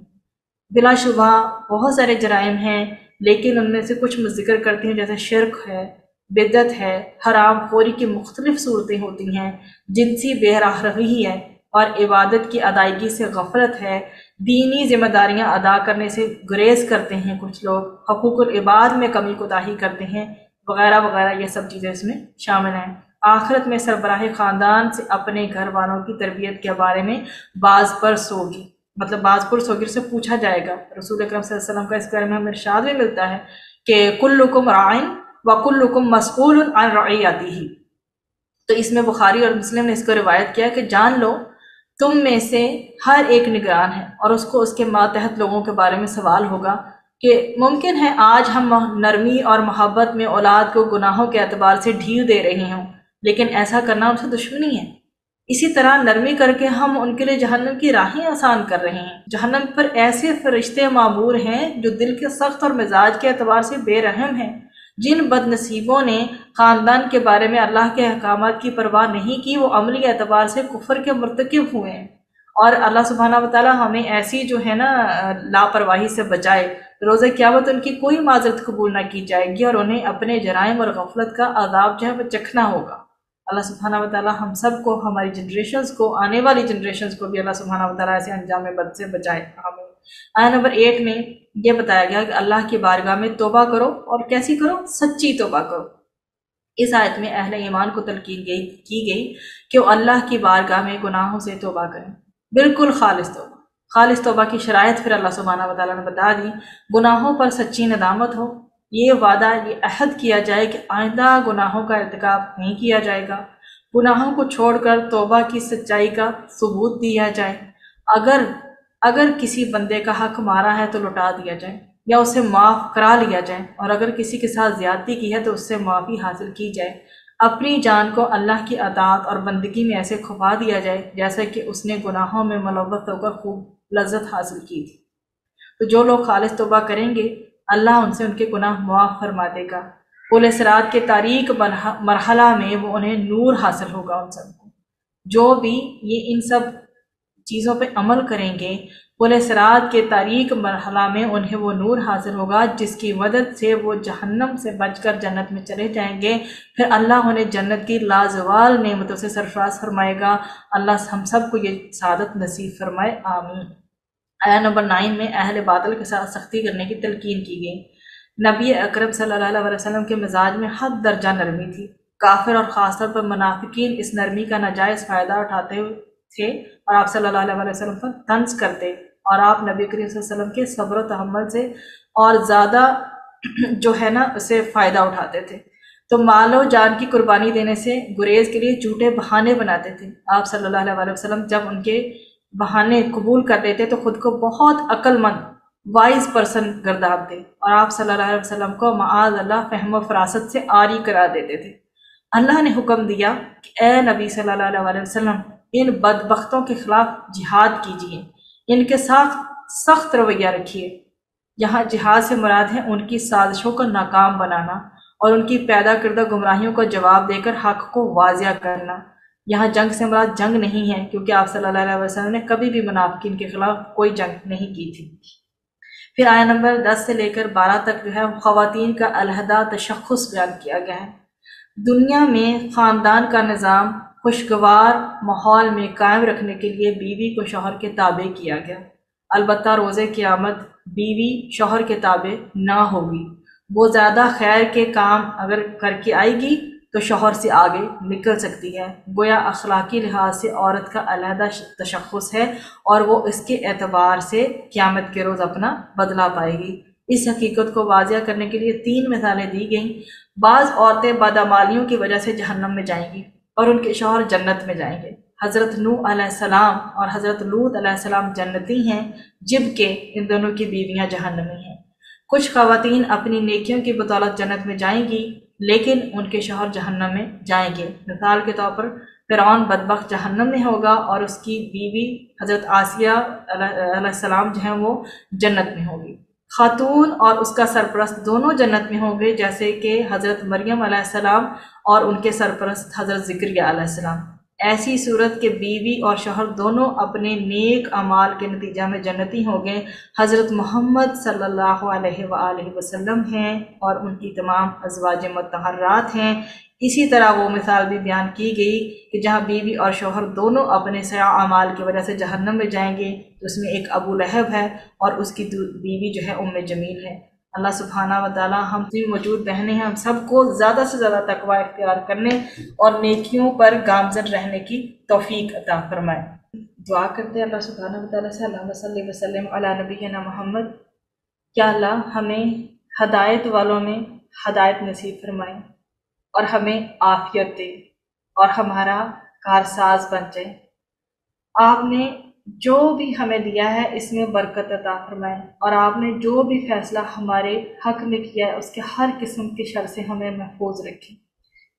B: بلا شبہ بہت سارے جرائم ہیں، لیکن ان میں سے کچھ ذکر کرتے ہیں جیسے شرک ہے، بدعت ہے، حرام خوری کی مختلف صورتیں ہوتی ہیں، جنسی بے راہ روی ہے اور عبادت کی ادائیگی سے غفلت ہے، دینی ذمہ داریاں ادا کرنے سے گریز کرتے ہیں کچھ لوگ، حقوق العباد میں کمی کوتاہی کرتے ہیں، وغیرہ وغیرہ، یہ سب چیزیں اس میں شامل ہیں۔ آخرت میں سربراہ خاندان سے اپنے گھر والوں کی تربیت کے بارے میں باز پرس ہوگی، مطلب باز پرس ہوگی، اس سے پوچھا جائے گا۔ رسول اکرم صلی اللہ علیہ وسلم کا اس بارے میں ہمیں ارشاد بھی ملتا ہے کہ کلکم راعٍ وکلکم مسئول عن رعیتہ۔ تو اس میں بخاری اور مسلم نے اس کو روایت کیا کہ جان لو تم میں سے ہر ایک نگران ہے اور اس کو اس کے ماتحت لوگوں کے بارے میں سوال ہوگا کہ ممکن ہے آج ہم نرمی اور محبت میں اولاد کو گناہوں کے اعتبار سے ڈھیل دے رہے ہوں، لیکن ایسا کرنا ان سے دشمنی ہے۔ اسی طرح نرمی کر کے ہم ان کے لیے جہنم کی راہیں آسان کر رہے ہیں۔ جہنم پر ایسے فرشتے معمور ہیں جو دل کے سخت اور مزاج کے اعتبار سے بے رحم ہیں۔ جن بد نصیبوں نے خاندان کے بارے میں اللہ کے احکامات کی پرواہ نہیں کی، وہ عملی اعتبار سے کفر کے مرتکب ہوئے ہیں، اور اللہ سبحانہ وتعالی ہمیں ایسی جو ہے نا لاپرواہی سے بچائے۔ روز قیامت ان کی کوئی معذرت قبول نہ کی جائے گی اور انہیں اپنے جرائم اور غفلت کا عذاب جو ہے وہ چکھنا ہوگا۔ اللہ سبحانہ وتعالی ہم سب کو، ہماری جنریشنز کو، آنے والی جنریشنز کو بھی اللہ سبحانہ وتعالی ایسے انجام بد سے بچائے، آمین۔ آیت نمبر 8 میں یہ بتایا گیا کہ اللہ کی بارگاہ میں توبہ کرو، اور کیسی کرو؟ سچی توبہ کرو۔ اس آیت میں اہل ایمان کو تلقین کی گئی کہ وہ اللہ کی بارگاہ میں گناہوں سے توبہ کریں، بالکل خالص توبہ۔ خالص توبہ کی شرائط پھر اللہ سبحانہ و تعالیٰ نے بتا دی۔ گناہوں پر سچی ندامت ہو، یہ وعدہ، یہ عہد کیا جائے کہ آئندہ گناہوں کا ارتکاب نہیں کیا جائے گا، گناہوں کو چھوڑ کر توبہ کی سچائی کا ثبوت دیا جائے، اگر کسی بندے کا حق مارا ہے تو لوٹا دیا جائے یا اسے معاف کرا لیا جائے، اور اگر کسی کے ساتھ زیادتی کی ہے تو اس سے معافی حاصل کی جائے، اپنی جان کو اللہ کی اطاعت اور بندگی میں ایسے کھپا دیا جائے جیسے کہ اس نے گناہوں میں ملوث ہو کر خوب لذت حاصل کی تھی۔ تو جو لوگ خالص توبہ کریں گے اللہ ان سے ان کے گناہ معاف فرما دے گا۔ پل صراط کے تاریک مرحلہ میں وہ انہیں نور حاصل ہوگا۔ ان سب کو جو بھی یہ ان سب چیزوں پہ عمل کریں گے، پل صراط کے تاریک مرحلہ میں انہیں وہ نور حاصل ہوگا جس کی مدد سے وہ جہنم سے بچ کر جنت میں چلے جائیں گے۔ پھر اللہ انہیں جنت کی لازوال نعمتوں سے سرفراز فرمائے گا۔ اللہ ہم سب کو یہ سعادت نصیب فرمائے، آمین۔ آیا نمبر 9 میں اہل باطل کے ساتھ سختی کرنے کی تلقین کی گئی۔ نبی اکرم صلی اللہ علیہ وسلم کے مزاج میں حد درجہ نرمی تھی۔ کافر اور خاص طور پر منافقین اس نرمی کا ناجائز فائدہ اٹھاتے تھے اور آپ صلی اللہ علیہ وسلم پر طنز کرتے، اور آپ نبی کریم صلی اللہ علیہ وسلم کے صبر و تحمل سے اور زیادہ جو ہے نا اسے فائدہ اٹھاتے تھے۔ تو مال و جان کی قربانی دینے سے گریز کے لیے جھوٹے بہانے بناتے تھے۔ آپ صلی اللہ علیہ وسلم جب ان کے بہانے قبول کر لیتے تو خود کو بہت عقل مند وائز پرسن گردانتے، اور آپ صلی اللہ علیہ وسلم کو معاذ اللہ فہم و فراست سے عاری قرار دیتے تھے۔ اللہ نے حکم دیا کہ اے نبی صلی اللہ علیہ وسلم، ان بدبختوں کے خلاف جہاد کیجیے، ان کے ساتھ سخت رویہ رکھیے۔ یہاں جہاد سے مراد ہے ان کی سازشوں کو ناکام بنانا اور ان کی پیدا کردہ گمراہیوں کا جواب دے کر حق کو واضح کرنا۔ یہاں جنگ سے مراد جنگ نہیں ہے، کیونکہ آپ صلی اللہ علیہ وسلم نے کبھی بھی منافقین کے خلاف کوئی جنگ نہیں کی تھی۔ پھر آیہ نمبر 10 سے لے کر 12 تک جو ہے خواتین کا علیحدہ تشخص بیان کیا گیا ہے۔ دنیا میں خاندان کا نظام خوشگوار ماحول میں قائم رکھنے کے لیے بیوی کو شوہر کے تابع کیا گیا، البتہ روز قیامت بیوی شوہر کے تابع نہ ہوگی۔ وہ زیادہ خیر کے کام اگر کر کے آئے گی تو شوہر سے آگے نکل سکتی ہے، گویا اخلاقی لحاظ سے عورت کا علیحدہ تشخص ہے اور وہ اس کے اعتبار سے قیامت کے روز اپنا بدلہ پائے گی۔ اس حقیقت کو واضح کرنے کے لیے 3 مثالیں دی گئیں۔ بعض عورتیں بدعمالیوں کی وجہ سے جہنم میں جائیں گی اور ان کے شوہر جنت میں جائیں گے۔ حضرت نوح علیہ السلام اور حضرت لوط علیہ السلام جنتی ہیں، جبکہ ان دونوں کی بیویاں جہنمی ہیں۔ کچھ خواتین اپنی نیکیوں کی بدولت جنت میں جائیں گی، لیکن ان کے شوہر جہنم میں جائیں گے۔ مثال کے طور پر فرعون بدبخت جہنم میں ہوگا اور اس کی بیوی حضرت آسیہ علیہ السلام جو ہیں وہ جنت میں ہوگی۔ خاتون اور اس کا سرپرست دونوں جنت میں ہوں گے، جیسے کہ حضرت مریم علیہ السلام اور ان کے سرپرست حضرت زکریا علیہ السلام۔ ایسی صورت کہ بیوی اور شوہر دونوں اپنے نیک اعمال کے نتیجہ میں جنتی ہوں گے۔ حضرت محمد صلی اللہ علیہ وآلہ وسلم ہیں اور ان کی تمام ازواج مطہرات ہیں۔ اسی طرح وہ مثال بھی بیان کی گئی کہ جہاں بیوی اور شوہر دونوں اپنے سیاہ اعمال کی وجہ سے جہنم میں جائیں گے، تو اس میں ایک ابو لہب ہے اور اس کی بیوی جو ہے ام جمیل ہے۔ اللہ سبحانہ و تعالی ہم سے موجود بہنیں ہیں، ہم سب کو زیادہ سے زیادہ تقوی اختیار کرنے اور نیکیوں پر گامزن رہنے کی توفیق عطا فرمائے۔ دعا کرتے ہیں اللہ سبحانہ و تعالی سے، اللہم صلی وسلم علی نبینا محمد۔ کیا اللہ ہمیں ہدایت والوں میں ہدایت نصیب فرمائے اور ہمیں عافیت دے اور ہمارا کارساز بن جائے۔ آپ نے جو بھی ہمیں دیا ہے اس میں برکت عطا فرمائے، اور آپ نے جو بھی فیصلہ ہمارے حق میں کیا ہے اس کے ہر قسم کے شر سے ہمیں محفوظ رکھیں،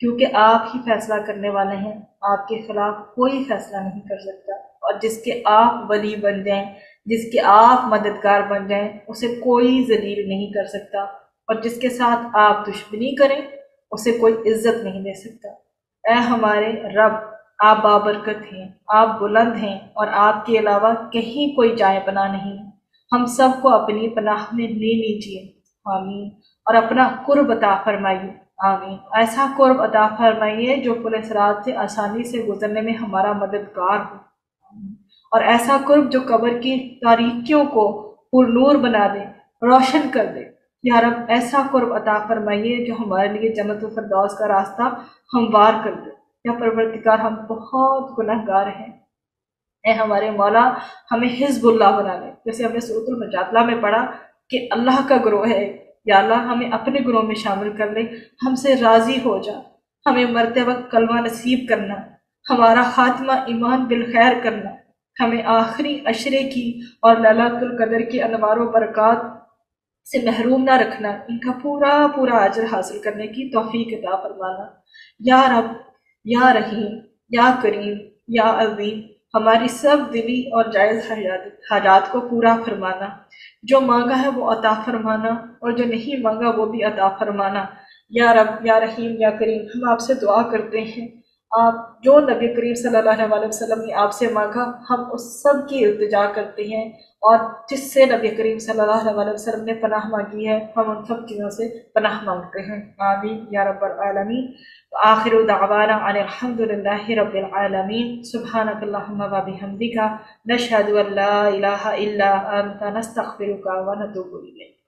B: کیونکہ آپ ہی فیصلہ کرنے والے ہیں، آپ کے خلاف کوئی فیصلہ نہیں کر سکتا، اور جس کے آپ ولی بن جائیں، جس کے آپ مددگار بن جائیں، اسے کوئی ذلیل نہیں کر سکتا، اور جس کے ساتھ آپ دشمنی کریں اسے کوئی عزت نہیں دے سکتا۔ اے ہمارے رب، آپ بابرکت ہیں، آپ بلند ہیں، اور آپ کے علاوہ کہیں کوئی جائے پناہ نہیں۔ ہم سب کو اپنی پناہ میں لے لیجیے، آمین، اور اپنا قرب عطا فرمائیے، آمین۔ ایسا قرب عطا فرمائیے جو پل صراط سے آسانی سے گزرنے میں ہمارا مددگار ہو، اور ایسا قرب جو قبر کی تاریکیوں کو پر نور بنا دے،
A: روشن کر دے۔ یا رب ایسا قرب عطا فرمائیے جو ہمارے لیے جنت الفردوس کا راستہ ہموار کر دے۔ یا پروردگار ہم بہت گناہ گار ہیں، اے ہمارے مولا ہمیں حزب اللہ بنا لے، جیسے ہم نے سورۃ المجادلہ میں پڑھا کہ اللہ کا گروہ ہے۔ یا اللہ ہمیں اپنے گروہ میں شامل کر لے، ہم سے راضی ہو جا، ہمیں مرتے وقت کلمہ نصیب کرنا، ہمارا خاتمہ ایمان بالخیر کرنا، ہمیں آخری عشرے کی اور لیلۃ القدر کی انوار و برکات سے محروم نہ رکھنا، ان کا پورا پورا اجر حاصل کرنے کی توفیق عطا فرمانا۔ یا رب، یا رحیم، یا کریم، یا عظیم، ہماری سب دلی اور جائز حاجات کو پورا فرمانا، جو مانگا ہے وہ عطا فرمانا، اور جو نہیں مانگا وہ بھی عطا فرمانا۔ یا رب، یا رحیم، یا کریم، ہم آپ سے دعا کرتے ہیں، آپ جو نبی کریم صلی اللہ علیہ وسلم نے آپ سے مانگا ہم اس سب کی التجا کرتے ہیں، اور جس سے نبی کریم صلی اللہ علیہ وسلم نے پناہ مانگی ہے ہم ان سب چیزوں سے پناہ مانگتے ہیں۔ آمین یا رب العالمین۔ آخر دعوانا ان الحمد للہ رب العالمین۔ سبحانک اللہم و بحمدک، نشہد ان لا الہ الا انت، نستغفرک و نتوب الیک۔